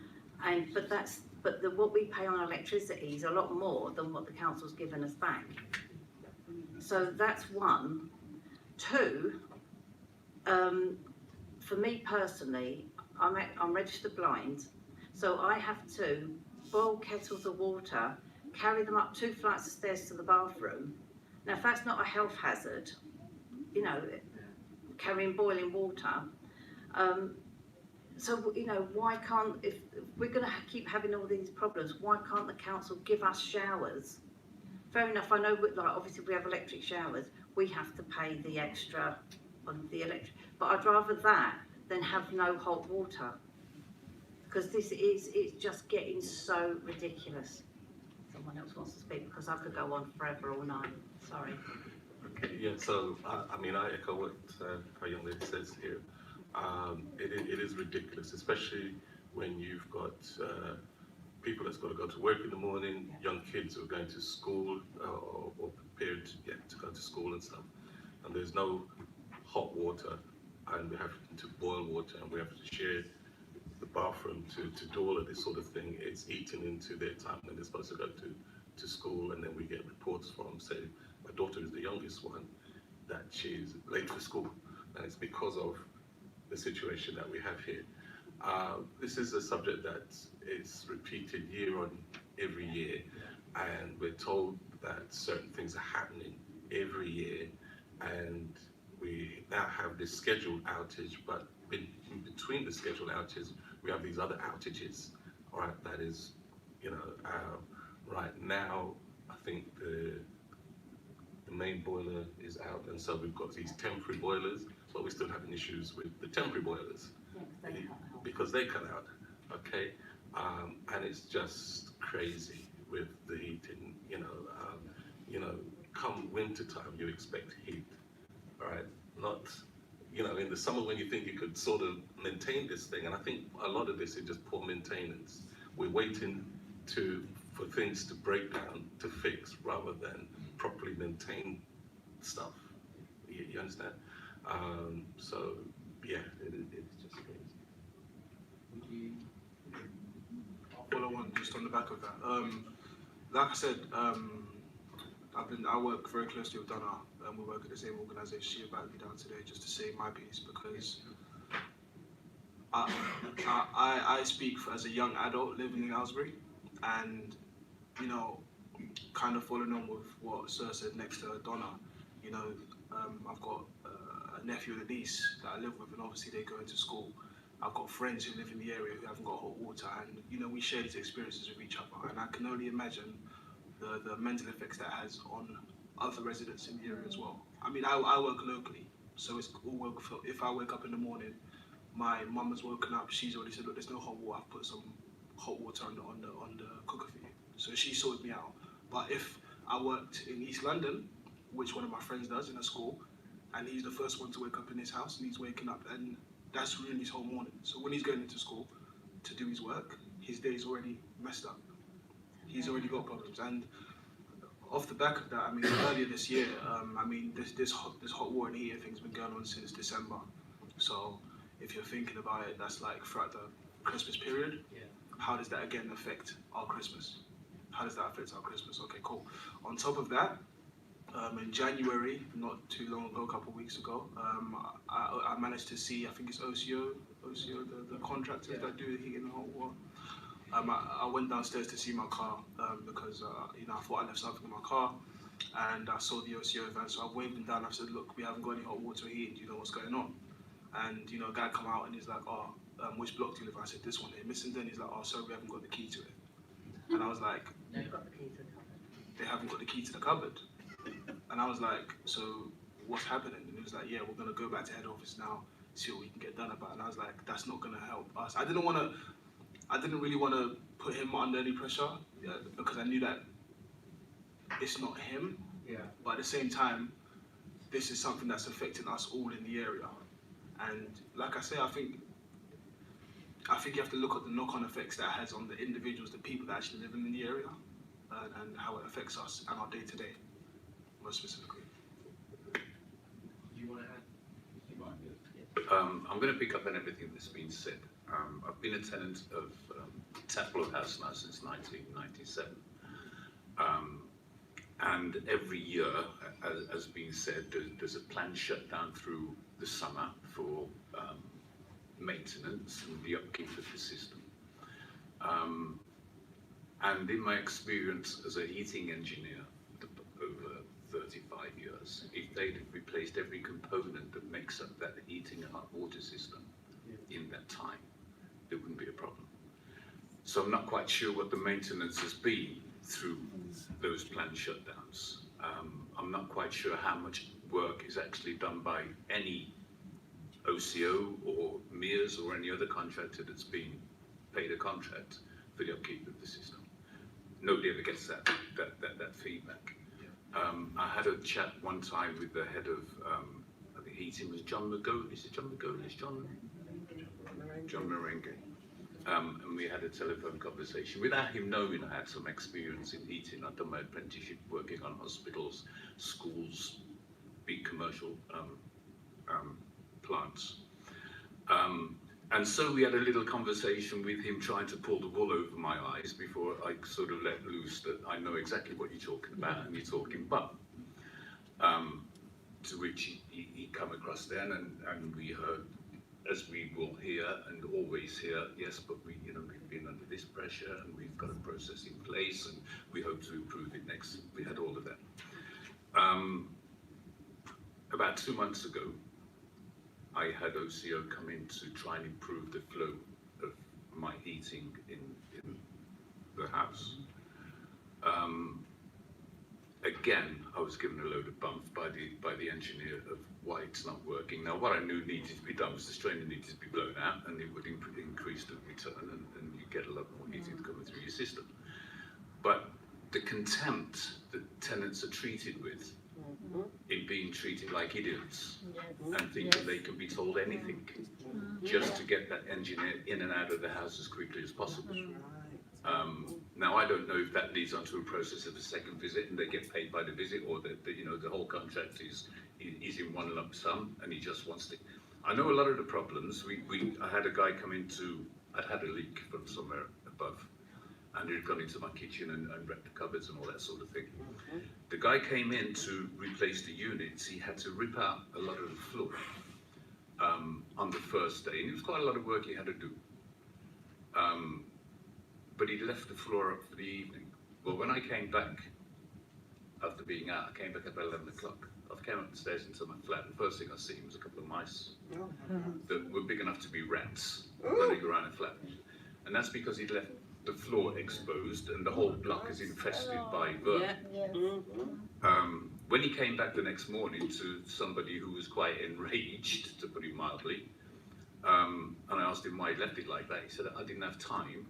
But what we pay on electricity is a lot more than what the council's given us back. So that's one. Two, for me personally, I'm registered blind, so I have to boil kettles of water, carry them up 2 flights of stairs to the bathroom. Now, if that's not a health hazard, carrying boiling water, So, you know, why can't, if we're going to keep having all these problems, why can't the council give us showers? Fair enough, I know, like, obviously we have electric showers, we have to pay the extra on the electric, but I'd rather that than have no hot water. Because it's just getting so ridiculous. Someone else wants to speak, because I could go on forever all night, sorry. Okay, yeah, so I mean, I echo what our young lady says here. It is ridiculous, especially when you've got people that's got to go to work in the morning, young kids who are going to school or prepared to go to school and stuff, and there's no hot water, and we have to boil water, and we have to share the bathroom to do all of this sort of thing. It's eating into their time when they're supposed to go to school, and then we get reports from, say, my daughter is the youngest one, that she's late for school, and it's because of the situation that we have here. This is a subject that is repeated year on every year, and we're told that certain things are happening every year, and we now have this scheduled outage, but in between the scheduled outages, we have these other outages, all right, that is, you know, right now, I think the main boiler is out, and so we've got these temporary boilers, but we're still having issues with the temporary boilers because they cut out, okay? And it's just crazy with the heating, you know, come winter time, you expect heat, all right? Not, you know, in the summer when you think you could sort of maintain this thing, and I think a lot of this is just poor maintenance. We're waiting for things to break down to fix rather than properly maintain stuff. You understand? So yeah, it's just crazy. I'll follow on just on the back of that. Like I said, I work very closely with Donna, and we work at the same organisation. She invited me down today just to say my piece, because I speak as a young adult living in Aylesbury, and you know, kind of following on with what Sir said next to Donna, you know, I've got a nephew and a niece that I live with, and obviously they go into school. I've got friends who live in the area who haven't got hot water, and you know, we share these experiences with each other, and I can only imagine the mental effects that has on other residents in the area as well. I mean, I work locally, so it's all work. If I wake up in the morning, my mum has woken up, she's already said, look, there's no hot water, I've put some hot water on the cooker for you. So she sorted me out. But if I worked in East London, which one of my friends does in a school, and he's the first one to wake up in his house, and he's waking up, and that's ruined his whole morning. So when he's going into school to do his work, his day's already messed up. He's already got problems. And off the back of that, I mean, earlier this year, I mean, this hot water and heating thing's been going on since December. So if you're thinking about it, that's like throughout the Christmas period. Yeah. How does that again affect our Christmas? How does that affect our Christmas? Okay, cool. On top of that, in January, not too long ago, a couple of weeks ago, I managed to see, I think it's OCO, the contractors that do the heating and hot water. I went downstairs to see my car because you know, I thought I left something in my car, and I saw the OCO van, so I waved them down. I said, look, we haven't got any hot water or heating, do you know what's going on? And you know, a guy come out and he's like, oh, which block do you live in? I said, this one here, Missenden. He's like, oh, sorry, we haven't got the key to it. And I was like, They've got the key to the cupboard. They haven't got the key to the cupboard. And I was like, so what's happening? And he was like, yeah, we're gonna go back to head office now, see what we can get done about it. And I was like, that's not gonna help us. I didn't really want to put him under any pressure, because I knew that it's not him. Yeah. But at the same time, this is something that's affecting us all in the area. And like I say, I think you have to look at the knock-on effects that it has on the individuals, the people that actually live in the area, and how it affects us and our day-to-day, most specifically. Do you want to add? I'm going to pick up on everything that's been said. I've been a tenant of Taplow House now since 1997. And every year, as has been said, there's a planned shutdown through the summer for maintenance and the upkeep of the system. And in my experience as a heating engineer over 35 years, if they'd have replaced every component that makes up that heating and hot water system in that time, there wouldn't be a problem. So I'm not quite sure what the maintenance has been through those planned shutdowns. I'm not quite sure how much work is actually done by any OCO or MERS or any other contractor that's been paid a contract for the upkeep of the system. Nobody ever gets that feedback. I had a chat one time with the head of the heating, was John McGowan, is it John McGowan? Is John Merengue. And we had a telephone conversation without him knowing I had some experience in heating. I'd done my apprenticeship working on hospitals, schools, big commercial plants. And so we had a little conversation with him trying to pull the wool over my eyes before I sort of let loose that I know exactly what you're talking about and you're talking about. To which he come across then and we heard, as we will hear and always hear, yes, but we've been under this pressure and we've got a process in place and we hope to improve it next. We had all of that. About 2 months ago, I had OCO come in to try and improve the flow of my heating in the house. Again, I was given a load of bump by the engineer of why it's not working. Now, what I knew needed to be done was the strainer needed to be blown out, and it would increase the return, and you get a lot more heating coming through your system. But the contempt that tenants are treated with, in being treated like idiots, and thinking they can be told anything just to get that engineer in and out of the house as quickly as possible. Now, I don't know if that leads onto a process of a second visit and they get paid by the visit, or that the whole contract is in one lump sum and he just wants to. I know a lot of the problems. I had a guy come I'd had a leak from somewhere above, and he'd gone into my kitchen and wrecked the cupboards and all that sort of thing. The guy came in to replace the units. He had to rip out a lot of the floor on the first day, and it was quite a lot of work he had to do. But he left the floor up for the evening. Well, when I came back, after being out, I came back about 11 o'clock. I came up the stairs into my flat, and the first thing I seen was a couple of mice that were big enough to be rats running around the flat. And that's because he'd left the floor exposed, and the whole block is infested by vermin. When he came back the next morning to somebody who was quite enraged, to put it mildly, and I asked him why he left it like that, he said, I didn't have time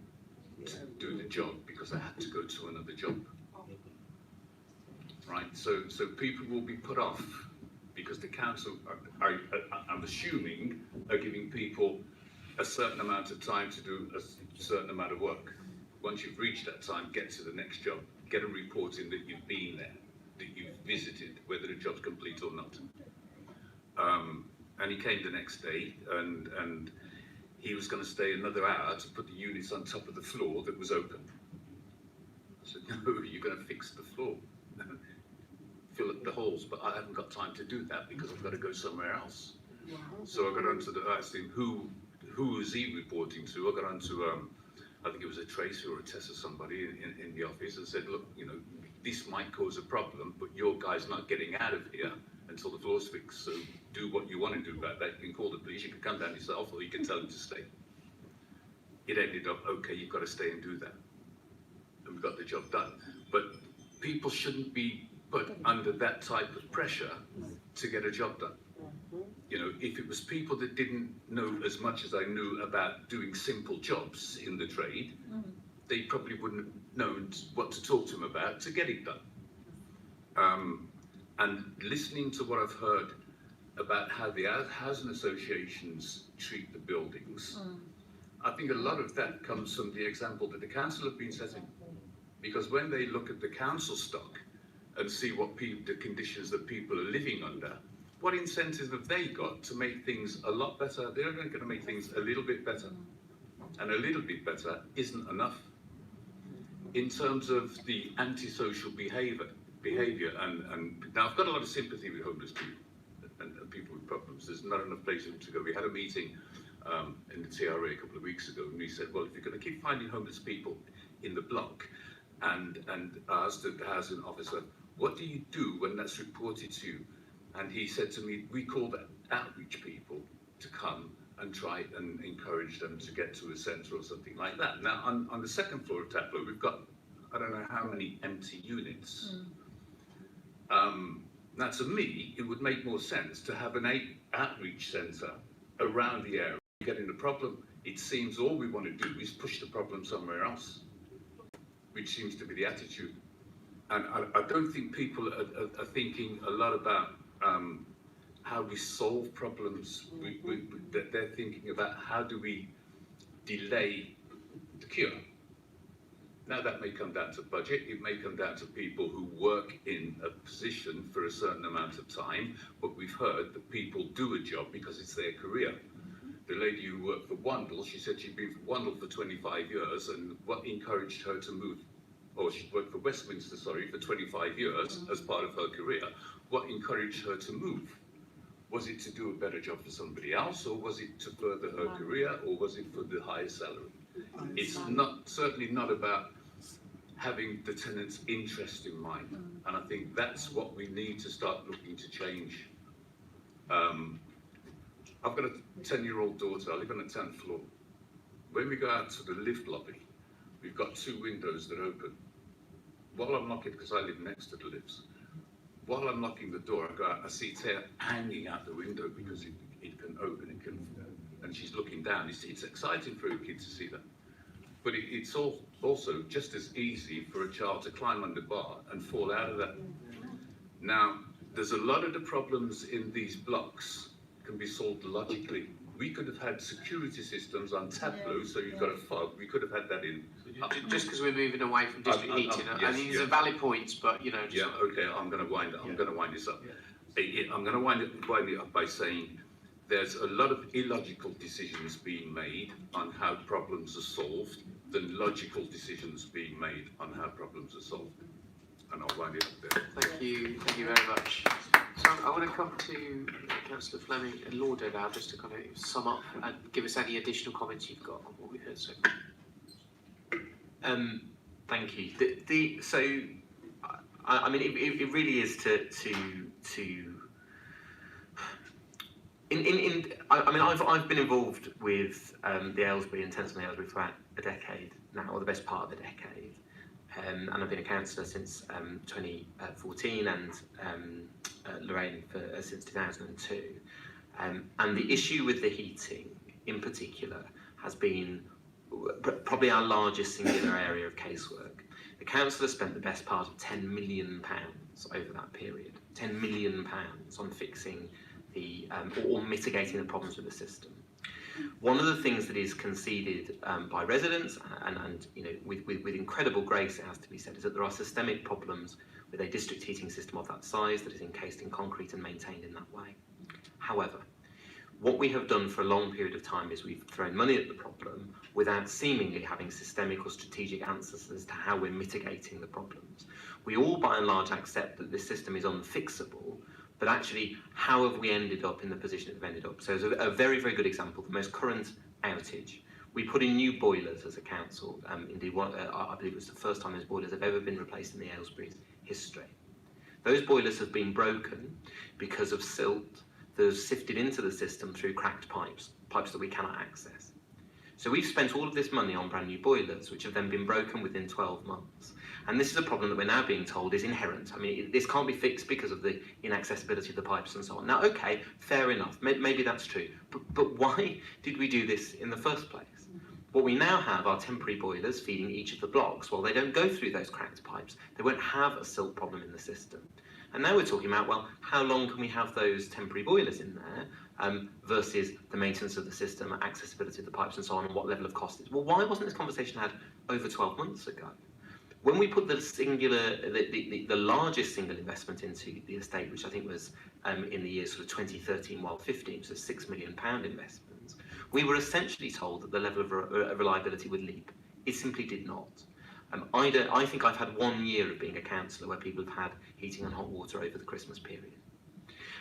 to do the job because I had to go to another job. Right, so people will be put off because the council, I'm assuming, are giving people a certain amount of time to do a certain amount of work. Once you've reached that time, get to the next job, get a report in that you've been there, that you've visited, whether the job's complete or not. And he came the next day, and he was going to stay another hour to put the units on top of the floor that was open. I said, no, you're going to fix the floor, fill up the holes, but I haven't got time to do that because I've got to go somewhere else. So I got onto I asked him who is he reporting to. I got onto I think it was a Tracy or a Tess or somebody in the office, and said, look, this might cause a problem, but your guy's not getting out of here until the floor's fixed. So do what you want to do about that. You can call the police, you can come down yourself, or you can tell him to stay. It ended up, okay, you've got to stay and do that. And we got the job done. But people shouldn't be put under that type of pressure to get a job done. If it was people that didn't know as much as I knew about doing simple jobs in the trade, they probably wouldn't have known what to talk to them about to get it done. And listening to what I've heard about how the housing associations treat the buildings, I think a lot of that comes from the example that the council have been setting. Because when they look at the council stock and see what the conditions that people are living under, what incentive have they got to make things a lot better? They're only going to make things a little bit better. And a little bit better isn't enough. In terms of the antisocial behaviour, and now I've got a lot of sympathy with homeless people and people with problems. There's not enough places to go. We had a meeting in the TRA a couple of weeks ago, and we said, well, if you're going to keep finding homeless people in the block, and asked the housing officer, what do you do when that's reported to you? And he said to me, we call that outreach people to come and try and encourage them to get to a centre or something like that. Now, on the second floor of Taplow, we've got, I don't know how many empty units. Now, to me, it would make more sense to have an outreach centre around the area. Getting the problem, it seems all we want to do is push the problem somewhere else, which seems to be the attitude. And I don't think people are thinking a lot about how we solve problems. They're thinking about how do we delay the cure. Now that may come down to budget, it may come down to people who work in a position for a certain amount of time, but we've heard that people do a job because it's their career. The lady who worked for Wandle, she said she'd been for Wandle for 25 years, and what encouraged her to move, or she worked for Westminster, sorry, for 25 years as part of her career. What encouraged her to move? Was it to do a better job for somebody else, or was it to further her career, or was it for the higher salary? It's not certainly not about having the tenant's interest in mind, and I think that's what we need to start looking to change. I've got a 10-year-old daughter. I live on the 10th floor. When we go out to the lift lobby, we've got 2 windows that open. While I'm knocking, because I live next to the lifts, while I'm knocking the door, I go out, I see Taya hanging out the window because it can open, it can, and she's looking down. It's exciting for a kid to see that. But it's also just as easy for a child to climb on the bar and fall out of that. Now, there's a lot of the problems in these blocks can be solved logically. We could have had security systems on Taplow, so you've got a fob. We could have had that in. Just because we're moving away from district heating, I think these are valid points, but you know. Yeah. Okay. I'm going to wind this up. I'm going to wind it up by saying there's a lot of illogical decisions being made on how problems are solved than logical decisions being made on how problems are solved. And I'll wind it up there. Thank you very much. So I want to come to Councillor Fleming and Lauder now, just to kind of sum up and give us any additional comments you've got on what we've heard so far. Thank you. So, I mean, it really is I mean, I've been involved with the Aylesbury and Tenson Aylesbury for about a decade now, or the best part of a decade. And I've been a councillor since 2014 and Lorraine since 2002. And the issue with the heating in particular has been probably our largest singular area of casework. The council has spent the best part of £10 million over that period, £10 million on fixing the or mitigating the problems with the system. One of the things that is conceded by residents, and you know, with incredible grace, it has to be said, is that there are systemic problems with a district heating system of that size that is encased in concrete and maintained in that way. However, what we have done for a long period of time is we've thrown money at the problem without seemingly having systemic or strategic answers as to how we're mitigating the problems. We all, by and large, accept that this system is unfixable, but actually, how have we ended up in the position that we've ended up? So as a very, very good example, the most current outage, we put in new boilers as a council. Indeed, I believe it was the first time those boilers have ever been replaced in the Aylesbury's history. Those boilers have been broken because of silt that has sifted into the system through cracked pipes that we cannot access. So we've spent all of this money on brand new boilers, which have then been broken within 12 months. And this is a problem that we're now being told is inherent. I mean, this can't be fixed because of the inaccessibility of the pipes and so on. Now, okay, fair enough, maybe that's true. But why did we do this in the first place? What we now have are temporary boilers feeding each of the blocks. Well, they don't go through those cracked pipes. They won't have a silt problem in the system. And now we're talking about, well, how long can we have those temporary boilers in there versus the maintenance of the system, accessibility of the pipes and so on, and what level of cost is. Well, why wasn't this conversation had over 12 months ago? When we put the largest single investment into the estate, which I think was in the years sort of 2013 while 15, so £6 million investment, we were essentially told that the level of reliability would leap. It simply did not. I think I've had 1 year of being a councillor where people have had heating and hot water over the Christmas period.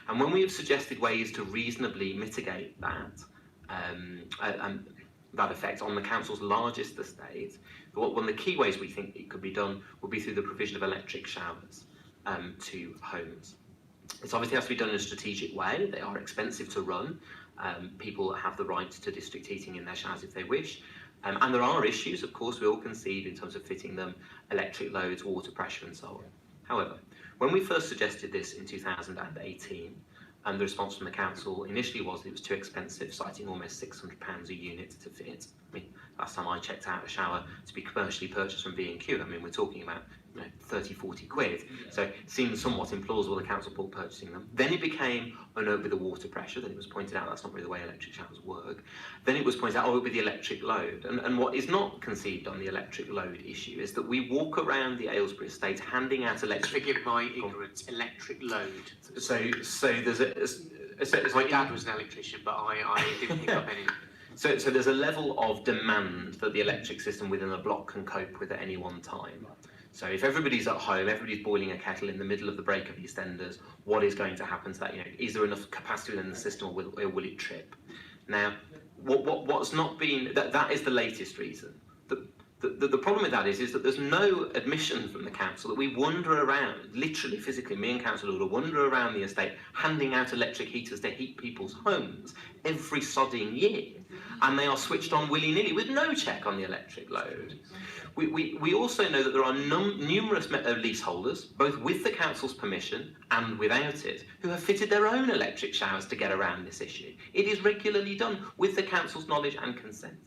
And when we have suggested ways to reasonably mitigate that, that effect on the council's largest estate, one of the key ways we think it could be done would be through the provision of electric showers to homes. It obviously has to be done in a strategic way. They are expensive to run, People have the right to district heating in their showers if they wish. And there are issues, of course, we all concede in terms of fitting them, electric loads, water pressure and so on. However, when we first suggested this in 2018, the response from the council initially was that it was too expensive, citing almost £600 a unit to fit. I mean, last time I checked out a shower to be commercially purchased from B&Q, I mean, we're talking about 30, 40 quid. So it seemed somewhat implausible the council bought purchasing them. Then it became, oh no, with the water pressure, then it was pointed out that's not really the way electric showers work. Then it was pointed out, oh, with the electric load. And what is not conceived on the electric load issue is that we walk around the Aylesbury estate handing out electric... Forgive my ignorance, electric load. So there's my dad was an electrician, but I didn't pick up any... So there's a level of demand that the electric system within a block can cope with at any one time. So if everybody's at home, everybody's boiling a kettle in the middle of the break of EastEnders, what is going to happen to that? Is there enough capacity within the system, or will it trip? Now, what's not been... That is the latest reason. The problem with that is that there's no admission from the council that we wander around, literally, physically, me and Councillor Lauder wander around the estate handing out electric heaters to heat people's homes every sodding year, and they are switched on willy-nilly with no check on the electric load. We also know that there are numerous leaseholders, both with the council's permission and without it, who have fitted their own electric showers to get around this issue. It is regularly done with the council's knowledge and consent.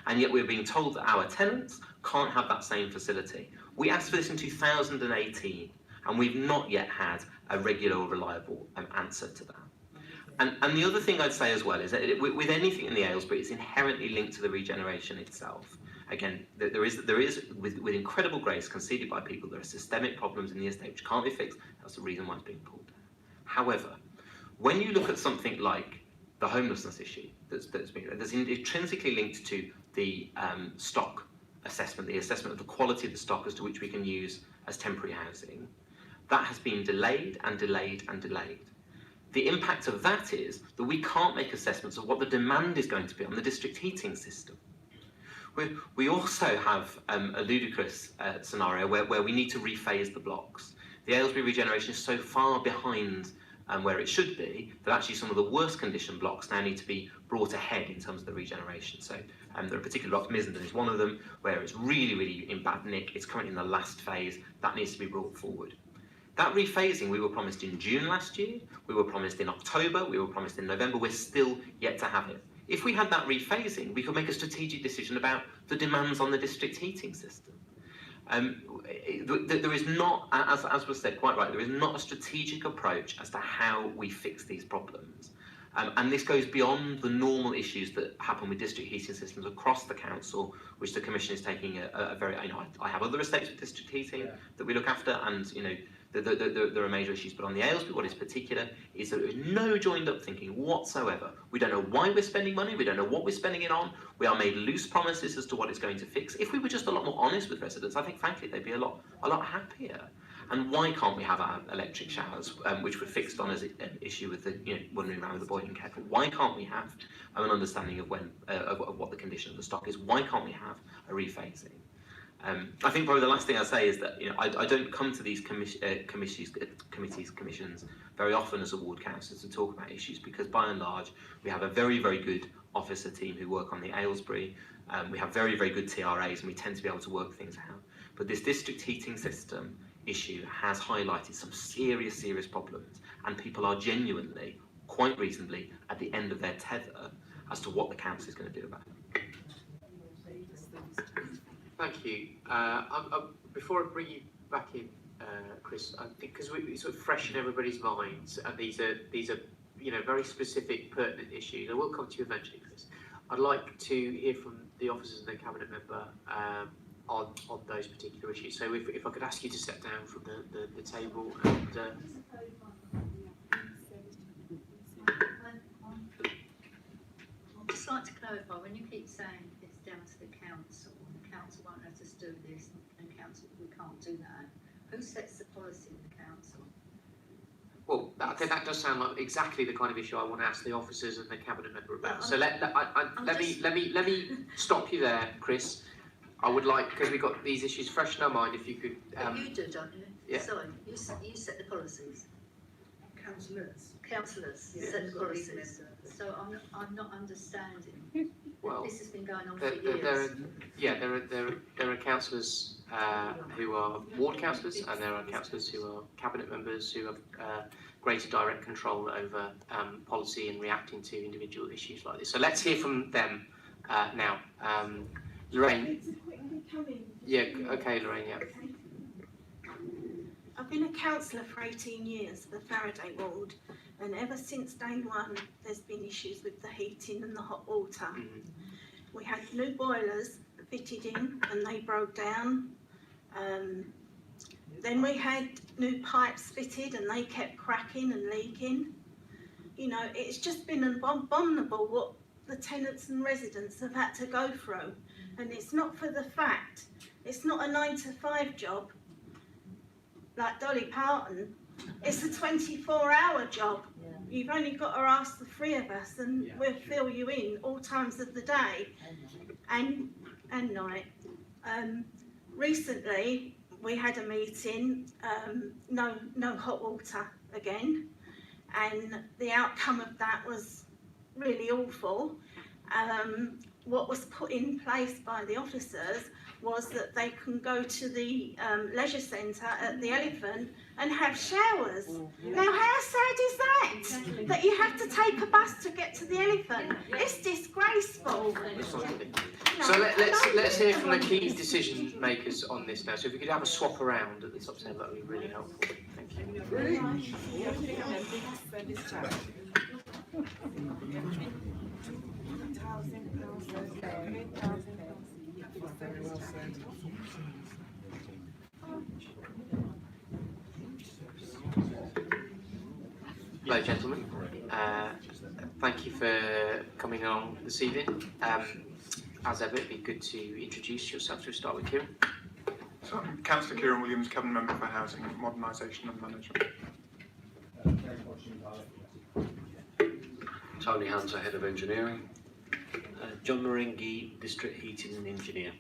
And yet we're being told that our tenants can't have that same facility. We asked for this in 2018, and we've not yet had a regular or reliable answer to that. And the other thing I'd say as well is that with anything in the Aylesbury, it's inherently linked to the regeneration itself. Again, there is with incredible grace conceded by people, there are systemic problems in the estate which can't be fixed. That's the reason why it's being pulled down. However, when you look at something like the homelessness issue that's intrinsically linked to the stock assessment, the assessment of the quality of the stock as to which we can use as temporary housing, that has been delayed and delayed and delayed. The impact of that is that we can't make assessments of what the demand is going to be on the district heating system. We also have a ludicrous scenario where we need to rephase the blocks. The Aylesbury regeneration is so far behind where it should be, that actually some of the worst condition blocks now need to be brought ahead in terms of the regeneration. So there are particular blocks, Missenden is one of them, where it's really, really in bad nick. It's currently in the last phase. That needs to be brought forward. That rephasing we were promised in June last year, we were promised in October, we were promised in November, we're still yet to have it. If we had that rephasing, we could make a strategic decision about the demands on the district heating system. There is not, as was said quite right, there is not a strategic approach as to how we fix these problems. And this goes beyond the normal issues that happen with district heating systems across the council, which the Commission is taking a very, I have other estates with district heating that we look after, and there are major issues, but on the Aylesbury, what is particular is that there is no joined up thinking whatsoever. We don't know why we're spending money, we don't know what we're spending it on, we are made loose promises as to what it's going to fix. If we were just a lot more honest with residents, I think frankly they'd be a lot happier. And why can't we have our electric showers, which were fixed on as an issue with the, wandering around with the boiling kettle? Why can't we have an understanding of of what the condition of the stock is? Why can't we have a rephasing? I think probably the last thing I'll say is that I don't come to these commissions very often as a ward councillor to talk about issues, because by and large we have a very, very good officer team who work on the Aylesbury. We have very, very good TRAs, and we tend to be able to work things out. But this district heating system issue has highlighted some serious, serious problems, and people are genuinely, quite reasonably, at the end of their tether as to what the council is going to do about it. Thank you. Before I bring you back in, Chris, I think because it's sort of fresh in everybody's minds, and these are very specific, pertinent issues. I will come to you eventually, Chris. I'd like to hear from the officers and the cabinet member on those particular issues. So if I could ask you to step down from the table and. I'd just like to clarify, when you keep saying it's down to the council, and the council won't let us do this, and council, we can't do that, who sets the policy in the council? Well, I think that does sound like exactly the kind of issue I want to ask the officers and the cabinet member about. So let me stop you there, Chris. I would like, because we've got these issues fresh in our mind, if you could. You do, don't you? Yeah. Sorry, you set the policies. councillors. Councillors Yeah. set the policies. So I'm not understanding. Well, This has been going on there, for there, years. there are councillors who are ward councillors, and there are councillors who are cabinet members who have greater direct control over policy and reacting to individual issues like this. So let's hear from them now. Lorraine. Yeah. Okay, Lorraine. Yeah. I've been a councillor for 18 years for the Faraday ward, and ever since day one there's been issues with the heating and the hot water. We had new boilers fitted in and they broke down. Then we had new pipes fitted and they kept cracking and leaking. You know, it's just been abominable what the tenants and residents have had to go through. And it's not for the fact, it's not a 9-to-5 job like Dolly Parton. It's a 24-hour job. You've only got to ask the three of us and we'll fill you in all times of the day and night. Recently we had a meeting, no hot water again, and the outcome of that was really awful. What was put in place by the officers was that they can go to the leisure centre at the Elephant and have showers. Now, how sad is that? That you have to take a bus to get to the Elephant? It's disgraceful. So let's hear from the key decision makers on this now. So if we could have a swap around at the top table, that would be really helpful. Thank you. Hello, gentlemen. Thank you for coming along this evening. As ever, it'd be good to introduce yourself. So we'll start with Kieran. So I'm Councillor Kieran Williams, Cabinet Member for Housing, Modernisation and Management. Tony Hunter, Head of Engineering. John Moringi, District Heating and Engineer.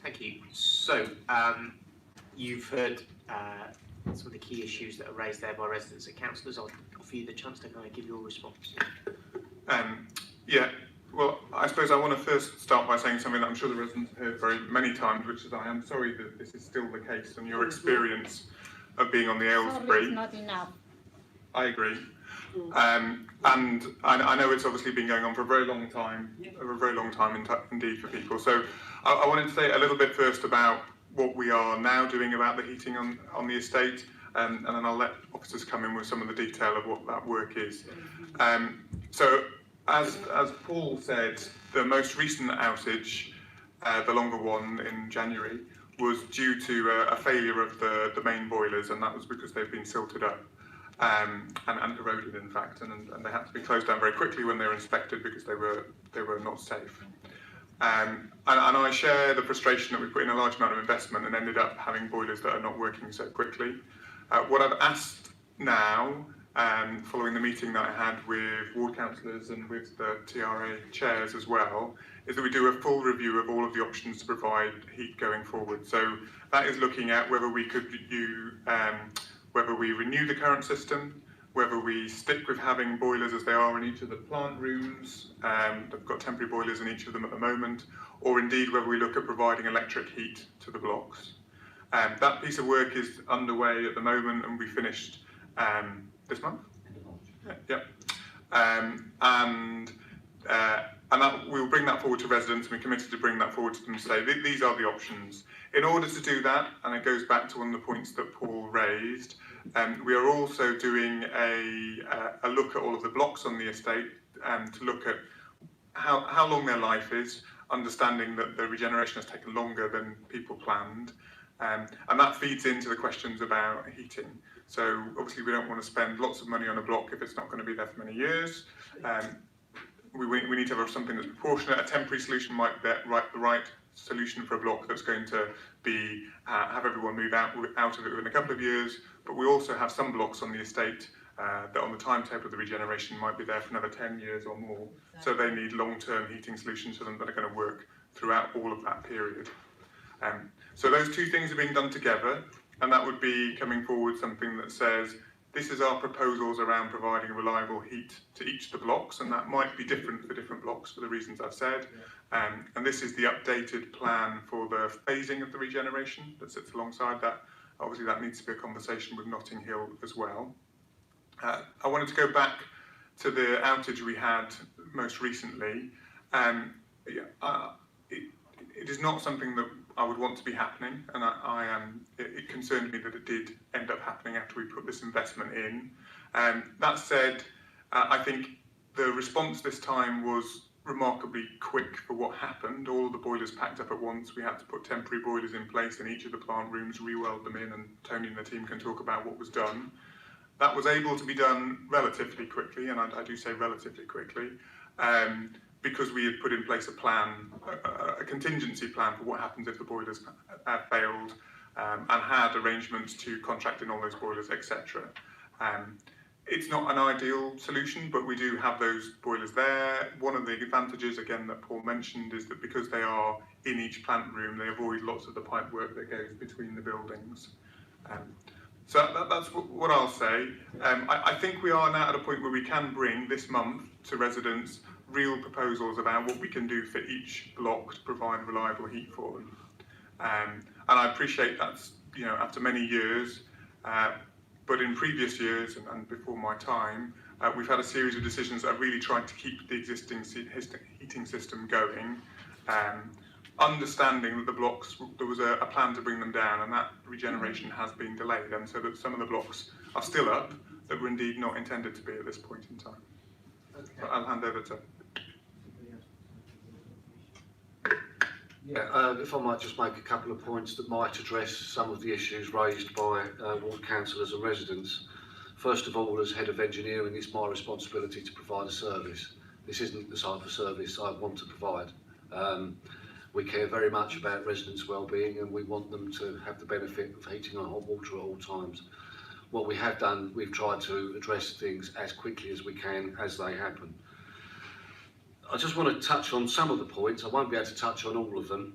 Thank you. So, you've heard some of the key issues that are raised there by residents and councillors. I'll offer you the chance to kind of give your response. Yeah, well, I suppose I want to first start by saying something that I'm sure the residents have heard very many times, which is I am sorry that this is still the case and your experience of being on the Aylesbury. Sorry, it's not enough. I agree. And I know it's obviously been going on for a very long time, indeed for people. So I wanted to say a little bit first about what we are now doing about the heating on the estate, and then I'll let officers come in with some of the detail of what that work is. So as Paul said, the most recent outage, the longer one in January, was due to a failure of the main boilers, and that was because they've been silted up. And corroded, in fact, and they had to be closed down very quickly when they were inspected because they were not safe. And I share the frustration that we put in a large amount of investment and ended up having boilers that are not working so quickly. What I've asked now, following the meeting that I had with ward councillors and with the TRA chairs as well, is that we do a full review of all of the options to provide heat going forward. So that is looking at whether we could whether we renew the current system, whether we stick with having boilers as they are in each of the plant rooms, they've got temporary boilers in each of them at the moment, or indeed whether we look at providing electric heat to the blocks. That piece of work is underway at the moment and will be finished this month. Yep. And that, we'll bring that forward to residents, and we're committed to bring that forward to them and say these are the options. In order to do that, and it goes back to one of the points that Paul raised, we are also doing a look at all of the blocks on the estate to look at how long their life is, understanding that the regeneration has taken longer than people planned, and that feeds into the questions about heating. So obviously we don't want to spend lots of money on a block if it's not going to be there for many years. We need to have something that's proportionate. A temporary solution might be the right solution for a block that's going to be have everyone move out of it within a couple of years, but we also have some blocks on the estate that on the timetable of the regeneration might be there for another 10 years or more, so they need long-term heating solutions for them that are going to work throughout all of that period. So those two things are being done together, and that would be coming forward something that says this is our proposals around providing reliable heat to each of the blocks, and that might be different for different blocks for the reasons I've said. And this is the updated plan for the phasing of the regeneration that sits alongside that. Obviously, that needs to be a conversation with Notting Hill as well. I wanted to go back to the outage we had most recently. It is not something that I would want to be happening, and it concerned me that it did end up happening after we put this investment in. That said, I think the response this time was remarkably quick for what happened. All of the boilers packed up at once. We had to put temporary boilers in place in each of the plant rooms, re-weld them in, and Tony and the team can talk about what was done. That was able to be done relatively quickly, and I do say relatively quickly, because we had put in place a plan, a contingency plan for what happens if the boilers failed, and had arrangements to contract in all those boilers, etc. It's not an ideal solution, but we do have those boilers there. One of the advantages, again, that Paul mentioned is that because they are in each plant room, they avoid lots of the pipe work that goes between the buildings. So that's what I'll say. I think we are now at a point where we can bring this month to residents real proposals about what we can do for each block to provide reliable heat for them. And I appreciate that's, after many years, but in previous years and before my time, we've had a series of decisions that have really tried to keep the existing heating system going, understanding that the blocks, there was a plan to bring them down, and that regeneration has been delayed, and so that some of the blocks are still up that were indeed not intended to be at this point in time. Okay. But I'll hand over to... If I might just make a couple of points that might address some of the issues raised by ward councillors and residents. First of all, as head of engineering, it's my responsibility to provide a service. This isn't the type of service I want to provide. We care very much about residents' well-being, and we want them to have the benefit of heating and hot water at all times. What we have done, we've tried to address things as quickly as we can as they happen. I just want to touch on some of the points. I won't be able to touch on all of them.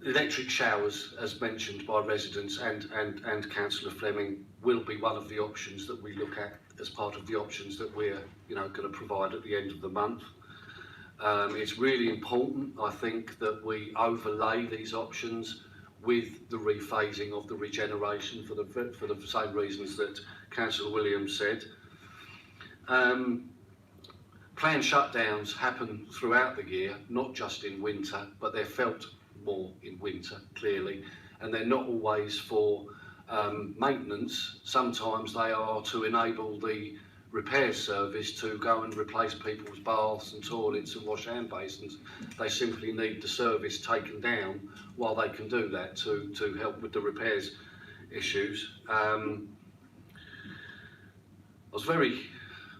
Electric showers, as mentioned by residents and Councillor Fleming, will be one of the options that we look at as part of the options that we're going to provide at the end of the month. It's really important, I think, that we overlay these options with the rephasing of the regeneration for the same reasons that Councillor Williams said. Planned shutdowns happen throughout the year, not just in winter, but they're felt more in winter, clearly, and they're not always for maintenance. Sometimes they are to enable the repair service to go and replace people's baths and toilets and wash hand basins. They simply need the service taken down while they can do that to help with the repairs issues. I was very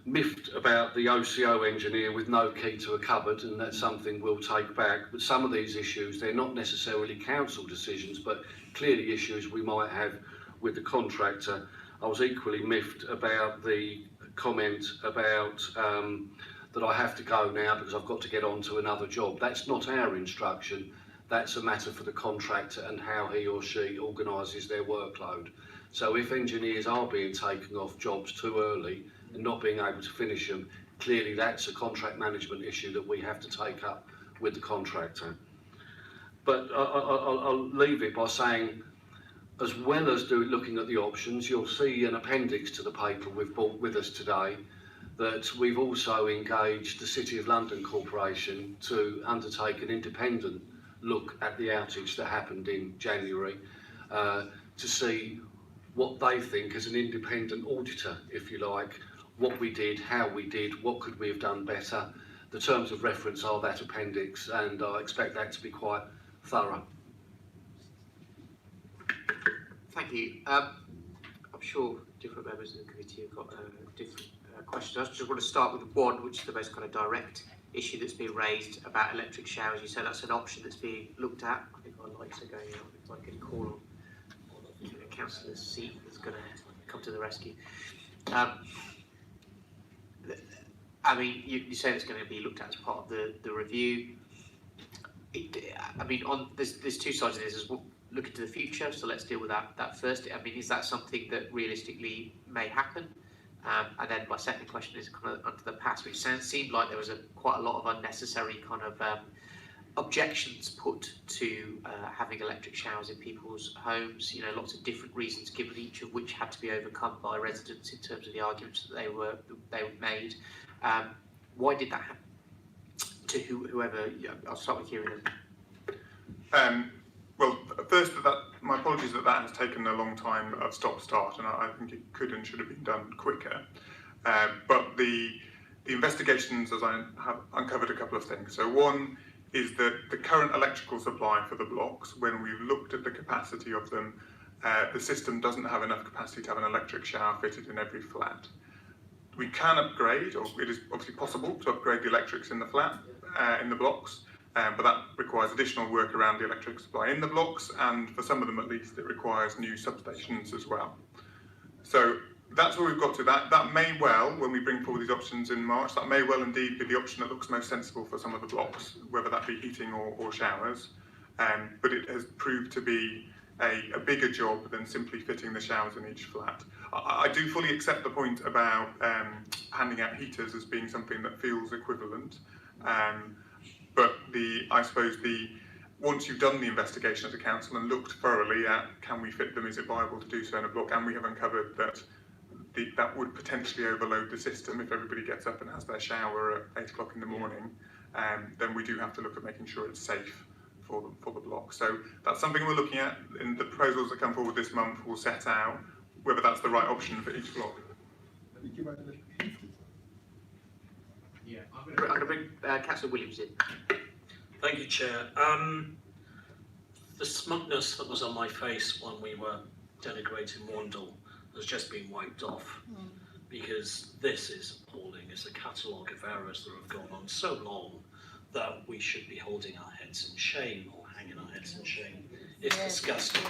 miffed about the OCO engineer with no key to a cupboard, and that's something we'll take back. But some of these issues, they're not necessarily council decisions, but clearly issues we might have with the contractor. I was equally miffed about the comment about that I have to go now because I've got to get on to another job. That's not our instruction. That's a matter for the contractor and how he or she organises their workload. So if engineers are being taken off jobs too early and not being able to finish them, clearly that's a contract management issue that we have to take up with the contractor. But I'll leave it by saying, as well as looking at the options, you'll see an appendix to the paper we've brought with us today that we've also engaged the City of London Corporation to undertake an independent look at the outage that happened in January to see what they think as an independent auditor, if you like, what we did, how we did, what could we have done better. The terms of reference are that appendix, and I expect that to be quite thorough. Thank you. I'm sure different members of the committee have got different questions. I just want to start with one, which is the most kind of direct issue that's been raised about electric showers. You said that's an option that's being looked at. I think our lights are going out. If I get a call on a councillor's seat that's going to come to the rescue. I mean, you say it's going to be looked at as part of the review. I mean, there's two sides of this. As well, look into the future, so let's deal with that first. I mean, is that something that realistically may happen? And then my second question is kind of under the past, which seemed like there was quite a lot of unnecessary kind of objections put to having electric showers in people's homes. You know, lots of different reasons given, each of which had to be overcome by residents in terms of the arguments that they were made. Why did that happen? To whoever, yeah, I'll start with Kieran. Well, first, my apologies that has taken a long time of stop-start, and I think it could and should have been done quicker. But the investigations, as I have uncovered a couple of things. So one is that the current electrical supply for the blocks, when we've looked at the capacity of them, the system doesn't have enough capacity to have an electric shower fitted in every flat. We can upgrade, or it is obviously possible to upgrade the electrics in the flat, in the blocks, but that requires additional work around the electric supply in the blocks, and for some of them at least, it requires new substations as well. So that's where we've got to. That may well, when we bring forward these options in March, that may well indeed be the option that looks most sensible for some of the blocks, whether that be heating or showers. But it has proved to be a bigger job than simply fitting the showers in each flat. I do fully accept the point about handing out heaters as being something that feels equivalent. But I suppose once you've done the investigation as a council and looked thoroughly at can we fit them, is it viable to do so in a block, and we have uncovered that that would potentially overload the system if everybody gets up and has their shower at 8 o'clock in the morning, then we do have to look at making sure it's safe for the block. So that's something we're looking at in the proposals that come forward this month. We'll set out whether that's the right option for each block. Yeah, I'm going to bring Councillor Williams in. Thank you, Chair. The smugness that was on my face when we were denigrating Wandle has just been wiped off, because this is appalling. It's a catalogue of errors that have gone on so long that we should be holding our heads in shame, or hanging our heads in shame. It's disgusting.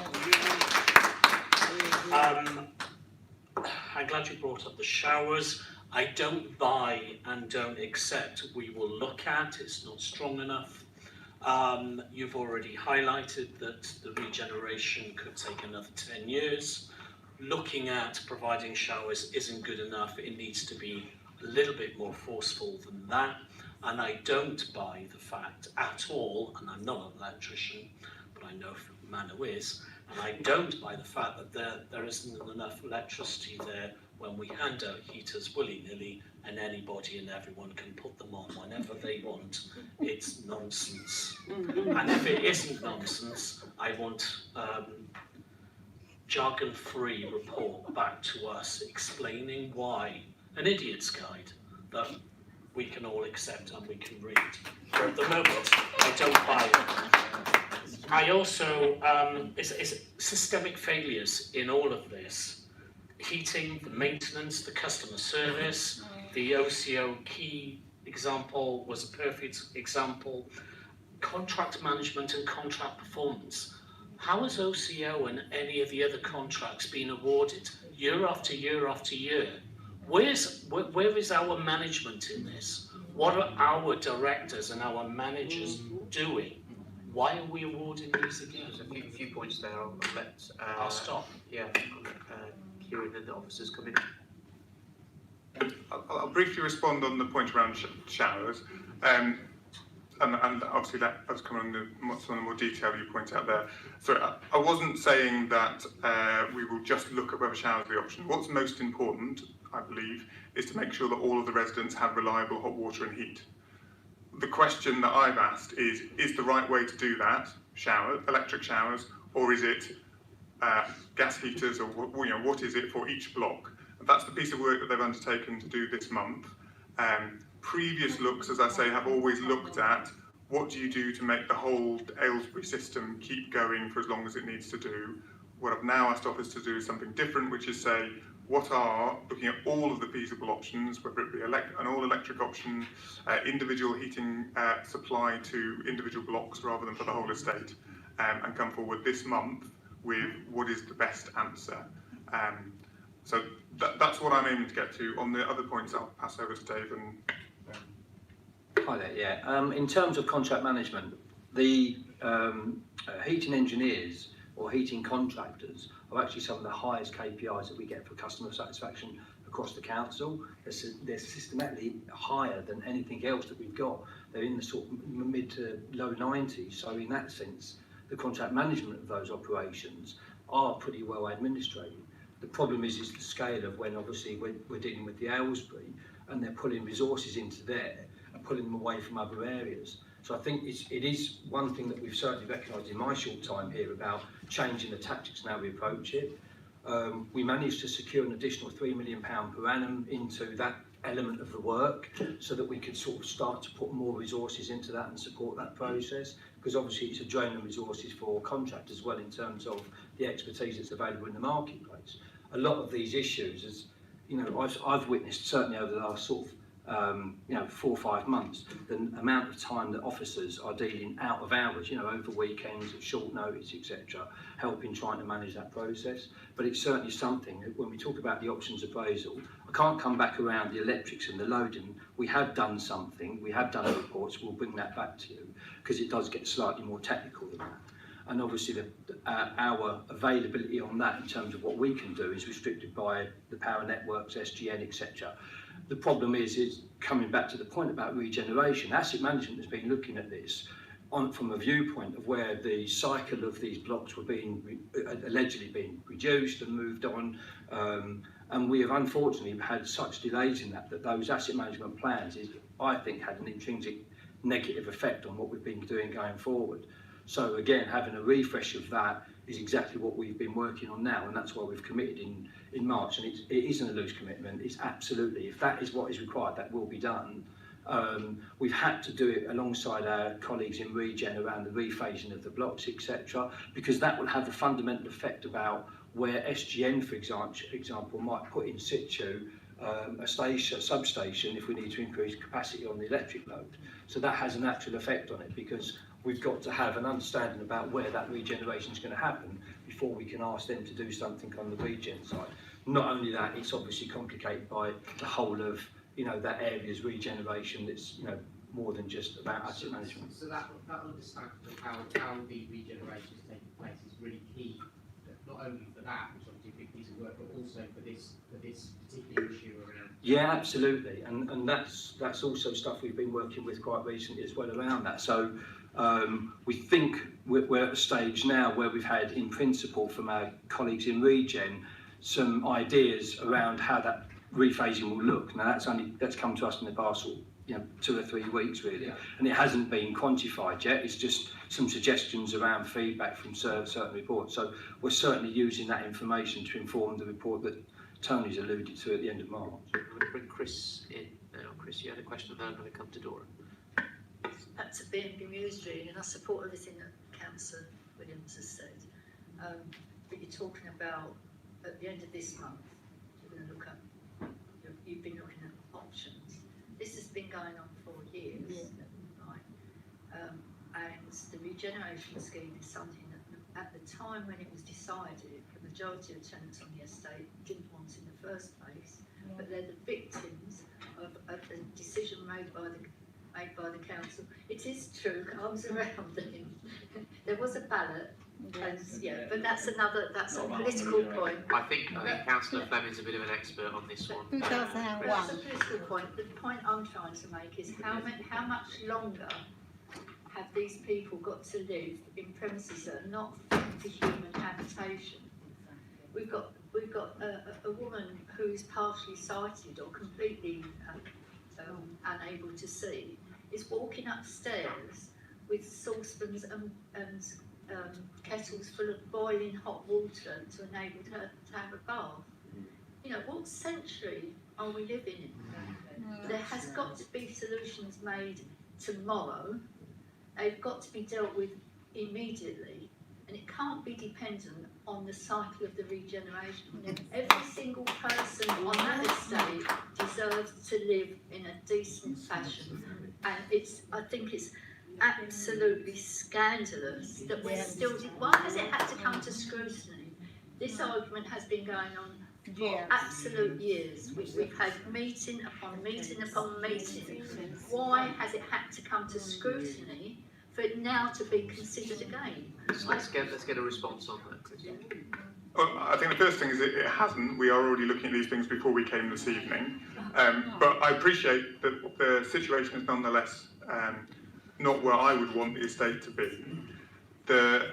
I'm glad you brought up the showers. I don't buy and don't accept we will look at, it's not strong enough. You've already highlighted that the regeneration could take another 10 years. Looking at providing showers isn't good enough. It needs to be a little bit more forceful than that. And I don't buy the fact at all, and I'm not an electrician, but I know a man who is, and I don't buy the fact that there isn't enough electricity there when we hand out heaters willy-nilly and anybody and everyone can put them on whenever they want. It's nonsense. And if it isn't nonsense, I want jargon-free report back to us explaining why, an idiot's guide that we can all accept and we can read. But at the moment, I don't buy it. I also, it's systemic failures in all of this. Heating, the maintenance, the customer service, the OCO key example was a perfect example. Contract management and contract performance. How has OCO and any of the other contracts been awarded year after year after year? Where is our management in this? What are our directors and our managers doing? Why are we awarding these again? There's a few points there. I'll stop. Yeah, Kieran and the officers come in. I'll briefly respond on the point around showers. And obviously that does come under some of the more detail you point out there. So I wasn't saying that we will just look at whether showers are the option. What's most important, I believe, is to make sure that all of the residents have reliable hot water and heat. The question that I've asked is the right way to do that, electric showers, or is it gas heaters, or what is it for each block? And that's the piece of work that they've undertaken to do this month. Previous looks, as I say, have always looked at what do you do to make the whole Aylesbury system keep going for as long as it needs to do. What I've now asked officers to do is something different, which is say, what are, looking at all of the feasible options, whether it be an all-electric option, individual heating supply to individual blocks rather than for the whole estate, and come forward this month with what is the best answer. So that's what I'm aiming to get to. On the other points, I'll pass over to Dave. Hi there, yeah. In terms of contract management, the heating engineers or heating contractors are actually some of the highest KPIs that we get for customer satisfaction across the council. They're systematically higher than anything else that we've got. They're in the sort of mid to low 90s. So in that sense, the contract management of those operations are pretty well administrated. The problem is the scale of when obviously we're dealing with the Aylesbury and they're pulling resources into there and pulling them away from other areas. So I think it is one thing that we've certainly recognised in my short time here about changing the tactics and how we approach it. We managed to secure an additional £3 million per annum into that element of the work so that we could sort of start to put more resources into that and support that process, because obviously it's a drain of resources for contractors as well in terms of the expertise that's available in the marketplace. A lot of these issues, as you know, I've witnessed certainly over the last sort of 4 or 5 months, the amount of time that officers are dealing out of hours, you know, over weekends, at short notice, etc., helping trying to manage that process. But it's certainly something that when we talk about the options appraisal, I can't come back around the electrics and the loading. We have done something, we have done reports, we'll bring that back to you, because it does get slightly more technical than that. And obviously our availability on that in terms of what we can do is restricted by the power networks, SGN, etc. The problem is coming back to the point about regeneration. Asset management has been looking at this from a viewpoint of where the cycle of these blocks were allegedly being reduced and moved on, and we have unfortunately had such delays in that those asset management plans, I think, had an intrinsic negative effect on what we've been doing going forward. So again, having a refresh of that is exactly what we've been working on now, and that's why we've committed in March. And it isn't a loose commitment. It's absolutely, if that is what is required, that will be done. We've had to do it alongside our colleagues in Regen around the rephasing of the blocks, etc., because that will have a fundamental effect about where SGN, for example, might put in situ a substation if we need to increase capacity on the electric load. So that has a natural effect on it, because we've got to have an understanding about where that regeneration is going to happen before we can ask them to do something on the regen side. Not only that, it's obviously complicated by the whole of, you know, that area's regeneration that's, you know, more than just about asset management. So that understanding of how the regeneration is taking place is really key, not only for that, which obviously a big piece of work, but also for this particular issue around. Yeah, absolutely, and that's also stuff we've been working with quite recently as well around that. So we think we're at a stage now where we've had, in principle, from our colleagues in Regen, some ideas around how that rephasing will look. Now that's come to us in the past, you know, 2 or 3 weeks really, and it hasn't been quantified yet. It's just some suggestions around feedback from certain reports. So we're certainly using that information to inform the report that Tony's alluded to at the end of March. I'm going to bring Chris in now. Chris, you had a question, and then I'm going to come to Dora. Back to being bemused really, and I support everything that Councillor Williams has said. But you're talking about at the end of this month, you're going to look at, you've been looking at options. This has been going on for years, right? And the regeneration scheme is something that at the time when it was decided, the majority of tenants on the estate didn't want in the first place, but they're the victims of a decision made by the council. It is true, arms around him. There was a ballot, and but that's a political point. I think Councillor Fleming's a bit of an expert on this one. 2001. That's a political point. The point I'm trying to make is how much longer have these people got to live in premises that are not fit for human habitation? We've got a woman who's partially sighted or completely unable to see, is walking upstairs with saucepans and kettles full of boiling hot water to enable her to have a bath. You know, what century are we living in? There has got to be solutions made tomorrow. They've got to be dealt with immediately, and it can't be dependent on the cycle of the regeneration. Every single person on that estate deserves to live in a decent fashion, and I think it's absolutely scandalous that we're still. Why has it had to come to scrutiny? This argument has been going on for absolute years. We've had meeting upon meeting upon meeting. Why has it had to come to scrutiny for it now to be considered again. So let's get a response on that, Chris. Well, I think the first thing is it hasn't. We are already looking at these things before we came this evening. But I appreciate that the situation is nonetheless not where I would want the estate to be. The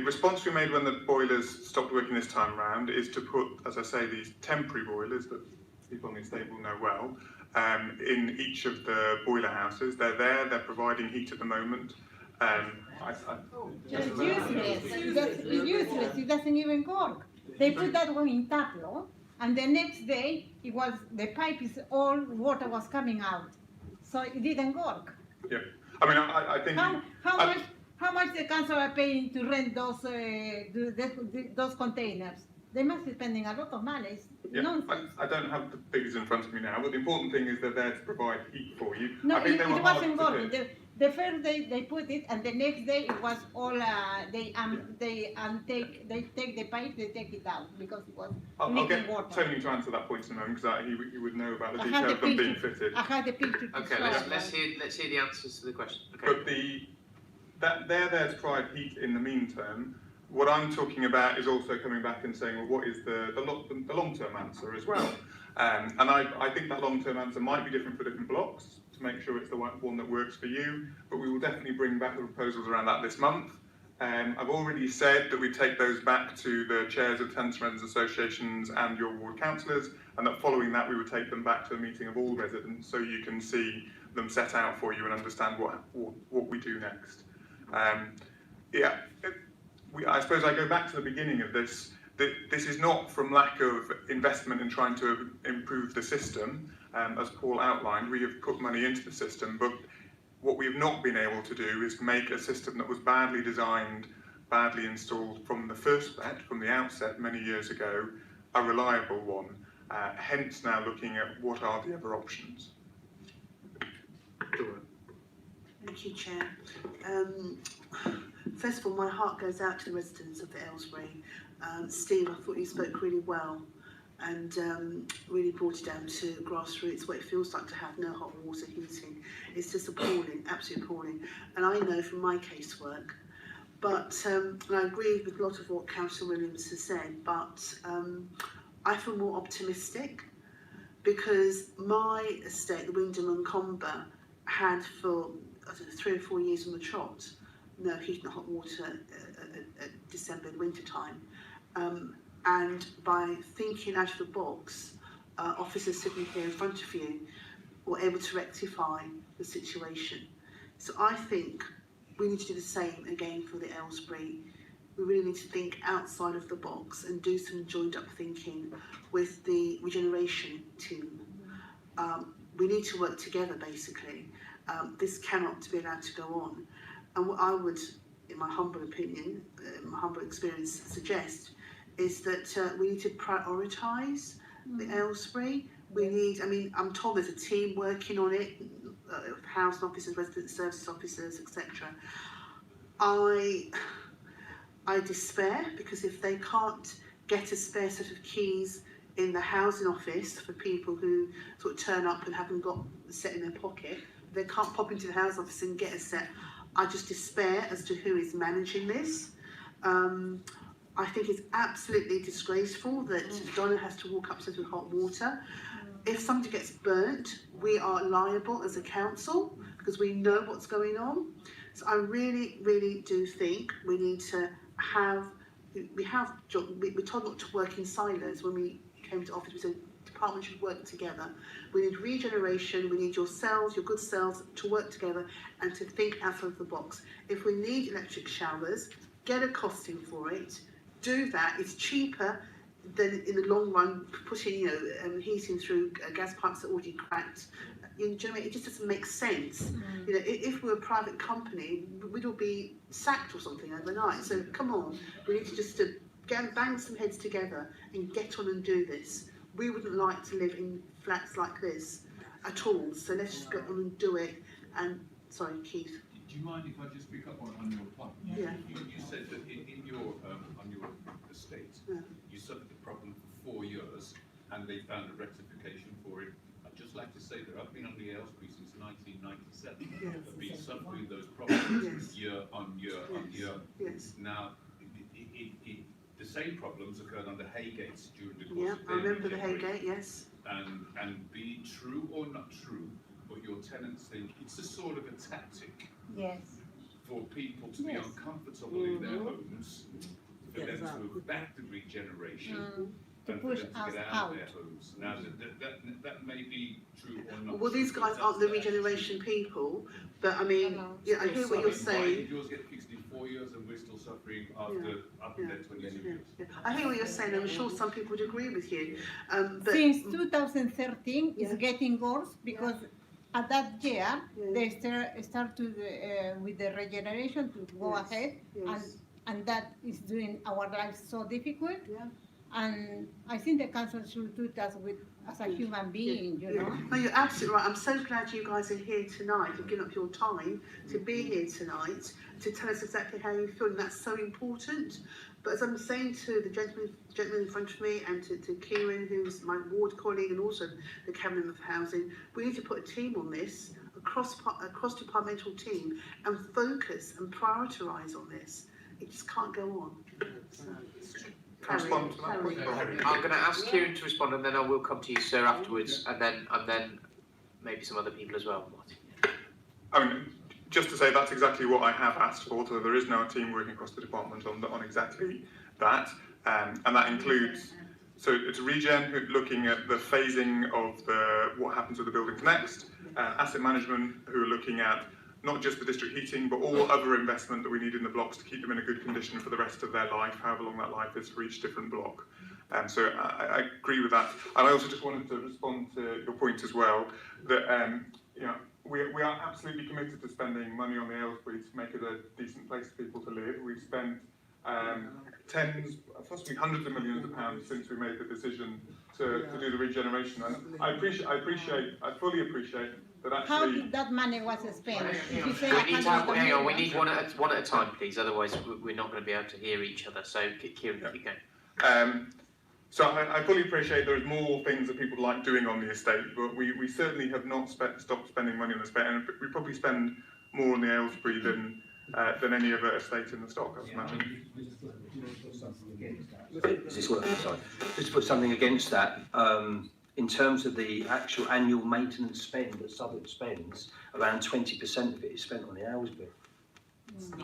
response we made when the boilers stopped working this time around is to put, as I say, these temporary boilers that people on the estate will know well, in each of the boiler houses. They're there, they're providing heat at the moment. It's useless, it doesn't even work. They put that one in Taplo, and the next day, the pipe is all water was coming out. So it didn't work. Yeah, I mean, I think... How much the council are paying to rent those containers? They must be spending a lot of money. It's nonsense. I don't have the figures in front of me now, but the important thing is they're there to provide heat for you. No, I think it wasn't working. The first day they put it, and the next day it was all they take the pipe, they take it out because it was I'll get water. Tony to answer that point in a moment because he would know about the detail of them being fitted. I had the picture. Okay, let's hear the answers to the question. Okay. But they're there to provide heat in the meantime. What I'm talking about is also coming back and saying, well, what is the long-term answer as well? And I think that long-term answer might be different for different blocks to make sure it's the one that works for you, but we will definitely bring back the proposals around that this month. I've already said that we take those back to the chairs of tenants and residents associations and your ward councillors, and that following that we would take them back to a meeting of all residents so you can see them set out for you and understand what we do next. I suppose I go back to the beginning of this. This is not from lack of investment in trying to improve the system. As Paul outlined, we have put money into the system, but what we have not been able to do is make a system that was badly designed, badly installed from the from the outset many years ago, a reliable one. Hence now looking at what are the other options. Thank you, Chair. First of all, my heart goes out to the residents of Aylesbury. Steve, I thought you spoke really well and really brought it down to grassroots, what it feels like to have no hot water heating. It's just appalling, absolutely appalling. And I know from my casework, but and I agree with a lot of what Councillor Williams has said, but I feel more optimistic because my estate, the Wyndham and Comber, had for 3 or 4 years on the trot no heat and hot water at December and winter time. And by thinking out of the box, officers sitting here in front of you were able to rectify the situation. So I think we need to do the same again for the Aylesbury. We really need to think outside of the box and do some joined up thinking with the regeneration team. We need to work together basically. This cannot be allowed to go on. And what I would, in my humble opinion, my humble experience, suggest is that we need to prioritise the Aylesbury. We need, I'm told there's a team working on it, housing officers, resident services officers, etc. I despair because if they can't get a spare set of keys in the housing office for people who sort of turn up and haven't got the set in their pocket, they can't pop into the housing office and get a set. I just despair as to who is managing this. I think it's absolutely disgraceful that Donna has to walk upstairs with hot water. If somebody gets burnt, we are liable as a council because we know what's going on. So I really, really do think we need to we're told not to work in silos when we came to office. We said departments should work together. We need regeneration, we need yourselves, your good selves to work together and to think outside of the box. If we need electric showers, get a costing for it, do that. It's cheaper than in the long run putting heating through gas pipes that are already cracked. It just doesn't make sense. If we were a private company, we'd all be sacked or something overnight. So come on, we need to just bang some heads together and get on and do this. We wouldn't like to live in flats like this at all. So let's just go on and do it. And sorry, Keith. Do you mind if I just pick up on your point? You said that in your on your estate, you suffered the problem for 4 years, and they found a rectification for it. I'd just like to say that I've been on the Aylesbury since 1996. themselves have been suffering those problems year on year on year. Yes. Now, the same problems occurred on the Haygates during the course of I their remember the regeneration. Haygate, yes. And be it true or not true, but your tenants think it's a sort of a tactic Yes. for people to be uncomfortable in their homes, for them to have backed the regeneration, and for them to get out of their homes. Now, that may be true or not. Well, these guys aren't the regeneration people, but I mean, yeah, I hear what you're saying. Why did yours get fixed in 4 years and we're still suffering after that 22 years? I hear what you're saying, and I'm sure some people would agree with you. But Since 2013, it's getting worse because at that year they start to with the regeneration to go ahead, and that is doing our lives so difficult. And I think the council should treat us as a human being, you know. No, you're absolutely right. I'm so glad you guys are here tonight. You've given up your time to be here tonight to tell us exactly how you feel, and that's so important. But as I'm saying to the gentleman in front of me, and to Kieran, who's my ward colleague, and also the Cabinet of Housing, we need to put a team on this, a cross-departmental team, and focus and prioritise on this. It just can't go on. Respond to that point? I'm going to ask Kieran to respond, and then I will come to you, sir, afterwards, and then maybe some other people as well. I mean, just to say that's exactly what I have asked for. So there is now a team working across the department on exactly that, and that includes. So it's Regen looking at the phasing of what happens with the buildings next, asset management who are looking at not just the district heating, but all other investment that we need in the blocks to keep them in a good condition for the rest of their life, however long that life is for each different block. So I agree with that. And I also just wanted to respond to your point as well, that we are absolutely committed to spending money on the Aylesbury to make it a decent place for people to live. We've spent tens, possibly hundreds of millions of pounds since we made the decision to do the regeneration. And I fully appreciate that actually. How did that money was spent? If you say Hang on, we need one at a time, please. Otherwise, we're not going to be able to hear each other. So, Kieran, keep going. So I fully appreciate there is more things that people like doing on the estate, but we certainly have not stopped spending money on the estate, and we probably spend more on the Aylesbury than any other estate in the stock, I would imagine. Is this working? Sorry. Just to put something against that, in terms of the actual annual maintenance spend that Southwark spends, around 20% of it is spent on the Aylesbury.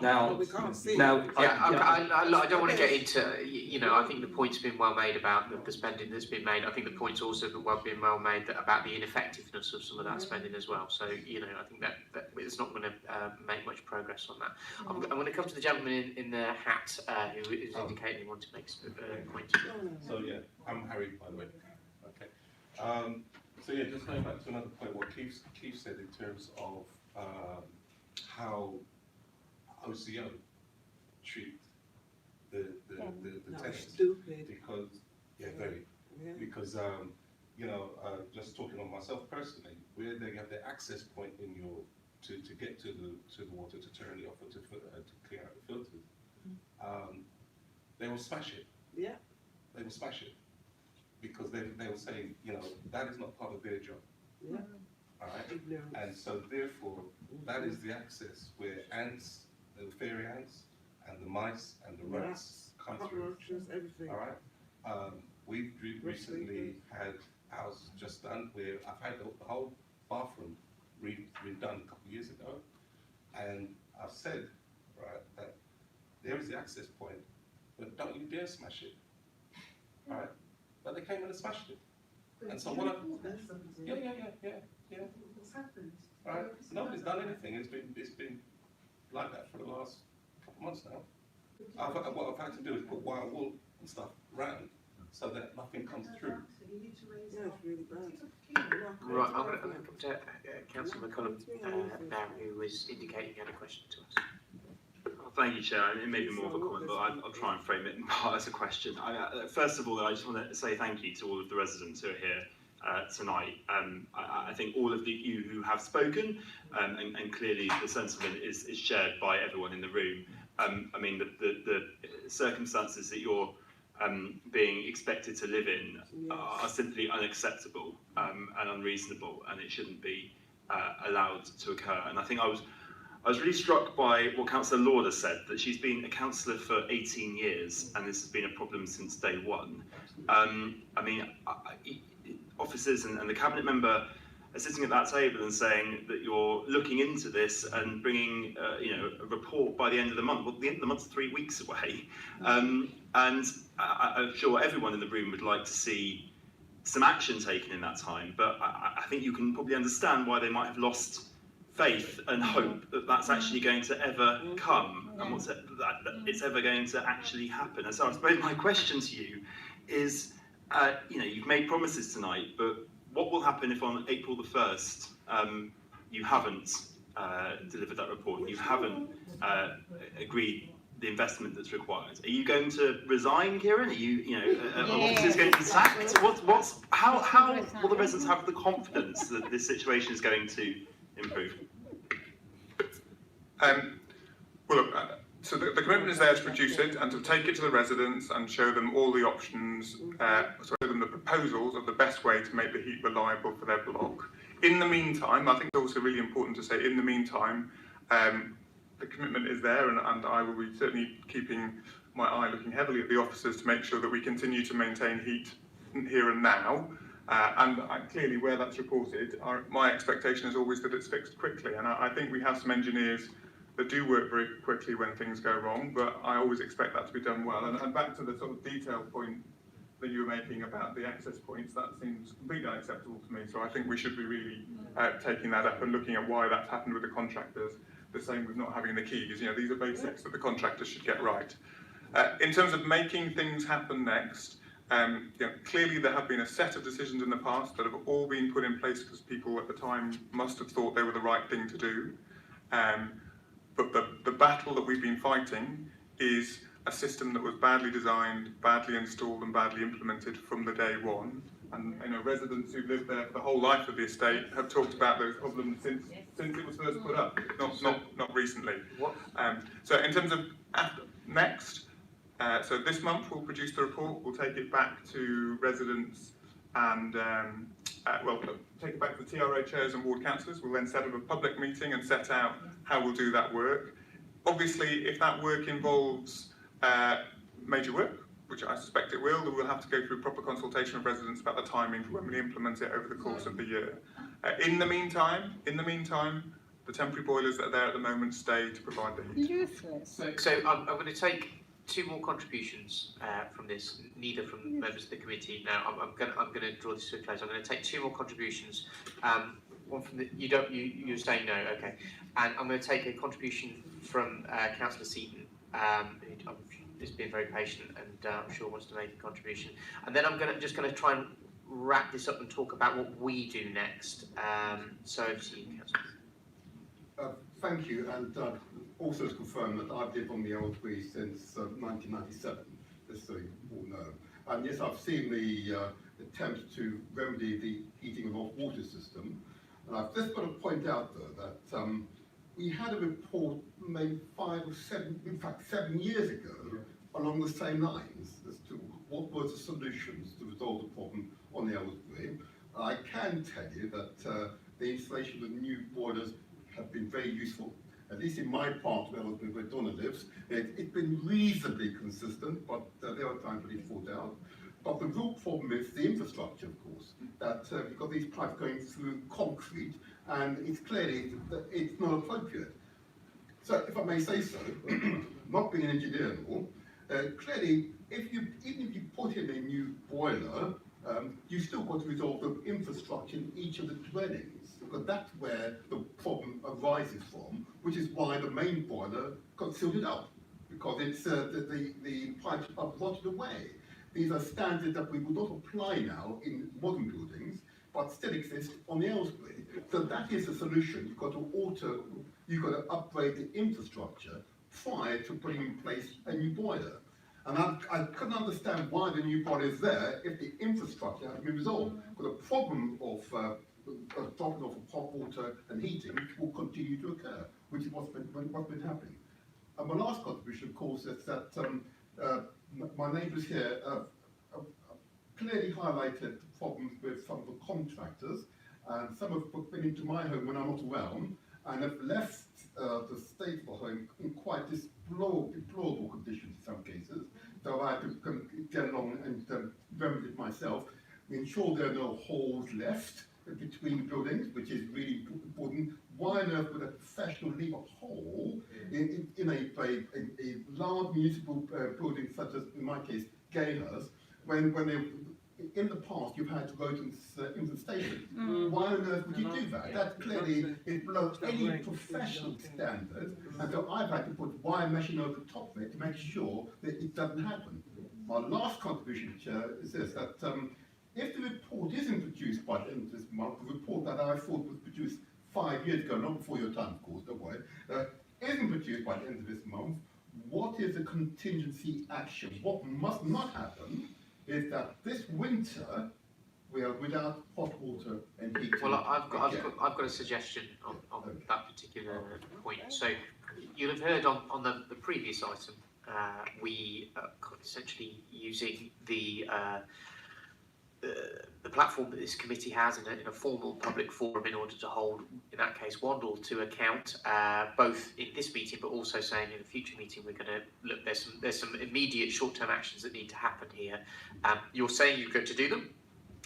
Now, I don't want to get into, I think the point's been well made about the spending that's been made. I think the point's also been well made about the ineffectiveness of some of that spending as well. So, I think that it's not going to make much progress on that. I'm going to come to the gentleman in the hat who is indicating he wants to make a point. So, yeah, I'm Harry, by the way. Okay. So, yeah, just going back to another point, what Keith said in terms of how OCO treat the tenants, because because just talking on myself personally, where they have the access point in your to get to the water to turn it off or to clear out the filters, they will smash it. Yeah, they will smash it because they will say that is not part of their job. Yeah. All right, and so therefore that is the access where ants. The fairy ants and the mice and the rats come through. Everything. All right. We've recently had ours just done where I've had the whole bathroom redone a couple of years ago, and I've said that there is the access point, but don't you dare smash it. All right. But they came in and smashed it. And so what? Yeah. What's happened? All right. Nobody's done anything. It's been like that for the last couple of months now. What I've had to do is put wire wool and stuff around so that nothing comes through. Yeah, it's really bad. Right, I'm going to come to Councillor McCollum now, who was indicating he had a question to us. Thank you, Chair. It may be more of a comment, but I'll try and frame it in part as a question. First of all, I just want to say thank you to all of the residents who are here tonight. I think all of you who have spoken, and clearly the sentiment is shared by everyone in the room. I mean, the circumstances that you're being expected to live in are simply unacceptable and unreasonable, and it shouldn't be allowed to occur. And I think I was really struck by what Councillor Lord has said, that she's been a councillor for 18 years and this has been a problem since day one. Officers and the cabinet member are sitting at that table and saying that you're looking into this and bringing a report by the end of the month. Well, the end of the month's 3 weeks away. And I'm sure everyone in the room would like to see some action taken in that time, but I think you can probably understand why they might have lost faith and hope that that's actually going to ever come and that it's ever going to actually happen. And so I suppose my question to you is, you've made promises tonight, but what will happen if on April the 1st you haven't delivered that report and you haven't agreed the investment that's required? Are you going to resign, Kieran? Are officers going to be sacked? How will the residents have the confidence that this situation is going to improve? So the commitment is there to produce it and to take it to the residents and show them all the options, show them the proposals of the best way to make the heat reliable for their block. In the meantime, I think it's also really important to say, in the meantime, the commitment is there, and I will be certainly keeping my eye looking heavily at the officers to make sure that we continue to maintain heat here and now. Clearly, where that's reported, my expectation is always that it's fixed quickly. And I think we have some engineers that do work very quickly when things go wrong, but I always expect that to be done well. And back to the sort of detailed point that you were making about the access points, that seems completely unacceptable to me. So I think we should be really taking that up and looking at why that's happened with the contractors. The same with not having the keys. These are basics that the contractors should get right. In terms of making things happen next, clearly there have been a set of decisions in the past that have all been put in place because people at the time must have thought they were the right thing to do. But the battle that we've been fighting is a system that was badly designed, badly installed and badly implemented from the day one. And residents who've lived there for the whole life of the estate have talked about those problems since it was first put up, not recently. So in terms of next, so this month we'll produce the report, we'll take it back to residents and take it back to the TRO chairs and ward councillors. We'll then set up a public meeting and set out how we'll do that work. Obviously, if that work involves major work, which I suspect it will, then we'll have to go through proper consultation with residents about the timing for when we implement it over the course of the year. In the meantime, the temporary boilers that are there at the moment stay to provide the heat. Useless. So I'm going to take two more contributions from this, neither from members of the committee. Now I'm going to draw this to a close. I'm going to take two more contributions. One from you're saying no, okay. And I'm going to take a contribution from Councillor Seaton, who has been very patient and I'm sure wants to make a contribution. And then I'm just going to try and wrap this up and talk about what we do next. So over to you, Councillor. Thank you, and also to confirm that I've lived on the Aylesbury since 1997, just so you all know. And yes, I've seen the attempt to remedy the heating and hot water system. And I've just got to point out, though, that we had a report maybe 5 or 7, in fact 7 years ago, along the same lines as to what were the solutions to resolve the problem on the Aylesbury. I can tell you that the installation of the new boilers have been very useful, at least in my part of Aylesbury where Donna lives. It's been reasonably consistent, but there are times when it falls out. But the real problem is the infrastructure, of course, that you've got these pipes going through concrete, and it's clearly that it's not appropriate. So, if I may say so, not being an engineer and all, clearly, even if you put in a new boiler, you've still got to resolve the infrastructure in each of the dwellings, because that's where the problem arises from, which is why the main boiler got sealed up, because it's the pipes are rotted away. These are standards that we would not apply now in modern buildings, but still exist on the Aylesbury. So that is the solution. You've got to upgrade the infrastructure prior to putting in place a new boiler. And I couldn't understand why the new boiler is there if the infrastructure hasn't been resolved. Because the problem of dropping off of hot water and heating will continue to occur, which is what's been happening. And my last contribution, of course, is that my neighbours here clearly highlighted problems with some of the contractors, and some have been into my home when I'm not around, and have left the state of the home in quite deplorable conditions in some cases. So I had to get along and remedy it myself, ensure there are no holes left between buildings, which is really important. Why on earth would a professional leave a hole in a large municipal building such as, in my case, Gaynors, when they, in the past you've had to go to the station? Why on earth would you do that? That clearly is below any professional standard, and so I've had to put wire meshing over the top of it to make sure that it doesn't happen. My last contribution, Chair, is this, that if the report isn't produced by the end of this month, the report that I thought was produced 5 years ago, not before your time, of course, don't worry, isn't produced by the end of this month, what is the contingency action? What must not happen is that this winter we are without hot water and heating. Well, I've got a suggestion on that particular point. So you'll have heard on the previous item, we are essentially using the platform that this committee has in a formal public forum in order to hold, in that case, Wandle to account, both in this meeting but also saying in a future meeting we're going to look, there's some immediate short-term actions that need to happen here. You're saying you're going to do them,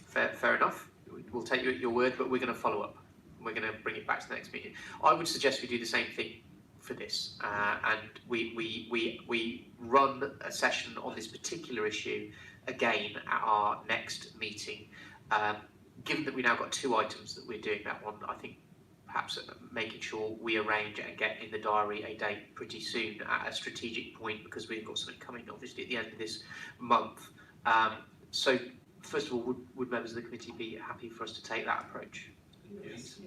fair enough, we'll take you at your word, but we're going to follow up. We're going to bring it back to the next meeting. I would suggest we do the same thing for this, and we run a session on this particular issue again at our next meeting. Given that we now got 2 items that we're doing that one, I think perhaps making sure we arrange and get in the diary a date pretty soon at a strategic point, because we've got something coming obviously at the end of this month. So first of all, would members of the committee be happy for us to take that approach? Yes.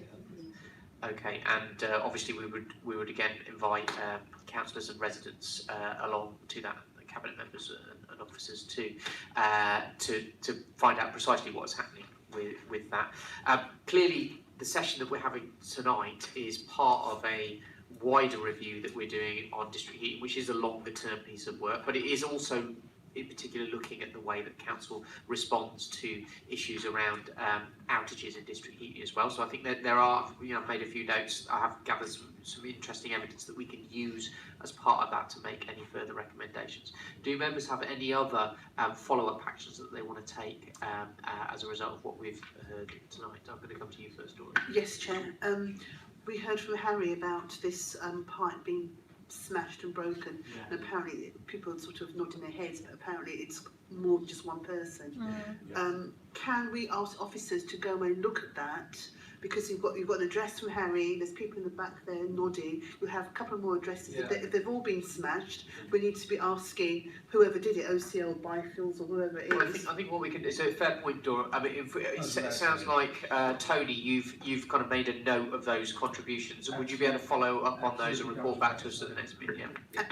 Okay, and obviously we would again invite councillors and residents along to that, cabinet members and officers too, to find out precisely what's happening with that. Clearly, the session that we're having tonight is part of a wider review that we're doing on district heating, which is a longer term piece of work, but it is also in particular looking at the way that council responds to issues around outages in district heating as well. So I think that there are, I've made a few notes, I have gathered some interesting evidence that we can use as part of that to make any further recommendations. Do members have any other follow-up actions that they want to take as a result of what we've heard tonight? I'm going to come to you first, Dora. Yes, Chair. We heard from Harry about this pipe being smashed and broken, and apparently people sort of nodding their heads, but apparently it's more than just one person. Can we ask officers to go and look at that? Because you've got an address from Harry, there's people in the back there nodding, you have a couple more addresses. If they've all been smashed, we need to be asking whoever did it, OCL, Byfields or whoever it is. Well, I think what we can do, so a fair point, Dora. I mean, it sounds like, Tony, you've kind of made a note of those contributions. Would you be able to follow up on those and report back to us at the next meeting? Yeah.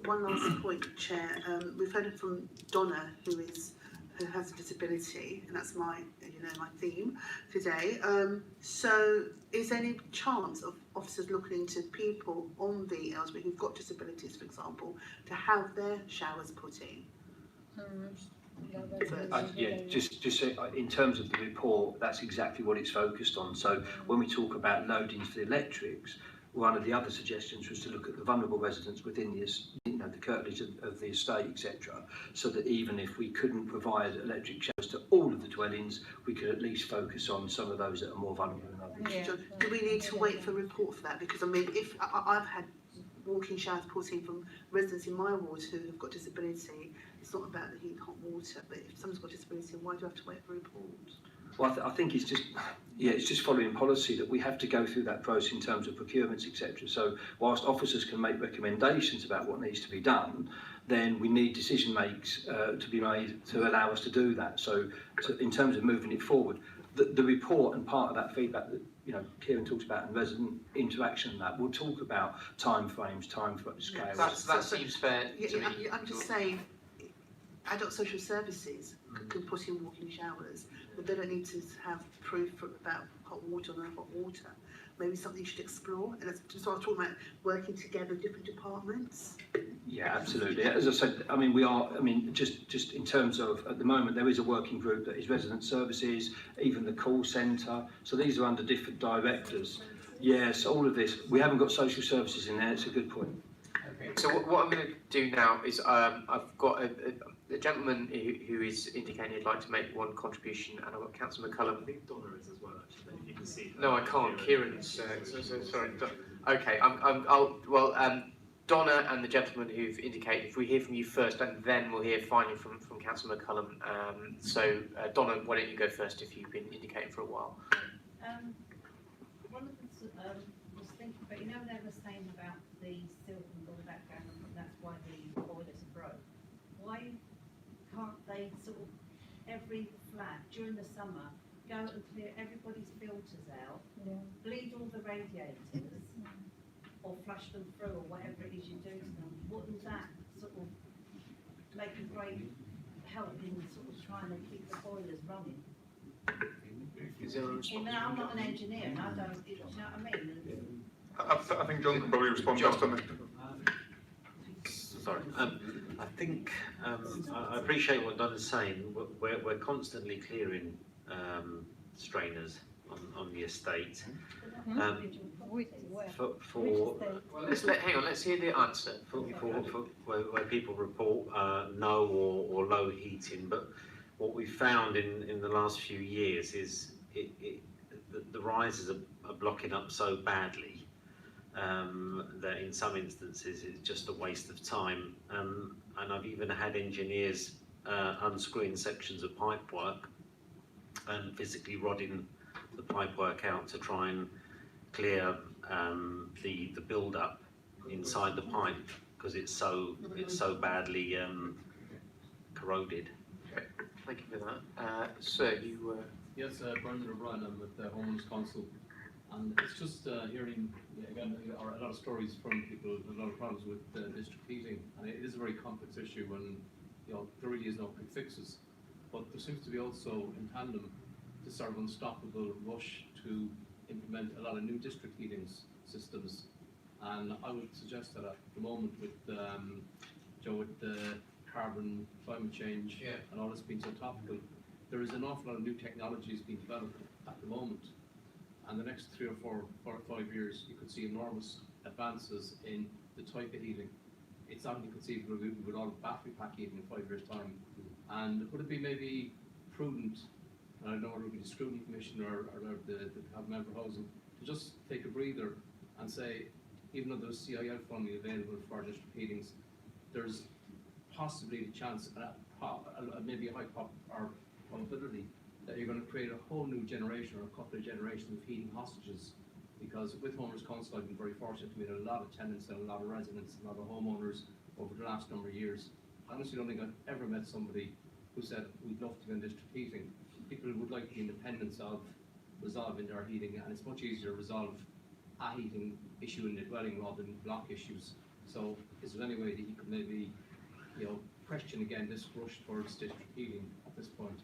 One last point, Chair. We've heard it from Donna, who has a disability, and that's my theme today. So is there any chance of officers looking into people on the Aylesbury who've got disabilities, for example, to have their showers put in? Just in terms of the report, that's exactly what it's focused on. So when we talk about loadings for the electrics, one of the other suggestions was to look at the vulnerable residents within the curtilage of the estate, etc., so that even if we couldn't provide electric showers to all of the dwellings, we could at least focus on some of those that are more vulnerable than others. Do we need to wait for a report for that? Because I mean, if I've had walk-in showers put in from residents in my ward who have got disability, it's not about the heat and hot water, but if someone's got disability, why do I have to wait for a report? Well, I think it's just following policy that we have to go through that process in terms of procurements, etc. So whilst officers can make recommendations about what needs to be done, then we need decision makes to be made to allow us to do that. So in terms of moving it forward, the report and part of that feedback that Kieran talks about and resident interaction and that, we'll talk about time frames, time scales. That seems fair to me. I'm just saying, adult social services can put in walk-in showers, but they don't need to have proof about hot water or no hot water. maybe something you should explore. And that's just what I was talking about, working together, different departments. Yeah, absolutely. As I said, just in terms of, at the moment, there is a working group that is resident services, even the call centre. So these are under different directors. Yes, all of this. We haven't got social services in there. It's a good point. Okay. So what I'm going to do now is I've got a gentleman who is indicating he'd like to make one contribution, and I've got Councillor McCullum. I think Donna is as well, actually, if you can see her. No, I can't. Kieran's. Sorry. Okay. Donna and the gentleman who've indicated, if we hear from you first, and then we'll hear finally from Councillor McCullum. Donna, why don't you go first if you've been indicating for a while? One of the was thinking, but you know they were saying about the silt and all that going on, and that's why the boilers broke. Why can't they sort of every flat during the summer go and clear everybody's filters out, bleed all the radiators, or flush them through, or whatever it is you do to them? Wouldn't that sort of make a great help in sort of trying to keep the boilers running? Is there a response? I'm not an engineer, and I don't, you know what I mean? I think John can probably respond best on this. Sorry. I think I appreciate what Donna's saying. We're constantly clearing strainers on the estate. Let's hear the answer. For where people report no or low heating, but what we've found in the last few years is the rises are blocking up so badly that in some instances it's just a waste of time. And I've even had engineers unscrewing sections of pipework and physically rodding the pipework out to try and clear the build-up inside the pipe because it's so badly corroded. Okay. Thank you for that. Sir, you... Yes, Brendan O'Brien, I'm with the Homeowners Council, and it's just hearing, again, a lot of stories from people, a lot of problems with district heating, and it is a very complex issue, and there really is no quick fixes, but there seems to be also, in tandem, this sort of unstoppable rush to implement a lot of new district heating systems, and I would suggest that at the moment with the carbon, climate change, and all this being so topical, there is an awful lot of new technologies being developed at the moment, and the next 3 or 4 or 5 years you could see enormous advances in the type of heating. It's not inconceivable with all battery pack heating in 5 years' time. And would it be maybe prudent, and I don't know whether it would be the Scrutiny Commission or the member housing, to just take a breather and say, even though there's CIL funding available for district heatings, there's possibly the chance, maybe a high probability that you're going to create a whole new generation or a couple of generations of heating hostages. Because with Homeowners Council, I've been very fortunate to meet a lot of tenants and a lot of residents, a lot of homeowners over the last number of years. I honestly don't think I've ever met somebody who said, we'd love to go in district heating. People would like the independence of resolving their heating, and it's much easier to resolve a heating issue in the dwelling rather than block issues. So is there any way that you could maybe, question again this rush towards district heating at this point?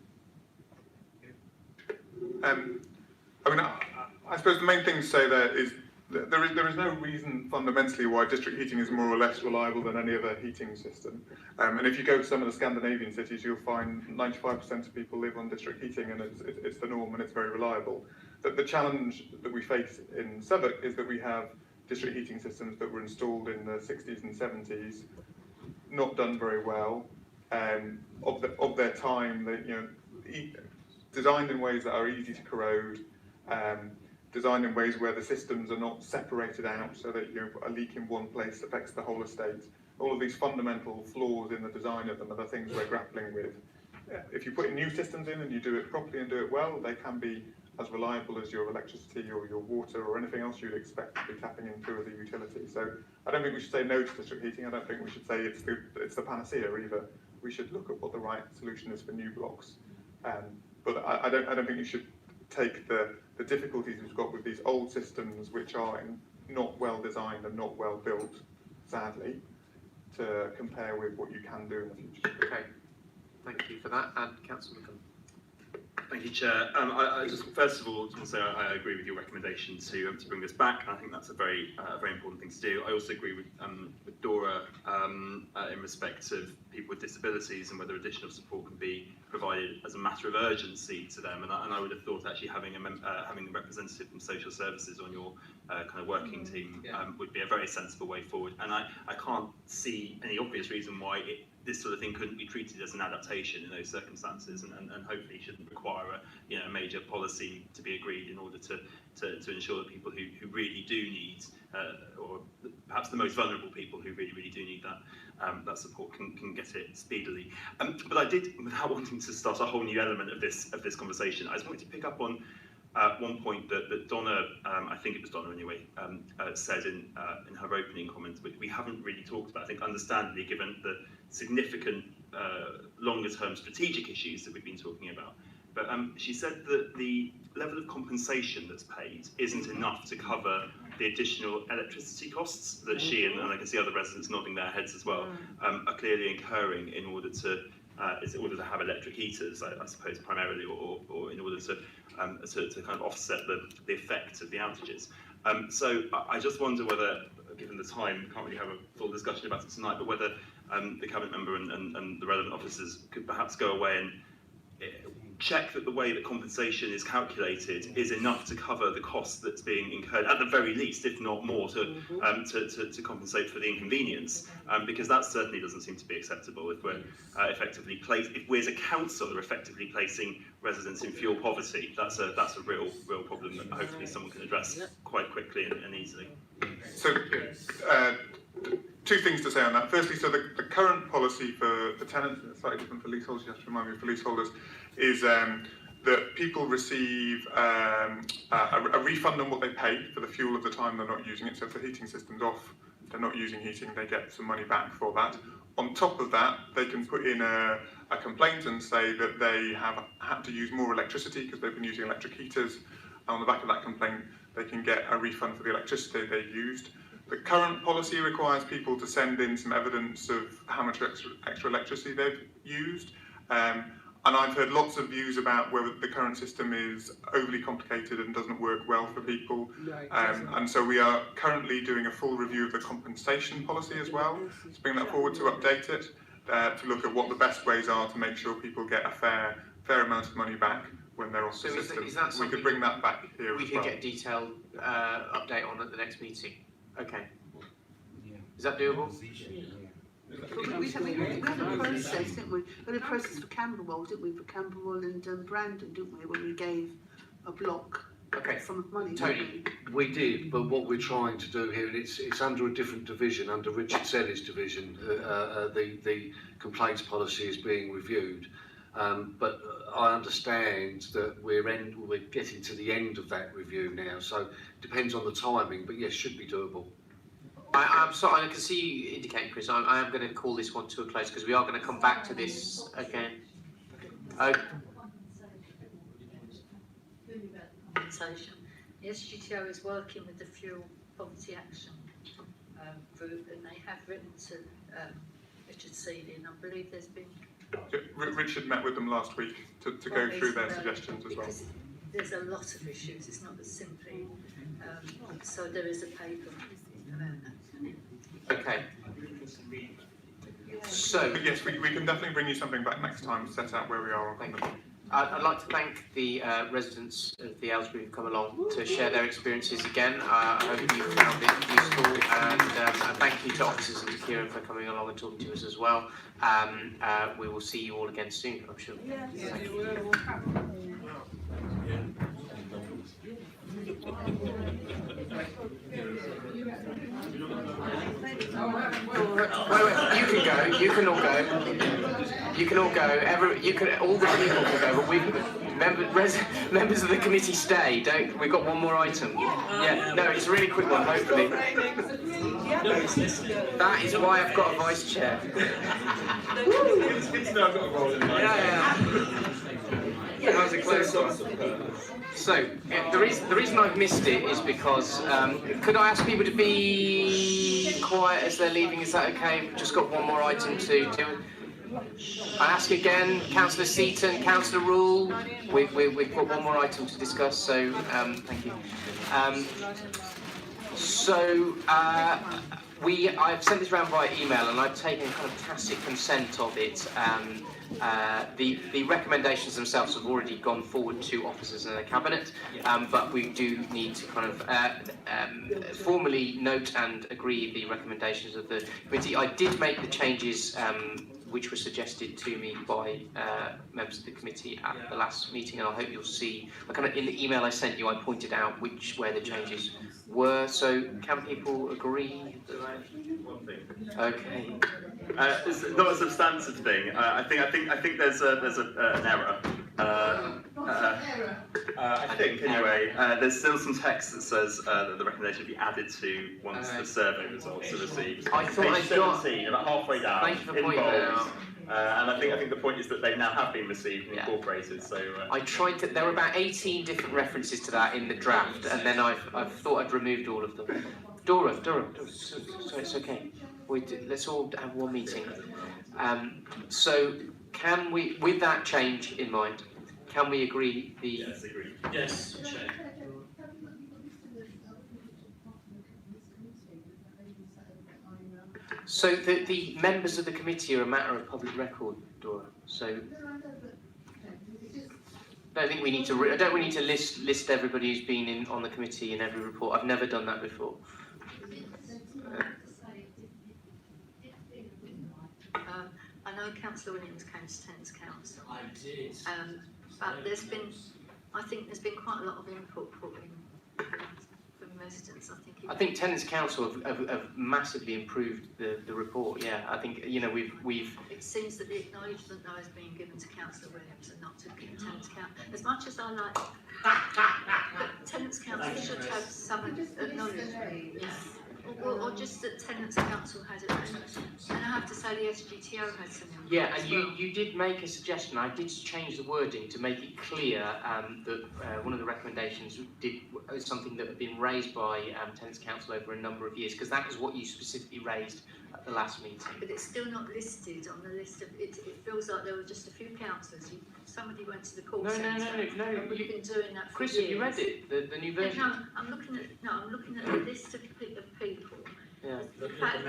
I suppose the main thing to say there is that there is no reason fundamentally why district heating is more or less reliable than any other heating system. And if you go to some of the Scandinavian cities, you'll find 95% of people live on district heating, and it's the norm and it's very reliable. The challenge that we face in Southwark is that we have district heating systems that were installed in the 60s and 70s, not done very well, of their time. Designed in ways that are easy to corrode, designed in ways where the systems are not separated out so that a leak in one place affects the whole estate. All of these fundamental flaws in the design of them are the things we're grappling with. If you put in new systems in and you do it properly and do it well, they can be as reliable as your electricity or your water or anything else you'd expect to be tapping into as a utility. So I don't think we should say no to district heating. I don't think we should say it's the panacea either. We should look at what the right solution is for new blocks. But I don't think you should take the difficulties we've got with these old systems, which are not well designed and not well built, sadly, to compare with what you can do in the future. Okay, thank you for that. And Councillor McCullum. Thank you, Chair. I just first of all want to say I agree with your recommendation to bring this back. I think that's a very important thing to do. I also agree with Dora in respect of people with disabilities and whether additional support can be provided as a matter of urgency to them. And I would have thought actually having a representative from social services on your kind of working team would be a very sensible way forward. And I can't see any obvious reason why this sort of thing couldn't be treated as an adaptation in those circumstances, and hopefully shouldn't require a major policy to be agreed in order to ensure that people who really do need, or perhaps the most vulnerable people who really do need that support can get it speedily. But I did, without wanting to start a whole new element of this conversation, I just wanted to pick up on one point that Donna, I think it was Donna anyway, said in her opening comments, which we haven't really talked about, I think understandably given the significant longer term strategic issues that we've been talking about. But she said that the level of compensation that's paid isn't enough to cover the additional electricity costs that she and I can see other residents nodding their heads as well, are clearly incurring in order to have electric heaters, I suppose, primarily, or in order to kind of offset the effect of the outages. So I just wonder whether, given the time, we can't really have a full discussion about it tonight, but whether the Cabinet member and the relevant officers could perhaps go away and check that the way that compensation is calculated is enough to cover the cost that's being incurred, at the very least, if not more, to compensate for the inconvenience, because that certainly doesn't seem to be acceptable if we're if we as a council are effectively placing residents in fuel poverty. That's a real problem that hopefully someone can address quite quickly and easily. So, two things to say on that. Firstly, so the current policy for tenants, it's slightly different for leaseholders, you have to remind me, for leaseholders, is that people receive a refund on what they paid for the fuel of the time they're not using it. So if the heating system's off, they're not using heating, they get some money back for that. On top of that, they can put in a complaint and say that they have had to use more electricity because they've been using electric heaters. And on the back of that complaint, they can get a refund for the electricity they used. The current policy requires people to send in some evidence of how much extra electricity they've used. And I've heard lots of views about whether the current system is overly complicated and doesn't work well for people. And so we are currently doing a full review of the compensation policy as well, to bring that forward, to update it, to look at what the best ways are to make sure people get a fair amount of money back when they're off the system. Is that we could bring that back here we as could well. get a detailed update on at the next meeting? Okay. Is that doable? But we had a process, didn't we? We had a process for Camberwell, didn't we? For Camberwell and Brandon, didn't we? When we gave a block sum of money. Tony. We did, but what we're trying to do here, and it's under a different division, under Richard Selly's division, the complaints policy is being reviewed. But I understand that we're getting to the end of that review now, so it depends on the timing, but yes, should be doable. I'm sorry, I can see you indicating, Chris. I am going to call this one to a close because we are going to come back to this again. Compensation. The SGTO is working with the Fuel Poverty Action group, and they have written to Richard Seeley, and I believe there's been... Richard met with them last week to go through their suggestions as well. There's a lot of issues, it's not as simply... so there is a paper around that. Okay. So... But yes, we can definitely bring you something back next time, set out where we are on them. I'd like to thank the residents of the Aylesbury who've come along to share their experiences again. I hope you found it useful, and thank you to officers and to Kieran for coming along and talking to us as well. We will see you all again soon, I'm sure. Yes. Thank you. Wait, you can go. You can all go. You can all go. All the people can go, but members of the committee stay. Don't. We've got one more item. Yeah. No, it's a really quick one. Hopefully. That is why I've got a vice chair. It's good to know I've got a role in life. Yeah. That was a close one. So, the reason I've missed it is because, could I ask people to be quiet as they're leaving? Is that okay? We've just got one more item to do. I ask again, Councillor Seaton, Councillor Rule, we've got one more item to discuss, so thank you. I've sent this around via email and I've taken kind of tacit consent of it. The recommendations themselves have already gone forward to officers in the Cabinet, but we do need to kind of formally note and agree the recommendations of the committee. I did make the changes which were suggested to me by members of the committee at the last meeting, and I hope you'll see, kind of in the email I sent you, I pointed out where the changes were. So can people agree? Okay. It's not a substantive thing. I think there's an error. I think anyway. There's still some text that says that the recommendation be added to once the survey results are received. I thought Page 17, about halfway down. Thank you for pointing that out. And I think the point is that they now have been received and incorporated. So I tried to. There were about 18 different references to that in the draft, and then I thought I'd removed all of them. Dora, so it's okay. Let's all have one meeting. So can we, with that change in mind, can we agree the? Yes, agreed. Yes, Chair. So the members of the committee are a matter of public record, Dora. So I don't think we need to. I don't. We need to list everybody who's been on the committee in every report. I've never done that before. I know Councillor Williams came to Tenants Council. I did. But I think there's been quite a lot of input put in from residents. I think Tenants Council have massively improved the report. Yeah, I think we've. It seems that the acknowledgement now is being given to Councillor Williams and not to Tenants Council. As much as I like, Tenants Council should have some acknowledgement. Yeah. Or just that Tenants Council has it. And I have to say the SGTO has some input. Yeah, and you did make a suggestion. I did change the wording to make it clear that one of the recommendations was something that had been raised by Tenants Council over a number of years, because that was what you specifically raised at the last meeting. But it's still not listed on the list of it. It feels like there were just a few councillors. Somebody went to the call centre. No. You've been doing that for Chris, years. have you read it? The new version? No, I'm looking at the list of people. Yeah. The fact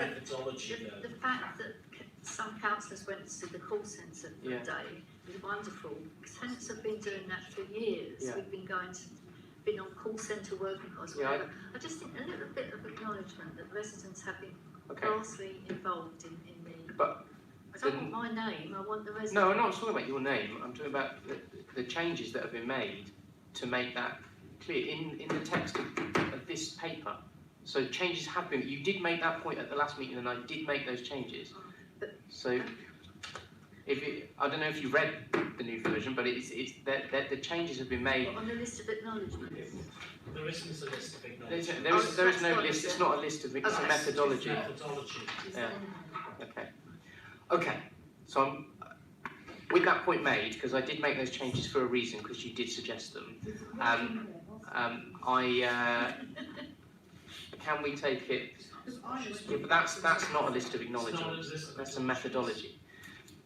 that some councillors went to the call centre for a day is wonderful. Tenants have been doing that for years. Yeah. We've been been on call centre working class. Yeah, I just think a little bit of acknowledgement that residents have been vastly involved in the. But I don't want my name. I want the residents. No, I'm not talking about your name. I'm talking about the changes that have been made to make that clear in the text of this paper. So changes have been. You did make that point at the last meeting, and I did make those changes. So, I don't know if you read the new version, but it's the changes have been made. On the list of acknowledgements. There isn't a list of acknowledgements. There is no list. It's not a list of. It's a methodology. Methodology. Yeah. Okay. So with that point made, because I did make those changes for a reason, because you did suggest them. Can we take it? Yeah, but that's not a list of acknowledgements. That's a methodology,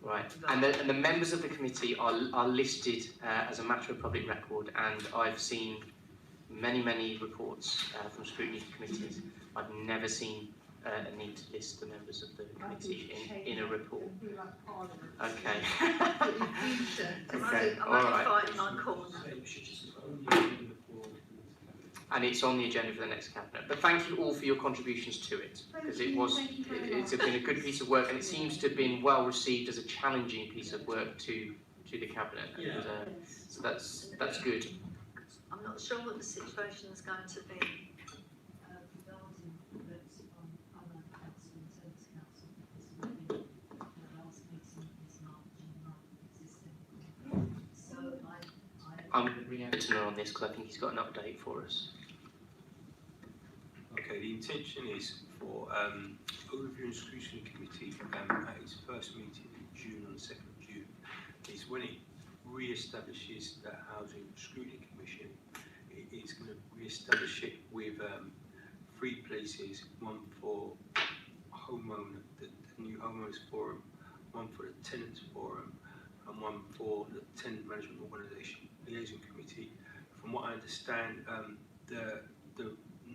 right? And the members of the committee are listed as a matter of public record, and I've seen many reports from scrutiny committees. I've never seen a need to list the members of the committee in a report. Okay. Okay. All right. And it's on the agenda for the next cabinet. But thank you all for your contributions to it, because it's been a good piece of work, and it seems to have been well received as a challenging piece of work to the cabinet. And, so that's good. I'm not sure what the situation is going to be. I'm going to re-enter on this because I think he's got an update for us. Okay, the intention is for Overview and Scrutiny Committee at its first meeting in June, on the 2nd of June, is when it re-establishes the Housing Scrutiny Commission. It's going to re-establish it with 3 places, one for homeowner, the new homeowners forum, one for the Tenants Forum, and one for the Tenant Management Organisation Liaison Committee. From what I understand, the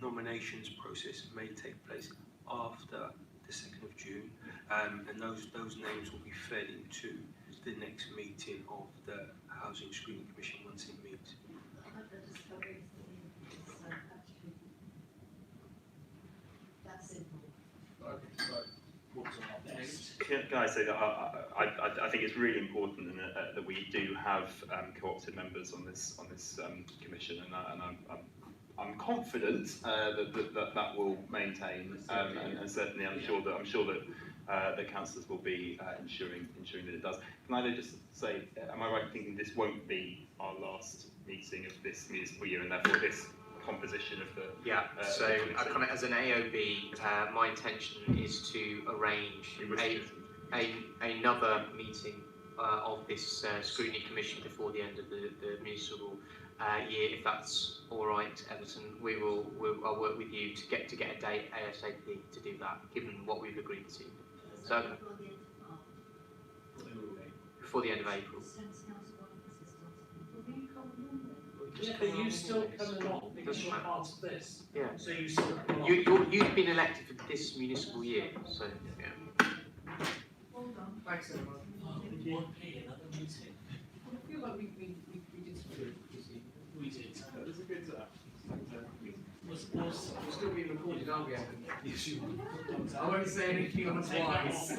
nominations process may take place after the 2nd of June, and those names will be fed into the next meeting of the Housing Screening Commission once it meets. That's simple. Can I say that I think it's really important that we do have co-opted members on this commission, and I'm confident that will maintain, and certainly I'm sure that the councillors will be ensuring that it does. Can I just say, am I right in thinking this won't be our last meeting of this municipal year, and therefore this composition of the so kind of as an AOB, my intention is to arrange another meeting of this scrutiny commission before the end of the municipal year, if that's all right, Everton. I'll work with you to get a date ASAP to do that, given what we've agreed to. So before the end of April. Yeah, but you still come along because you're part of this. Yeah. So you still come along. You've been elected for this municipal year, so yeah. Thanks, everyone. One P, another meeting. I feel like we did some good, we did. That was a good we're still being recorded, aren't we, Evan? Yes, you are. I won't say anything on twice.